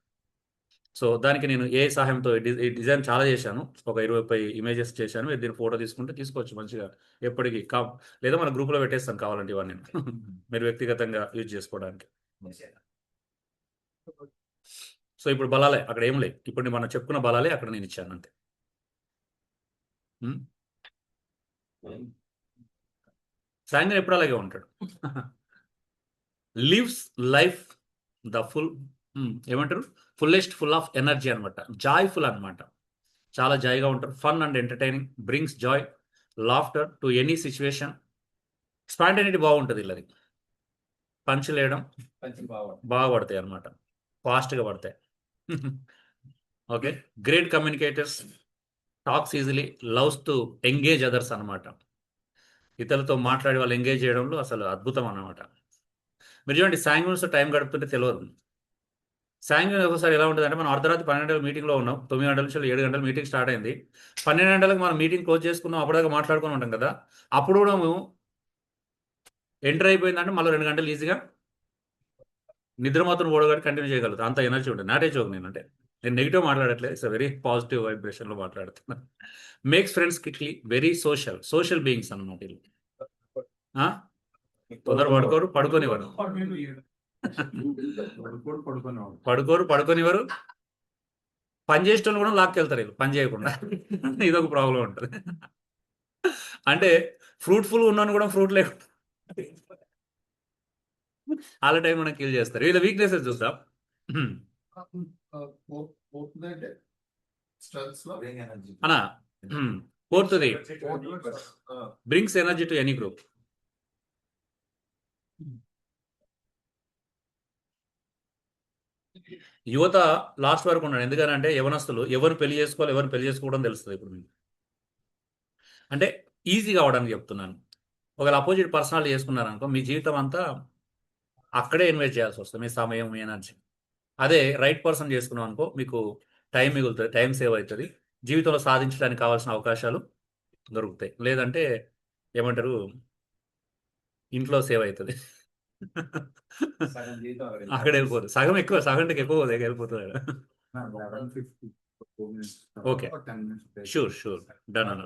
సో దానికి నేను ఏ సహాయంతో ఈ డిజైన్ చాలా చేశాను. ఒక 20 ఇమేజెస్ చేశాను. మీరు దీన్ని ఫోటో తీసుకుంటే తీసుకోవచ్చు మంచిగా ఎప్పటికీ. లేదా మన గ్రూప్లో పెట్టేస్తాను కావాలంటే ఇవన్నీ మీరు వ్యక్తిగతంగా యూజ్ చేసుకోవడానికి. సో ఇప్పుడు బలాలే అక్కడ ఏం లేదు. ఇప్పుడు మనం చెప్పుకున్న బలాలే అక్కడ నేను ఇచ్చాను అంతే. సాయంత్రం ఎప్పుడు అలాగే ఉంటాడు. లివ్స్ లైఫ్ ద ఫుల్, ఏమంటారు, ఫుల్లెస్ట్, ఫుల్ ఆఫ్ ఎనర్జీ అనమాట. జాయ్ఫుల్ అనమాట. చాలా జాయ్గా ఉంటారు. Fun and entertaining, brings joy, laughter to any situation. Spontaneity బాగుంటుంది ఇల్లది. పంచులు వేయడం బాగా పడతాయి అనమాట, ఫాస్ట్గా పడతాయి. Okay, great communicators, talks easily, loves to engage others అనమాట. ఇతరులతో మాట్లాడి వాళ్ళు ఎంగేజ్ చేయడంలో అసలు అద్భుతం అన్నమాట. మీరు చూడండి, సాంగ్విన్స్ టైం గడుపుతుంటే తెలియదు. సాయంత్రం ఒకసారి ఎలా ఉంటుంది అంటే, మనం అర్ధరాత్రి 12 గంటల మీటింగ్లో ఉన్నాం. 9 గంటల నుంచి 7 గంటల మీటింగ్ స్టార్ట్ అయింది. 12 గంటలకు మనం మీటింగ్ క్లోజ్ చేసుకున్నాం. అప్పటిదాకా మాట్లాడుకుని ఉంటాం కదా. అప్పుడు కూడా మేము ఎంటర్ అయిపోయిందంటే మళ్ళీ 2 గంటలు ఈజీగా నిద్రమాత్రం ఓడగాడి కంటిన్యూ చేయగలుగుతాం. అంత ఎనర్జీ ఉంటుంది. నాటే జోక్ నేను నెగిటివ్ మాట్లాడట్లేదు. ఇట్స్ వెరీ పాజిటివ్ వైబ్రేషన్లో మాట్లాడుతున్నాను. Makes friends quickly, very social beings అన్నమాట వీళ్ళు. తొందర పడుకోనివ్వరు, పడుకోనివ్వరు. పని చేసేటోళ్ళు కూడా లాక్కెళ్తారు వీళ్ళు, పని చేయకుండా. ఇదొక ప్రాబ్లం ఉంటుంది. అంటే ఫ్రూట్ఫుల్ ఉన్నాను కూడా ఫ్రూట్ లేకుండా వాళ్ళ టైం మనం కిల్ చేస్తారు. వీళ్ళ వీక్నెసెస్ చూద్దాం. అనా ఫోర్త్ది, brings energy to any group. యువత లాస్ట్ వరకు ఉన్నాడు. ఎందుకంటే యవనస్తులు ఎవరు పెళ్లి చేసుకోవాలి, ఎవరు పెళ్లి చేసుకోవడం తెలుస్తుంది ఇప్పుడు మీకు. అంటే ఈజీ కావడానికి చెప్తున్నాను. ఒకవేళ అపోజిట్ పర్సనాలిటీ చేసుకున్నారనుకో, మీ జీవితం అంతా అక్కడే ఇన్వెస్ట్ చేయాల్సి వస్తుంది, మీ సమయం, మీ ఎనర్జీ. అదే రైట్ పర్సన్ చేసుకున్నాం అనుకో, మీకు టైం మిగులుతుంది, టైం సేవ్ అవుతుంది, జీవితంలో సాధించడానికి కావాల్సిన అవకాశాలు దొరుకుతాయి. లేదంటే ఏమంటారు, ఇంట్లో సేవ్ అవుతుంది, అక్కడ వెళ్ళిపోతుంది. సగం ఎక్కువ, సగంకి ఎక్కువ వెళ్ళిపోతుంది. ఓకే, షూర్ డన్ అన్న.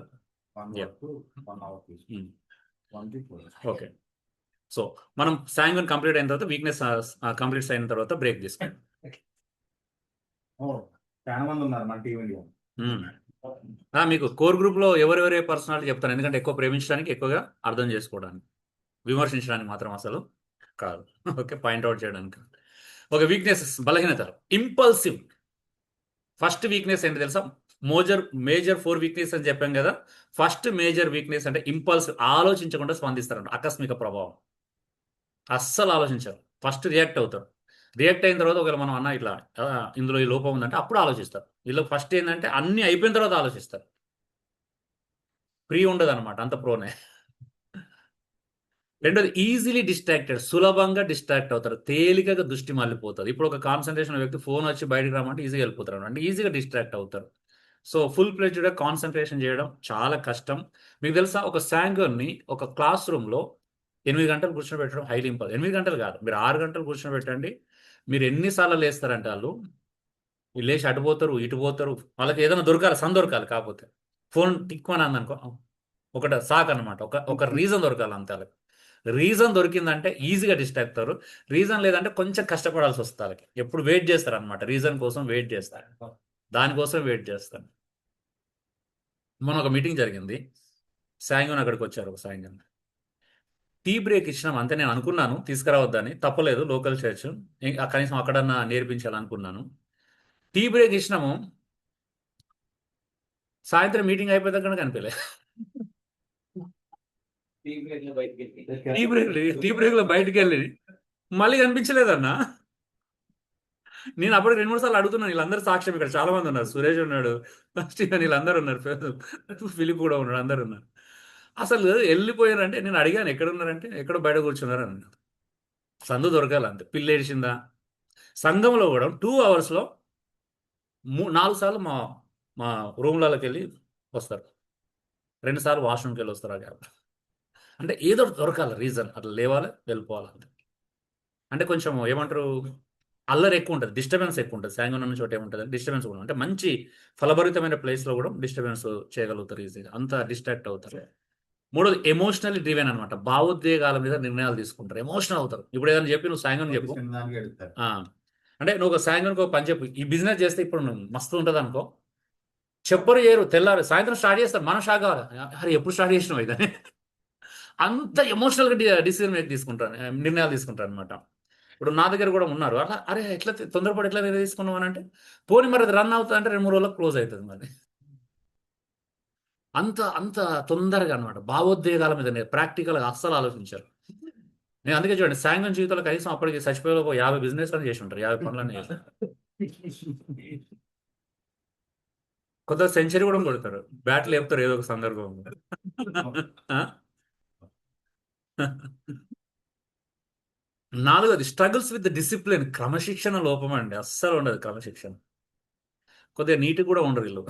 ఓకే, సో మనం సాంగ్విన్ కంప్లీట్ అయిన తర్వాత, వీక్నెస్ కంప్లీట్ అయిన తర్వాత బ్రేక్ తీసుకోండి. మీకు కోర్ గ్రూప్ లో ఎవరెవరే పర్సనాలిటీ చెప్తాను, ఎందుకంటే ఎక్కువ ప్రేమించడానికి, ఎక్కువగా అర్థం చేసుకోవడానికి, విమర్శించడానికి మాత్రం అసలు కాదు. ఓకే, పాయింట్అవుట్ చేయడానికి. ఒక వీక్నెసెస్, బలహీనతలు. ఇంపల్సివ్. ఫస్ట్ వీక్నెస్ ఏంటి తెలుసా? మేజర్ 4 వీక్నెస్ అని చెప్పాం కదా. ఫస్ట్ మేజర్ వీక్నెస్ అంటే ఇంపల్సివ్, ఆలోచించకుండా స్పందిస్తారంట. ఆకస్మిక ప్రభావం, అస్సలు ఆలోచించారు. ఫస్ట్ రియాక్ట్ అవుతారు. రియాక్ట్ అయిన తర్వాత ఒకవేళ మనం అన్న ఇట్లా ఇందులో ఈ లోపం ఉందంటే అప్పుడు ఆలోచిస్తారు. వీళ్ళు ఫస్ట్ ఏంటంటే అన్ని అయిపోయిన తర్వాత ఆలోచిస్తారు. ప్రీ ఉండదు అనమాట, అంత ప్రోనే. రెండోది ఈజీలీ డిస్ట్రాక్టెడ్, సులభంగా డిస్ట్రాక్ట్ అవుతారు, తేలికగా దృష్టి మళ్ళీపోతుంది. ఇప్పుడు ఒక కాన్సన్ట్రేషన్ వ్యక్తి ఫోన్ వచ్చి బయటికి రమ్మంటే ఈజీగా వెళ్ళిపోతారు, అంటే ఈజీగా డిస్ట్రాక్ట్ అవుతారు. సో ఫుల్ ఫ్లెడ్జ్డ్గా కాన్సన్ట్రేషన్ చేయడం చాలా కష్టం. మీకు తెలుసా, ఒక శాంగర్ని ఒక క్లాస్ రూమ్లో 8 గంటలు కూర్చోబెట్టడం హైలీ ఇంపార్టెంట్. 8 గంటలు కాదు, మీరు 6 గంటలు కూర్చోబెట్టండి. మీరు ఎన్నిసార్లు లేస్తారంటే వాళ్ళు లేచి అటు పోతారు ఇటు పోతారు, వాళ్ళకి ఏదైనా దొరకాలి, దొరకాలి. కాకపోతే ఫోన్ టిక్ అని అందనుకో, ఒకటి సాక్ అనమాట, ఒక రీజన్ దొరకాలి అంతే. వాళ్ళకి రీజన్ దొరికిందంటే ఈజీగా డిస్ట్రాక్ట్ అవుతారు. రీజన్ లేదంటే కొంచెం కష్టపడాల్సి వస్తుంది వాళ్ళకి. ఎప్పుడు వెయిట్ చేస్తారు అనమాట, రీజన్ కోసం వెయిట్ చేస్తారు, దానికోసం వెయిట్ చేస్తాను. మొన్న ఒక మీటింగ్ జరిగింది, సాయంత్రం అక్కడికి వచ్చారు. ఒక సాయంత్రం టీ బ్రేక్ ఇచ్చినాం అంతే. నేను అనుకున్నాను తీసుకురావద్దని, తప్పలేదు, లోకల్ చర్చ్, కనీసం అక్కడన్నా నేర్పించాలనుకున్నాను. టీ బ్రేక్ ఇచ్చినాము, సాయంత్రం మీటింగ్ అయిపోతే కనుక కనిపించలేదు. టీ బ్రేక్ లో బయటికి వెళ్ళి మళ్ళీ కనిపించలేదన్నా. నేను అప్పుడు 2-3 సార్లు అడుగుతున్నాను, వీళ్ళందరూ సాక్ష్యం, ఇక్కడ చాలా మంది ఉన్నారు, సురేష్ ఉన్నాడు, స్టీవెన్, వీళ్ళందరూ ఉన్నారు, ఫిలిప్ కూడా ఉన్నాడు, అందరు ఉన్నారు. అసలు వెళ్ళిపోయారంటే నేను అడిగాను ఎక్కడ ఉన్నారంటే ఎక్కడో బయట కూర్చున్నారు అన్నారు. సందు దొరకాలి అంతే. పిల్లి ఏడిచిందా. సంఘంలో కూడా 2 అవర్స్లో 4 సార్లు మా మా రూమ్లలోకి వెళ్ళి వస్తారు, 2 సార్లు వాష్రూమ్కి వెళ్ళి వస్తారు. ఆ గ్యాప్ అంటే ఏదో ఒకటి దొరకాలి రీజన్, అట్లా లేవాలి వెళ్ళిపోవాలి అంతే. అంటే కొంచెం ఏమంటారు, అల్లరి ఎక్కువ ఉంటుంది, డిస్టర్బెన్స్ ఎక్కువ ఉంటుంది. శాంగం ఉన్న చోట ఏముంటుంది, డిస్టర్బెన్స్ కూడా, అంటే మంచి ఫలభరితమైన ప్లేస్లో కూడా డిస్టర్బెన్స్ చేయగలుగుతారు ఈజీగా, అంత డిస్ట్రాక్ట్ అవుతారు. మూడోది ఎమోషనల్లీ డ్రివెన్ అనమాట, భావోద్వేగాల మీద నిర్ణయాలు తీసుకుంటారు, ఎమోషనల్ అవుతారు. ఇప్పుడు ఏదైనా చెప్పి నువ్వు సాంగం చెప్పు, ఆ, అంటే నువ్వు ఒక సాయంత్రానికి ఒక పని చెప్పు, ఈ బిజినెస్ చేస్తే ఇప్పుడు నువ్వు మస్తు ఉంటుంది అనుకో, చెప్పరు చేయరు, తెల్లారు సాయంత్రం స్టార్ట్ చేస్తారు, మనం షాక్ కావాలి, అరే ఎప్పుడు స్టార్ట్ చేసినావు ఇదని. అంత ఎమోషనల్గా డిసిజన్ మేక్ తీసుకుంటారు, నిర్ణయాలు తీసుకుంటారు అనమాట. ఇప్పుడు నా దగ్గర కూడా ఉన్నారు అట్లా, అరే ఎట్లా తొందరపడి ఎట్లా నిర్ణయం తీసుకున్నావు అని అంటే, పోనీ మరి అది రన్ అవుతుంది అంటే 2-3 రోజులకు క్లోజ్ అవుతుంది మరి. అంత అంత తొందరగా అనమాట, భావోద్వేగాల మీద ప్రాక్టికల్గా అస్సలు ఆలోచించారు. నేను అందుకే చూడండి, సాయంత్రం జీవితంలో కనీసం అప్పటికి చచ్చిపోయే 50 బిజినెస్ అని చేసి ఉంటారు, 50 పనులన్నీ చేస్తారు. కొత్త సెంచరీ కూడా కొడతారు, బ్యాట్లు లేపుతారు ఏదో ఒక సందర్భంలో. ఆ? నాలుగోది స్ట్రగుల్స్ విత్ డిసిప్లిన్, క్రమశిక్షణ లోపం అండి, అస్సలు ఉండదు క్రమశిక్షణ. కొద్దిగా నీట్ కూడా ఉండరు వీళ్ళు.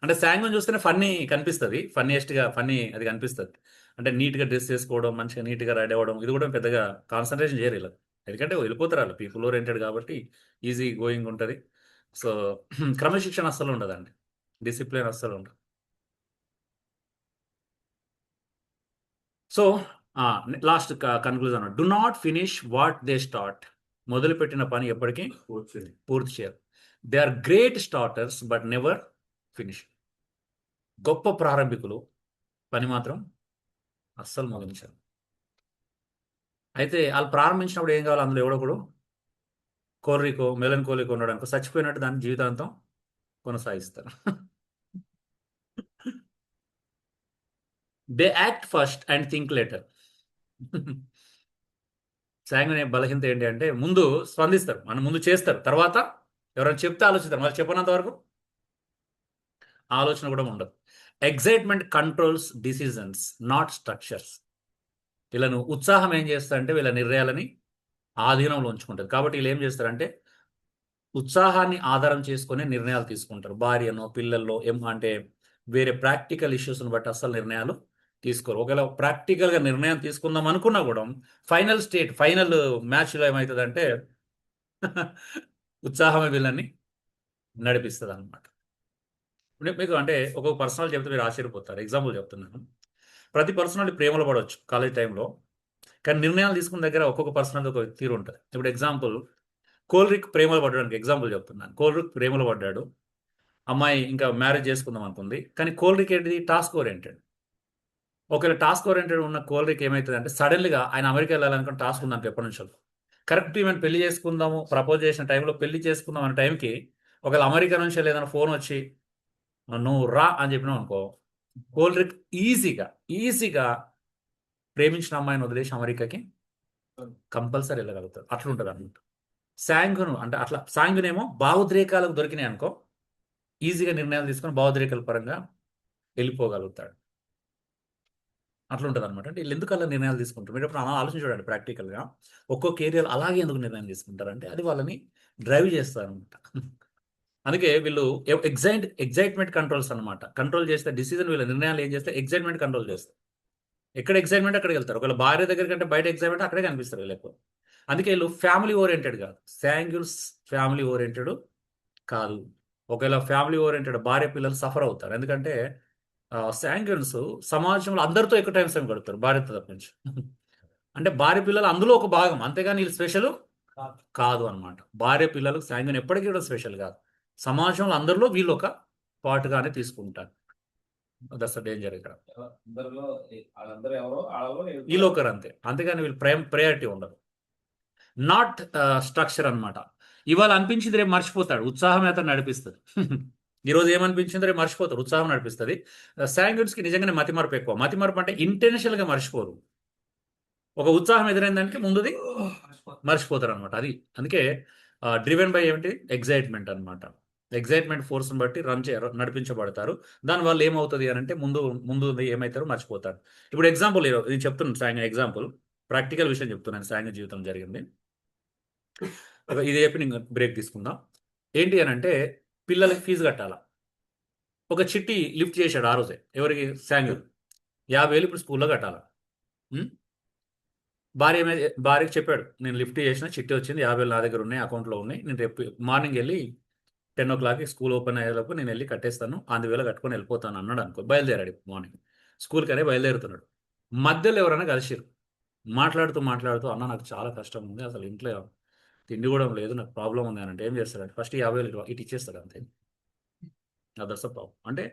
అంటే శాంగం చూస్తేనే ఫన్నీ కనిపిస్తుంది, ఫన్నీయెస్ట్గా ఫన్నీ అది కనిపిస్తుంది. అంటే నీట్గా డ్రెస్ చేసుకోవడం, మంచిగా నీట్గా రెడీ అవ్వడం, ఇది కూడా పెద్దగా కాన్సన్ట్రేషన్ చేయరు వీళ్ళు. ఎందుకంటే వెళ్ళిపోతారు వాళ్ళు, పీపుల్ ఓరియంటెడ్ కాబట్టి ఈజీ గోయింగ్ ఉంటుంది. సో క్రమశిక్షణ అస్సలు ఉండదండి, డిసిప్లిన్ అస్సలు ఉండదు. So last conclusion, do not finish what they start, మొదలుపెట్టిన పని ఎప్పటికీ పూర్తి చేయరు. They are great starters but never finish. గొప్ప ప్రారంభికులు, పని మాత్రం అస్సలు ముగించారు. అయితే వాళ్ళు ప్రారంభించినప్పుడు ఏం కావాలి, అందులో ఎవడో కోరికో మెలన్ కోలికో ఉండడానికి చచ్చిపోయినట్టు దాన్ని జీవితాంతం కొనసాగిస్తారు. They act first and think later. సాంగనే బలహీనత ఏంటి అంటే, ముందు స్పందిస్తారు, మన ముందు చేస్తారు, తర్వాత ఎవరైనా చెప్తే ఆలోచిస్తారు, మరి చెప్పనంత వరకు ఆలోచన కూడా ఉండదు. Excitement controls decisions, not structures. వీళ్ళను ఉత్సాహం ఏం చేస్తారంటే వీళ్ళ నిర్ణయాలని ఆధీనంలో ఉంచుకుంటుంది. కాబట్టి వీళ్ళు ఏం చేస్తారంటే ఉత్సాహాన్ని ఆధారం చేసుకునే నిర్ణయాలు తీసుకుంటారు. భార్యనో పిల్లల్లో అంటే వేరే ప్రాక్టికల్ ఇష్యూస్ని బట్టి అస్సలు నిర్ణయాలు తీసుకోరు. ఒకవేళ ప్రాక్టికల్గా నిర్ణయం తీసుకుందాం అనుకున్నా కూడా ఫైనల్ మ్యాచ్లో ఏమవుతుందంటే ఉత్సాహమే వీళ్ళని నడిపిస్తుంది అనమాట. మీకు అంటే ఒక్కొక్క పర్సనల్ చెప్తే మీరు ఆశ్చర్యపోతారు. ఎగ్జాంపుల్ చెప్తున్నాను. ప్రతి పర్సనల్ ప్రేమలో పడవచ్చు కాలేజ్ టైంలో, కానీ నిర్ణయాలు తీసుకున్న దగ్గర ఒక్కొక్క పర్సనల్ ఒక తీరు ఉంటుంది. ఇప్పుడు ఎగ్జాంపుల్, కోల్రిక్ ప్రేమలో పడడానికి ఎగ్జాంపుల్ చెప్తున్నాను. కోల్రిక్ ప్రేమలో పడ్డాడు, అమ్మాయి ఇంకా మ్యారేజ్ చేసుకుందాం అనుకుంది, కానీ కోల్రిక్ ఏంటిది, టాస్క్ ఓరియంటెడ్. ఒకవేళ టాస్క్ ఓరియంటెడ్ ఉన్న కోల్రిక్ ఏమవుతుంది అంటే, సడన్గా ఆయన అమెరికా వెళ్ళాలనుకున్న టాస్క్ ఉందానికి ఎప్పటి నుంచో, కరెక్ట్ ఈవెన్ పెళ్లి చేసుకుందాము ప్రపోజ్ చేసిన టైంలో పెళ్లి చేసుకుందాం అనే టైంకి ఒకవేళ అమెరికా నుంచి ఏదైనా ఫోన్ వచ్చి నువ్వు రా అని చెప్పినావు అనుకో, కోల్రిక్ ఈజీగా ప్రేమించిన అమ్మాయిని వదిలేసి అమెరికాకి కంపల్సరీ వెళ్ళగలుగుతారు. అట్లుంటుంది అనమాట. శాంగును అంటే అట్లా, శాంగునేమో భావోద్రేకాలకు దొరికినాయి అనుకో, ఈజీగా నిర్ణయాలు తీసుకొని భావోద్రేకాల పరంగా వెళ్ళిపోగలుగుతాడు. అట్లా ఉంటుంది అనమాట. అంటే వీళ్ళు ఎందుకు అలా నిర్ణయాలు తీసుకుంటారు? మీరు ఎప్పుడు అలా ఆలోచించి చూడండి ప్రాక్టికల్గా. ఒక్కొక్క ఏరియాలో అలాగే ఎందుకు నిర్ణయం తీసుకుంటారు అంటే అది వాళ్ళని డ్రైవ్ చేస్తారనమాట. అందుకే వీళ్ళు ఎగ్జైట్మెంట్ కంట్రోల్స్ అనమాట. కంట్రోల్ చేస్తే డిసిజన్ వీళ్ళ నిర్ణయాలు ఏం చేస్తే ఎగ్జైట్మెంట్ కంట్రోల్ చేస్తారు. ఎక్కడ ఎగ్జైట్మెంట్ అక్కడికి వెళ్తారు. ఒకవేళ భార్య దగ్గర కంటే బయట ఎగ్జైట్మెంట్ అక్కడే కనిపిస్తారు వీళ్ళు ఎక్కువ. అందుకే వీళ్ళు ఫ్యామిలీ ఓరియంటెడ్ కాదు. శాంగ్యుల్స్ ఫ్యామిలీ ఓరియంటెడ్ కాదు. ఒకవేళ ఫ్యామిలీ ఓరియంటెడ్ భార్య పిల్లలు సఫర్ అవుతారు. ఎందుకంటే శాంగ్యున్స్ సమాజంలో అందరితో ఎక్కువ టైం స్పెండ్ గడుపుతారు భార్యతో తప్పించి. అంటే భార్య పిల్లలు అందులో ఒక భాగం, అంతేగాని వీళ్ళు స్పెషల్ కాదు అనమాట. భార్య పిల్లలు శాంగ్యున్ ఎప్పటికీ కూడా స్పెషల్ కాదు. సమాజంలో అందరిలో వీళ్ళు ఒక పార్ట్గానే తీసుకుంటారు. దట్స్ డేంజర్ ఇక్కడ. అందరిలో వాళ్ళందరూ ఎవరో వాళ్ళలో వీళ్ళు ఒకరు అంతే. అంతేగాని వీళ్ళు ప్రయారిటీ ఉండదు. నాట్ స్ట్రక్చర్ అనమాట. ఇవాళ అనిపించింది రేపు మర్చిపోతాడు. ఉత్సాహం అతను నడిపిస్తుంది. ఈరోజు ఏమనిపించింది రేపు మర్చిపోతాడు. ఉత్సాహం నడిపిస్తుంది. శాంగ్యున్స్కి నిజంగానే మతిమరుపు ఎక్కువ. మతిమరుపు అంటే ఇంటెన్షనల్గా మర్చిపోరు. ఒక ఉత్సాహం ఎదురైందానికి ముందుది మర్చిపోతారు అనమాట. అది అందుకే డ్రివెన్ బై ఏమిటి ఎగ్జైట్మెంట్ అనమాట. ఎగ్జైట్మెంట్ ఫోర్స్ని బట్టి నడిపించబడతారు. దానివల్ల ఏమవుతుంది అని అంటే ముందు ఏమవుతారో మర్చిపోతారు. ఇప్పుడు ఎగ్జాంపుల్ నేను చెప్తున్నాను సాంగ్ ఎగ్జాంపుల్, ప్రాక్టికల్ విషయం చెప్తున్నాను. సాంగ్ జీవితం జరిగింది. ఇది చెప్పి నేను బ్రేక్ తీసుకుందాం. ఏంటి అని అంటే పిల్లలకి ఫీజు కట్టాలా. ఒక చిట్టి లిఫ్ట్ చేశాడు ఆ రోజే. ఎవరికి? శాంగ్యుల్. 50,000 ఇప్పుడు స్కూల్లో కట్టాలా. భార్యకి చెప్పాడు, నేను లిఫ్ట్ చేసిన చిట్టి వచ్చింది, 50,000 నా దగ్గర ఉన్నాయి, అకౌంట్లో ఉన్నాయి, నేను రేపు మార్నింగ్ వెళ్ళి 10 o'clock స్కూల్ ఓపెన్ అయ్యేలోపు నేను వెళ్ళి కట్టేస్తాను, అందువేళ కట్టుకొని వెళ్ళిపోతాను అన్నాడు అనుకో. బయలుదేరాడు మార్నింగ్ స్కూల్కి అనే బయలుదేరుతున్నాడు. మధ్యలో ఎవరైనా కలిసిరు. మాట్లాడుతూ అన్న నాకు చాలా కష్టం ఉంది, అసలు ఇంట్లో తిండి కూడా లేదు, నాకు ప్రాబ్లం ఉంది అని అంటే ఏం చేస్తాడంటే ఫస్ట్ 50,000 ఇటు ఇచ్చేస్తాడు అంతే. That's a problem. అంటే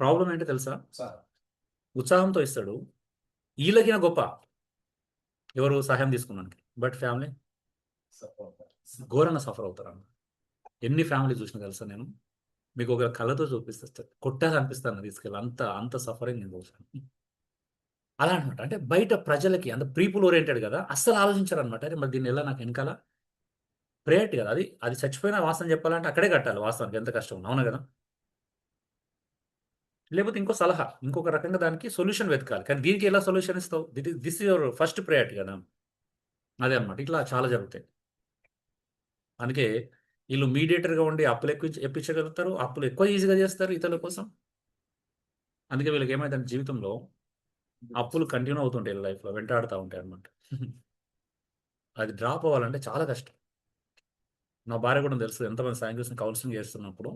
ప్రాబ్లం ఏంటో తెలుసా? ఉత్సాహంతో ఇస్తాడు. వీళ్ళకినా గొప్ప ఎవరు సహాయం తీసుకున్నానికి, బట్ ఫ్యామిలీ ఘోరంగా సఫర్ అవుతారు అన్న. ఎన్ని ఫ్యామిలీ చూసినా తెలుసా నేను, మీకు ఒక కళ్ళతో చూపిస్తే కొట్టాలి అనిపిస్తాను తీసుకెళ్ళి. అంత సఫరింగ్ నేను చూసాను. అలా అనమాట. అంటే బయట ప్రజలకి అంత పీపుల్ ఓరియంటెడ్ కదా, అస్సలు ఆలోచించారు అనమాట. అరే మరి దీన్ని ఎలా నాకు వెనకాల ప్రయారిటీ కదా, అది చచ్చిపోయిన వాస్తవం చెప్పాలంటే అక్కడే కట్టాలి వాస్తవానికి, ఎంత కష్టం ఉంది. అవునా కదా? లేకపోతే ఇంకొక రకంగా దానికి సొల్యూషన్ వెతకాలి. కానీ దీనికి ఎలా సొల్యూషన్ ఇస్తావు? దిస్ యువర్ ఫస్ట్ ప్రయారిటీ కదా. అదే అనమాట. ఇట్లా చాలా జరుగుతాయి. అందుకే వీళ్ళు మీడియేటర్గా ఉండి అప్పులు ఎప్పించగలుగుతారు, అప్పులు ఎక్కువ ఈజీగా చేస్తారు ఇతరుల కోసం. అందుకే వీళ్ళకి ఏమైందంటే జీవితంలో అప్పులు కంటిన్యూ అవుతుంటాయి లైఫ్లో, వెంటాడుతూ ఉంటాయి అనమాట. అది డ్రాప్ అవ్వాలంటే చాలా కష్టం. నా భార్య కూడా తెలుసు, ఎంతమంది సైంటిస్ట్ని కౌన్సిలింగ్ చేస్తున్నప్పుడు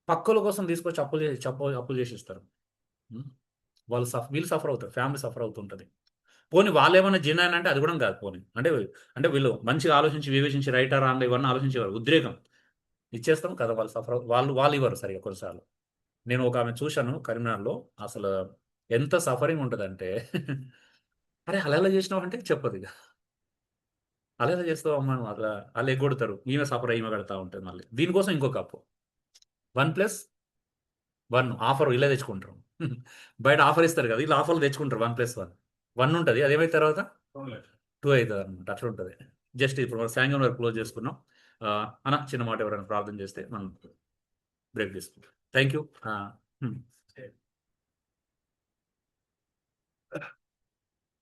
పక్కల కోసం తీసుకొచ్చి అప్పులు చేసిస్తారు. వీళ్ళు సఫర్ అవుతారు, ఫ్యామిలీ సఫర్ అవుతుంటుంది. పోనీ వాళ్ళు ఏమైనా జిన్నాయన అంటే అది కూడా కాదు. పోనీ అంటే వీళ్ళు మంచిగా ఆలోచించి వివేచించి రైటా రాంగ్ ఇవన్నీ ఆలోచించేవారు. ఉద్రేకం ఇచ్చేస్తాం కదా, వాళ్ళు సఫర్ వాళ్ళు ఇవ్వరు సరిగా కొన్నిసార్లు. నేను ఒక ఆమె చూశాను కరీంనగర్లో, అసలు ఎంత సఫరింగ్ ఉంటుందంటే అరే అలా ఎలా చేసినావు అంటే చెప్పదు. ఇక అలా ఎలా చేస్తావు అమ్మా నువ్వు, అలా వాళ్ళు ఎగ్గొడతారు. ఈమె సఫర్ ఈమె కడతా ఉంటుంది. మళ్ళీ దీనికోసం ఇంకొక అప్పు 1+1 ఆఫర్ ఇలా తెచ్చుకుంటారు. బయట ఆఫర్ ఇస్తారు కదా, ఇలా ఆఫర్లు తెచ్చుకుంటారు. 1+1 ఉంటుంది, అదేమైతే తర్వాత 2 అవుతుంది అనమాట. అట్లా ఉంటుంది. జస్ట్ ఇప్పుడు మనం సాయంత్రం వరకు క్లోజ్ చేసుకున్నాం. అన్న చిన్న మాట ఎవరైనా ప్రార్థన చేస్తే మనం బ్రేక్ తీసుకుంటాం. Thank you.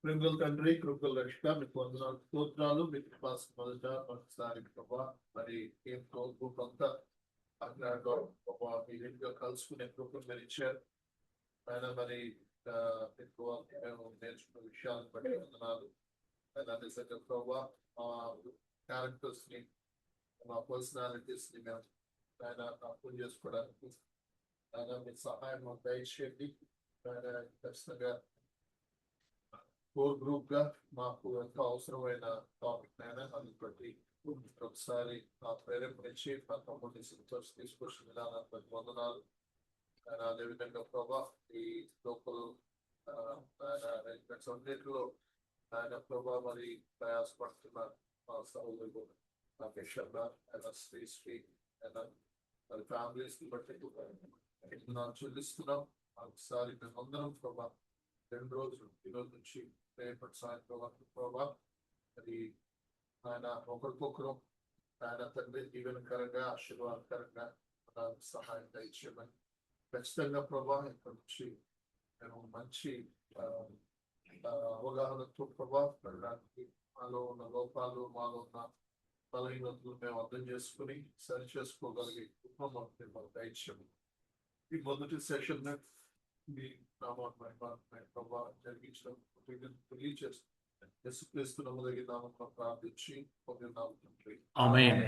కృంగుల తండ్రి, కృంగుల రక్షణ, మీకు వందనాలు, స్తోత్రాలు. మీకు మొదట ఒకసారి ప్రభా మరి ఏం కొంత అక్కడ మీరు ఇంట్లో కలుసుకునే కృపను మీరు ఇచ్చారు ఆయన. మరి ఎక్కువ మేము నేర్చుకున్న విషయాలను బట్టి వందనాలు ఆయన. నిజంగా ప్రభా మా క్యారెక్టర్స్ ని, మా పర్సనాలిటీస్ ని మేము ఆయన అర్థం చేసుకోవడానికి ఆయన మీ సహాయం దయచేయండి. ఆయన ఖచ్చితంగా కోర్ గ్రూప్ గా మాకు ఎంతో అవసరమైన టాపిక్ అయినా అది బట్టి ఒకసారి ఆ ప్రేరేపణించి మా తమ్ముడిని తీసుకొచ్చిన విధానాన్ని బట్టి వందనాలు. అదేవిధంగా ప్రభా ఈ లోకల్ అరేంజ్మెంట్స్ అన్నింటిలో ఆయన ప్రభా మరి ప్రయాసపడుతున్న మా సహోదరులు శ్రీ మరి ఫ్యామిలీస్ బట్టి చెల్లిస్తున్నాం. ఒకసారి మేమందరం ప్రభా 2 రోజులు ఈరోజు నుంచి రేపటి సాయంత్రం వరకు ప్రభా మరి ఆయన ఒకరికొకరు ఆయన తండ్రి దీవెనకరంగా ఆశీర్వాదకరంగా సహాయం ఇచ్చేయమని ఖచ్చితంగా ప్రభా ఇక్కడ నుంచి నేను మంచి ఆ, అవగాహనతో ప్రభావ పెట్టడానికి మాలో ఉన్న లోపాలు మాలో ఉన్న బలహీనతలు మేము అర్థం చేసుకుని సరి చేసుకోగలిగే కుటుంబం మాకు దయచేయండి. ఈ మొదటి సెషన్ మీ నామాన్ని ప్రభావ జరిగించడం తెలియజేస్తుంది. యేసుక్రీస్తు నమ్మదగిన నామమున ప్రార్థించి పొందినాము తండ్రి. ఆమేన్.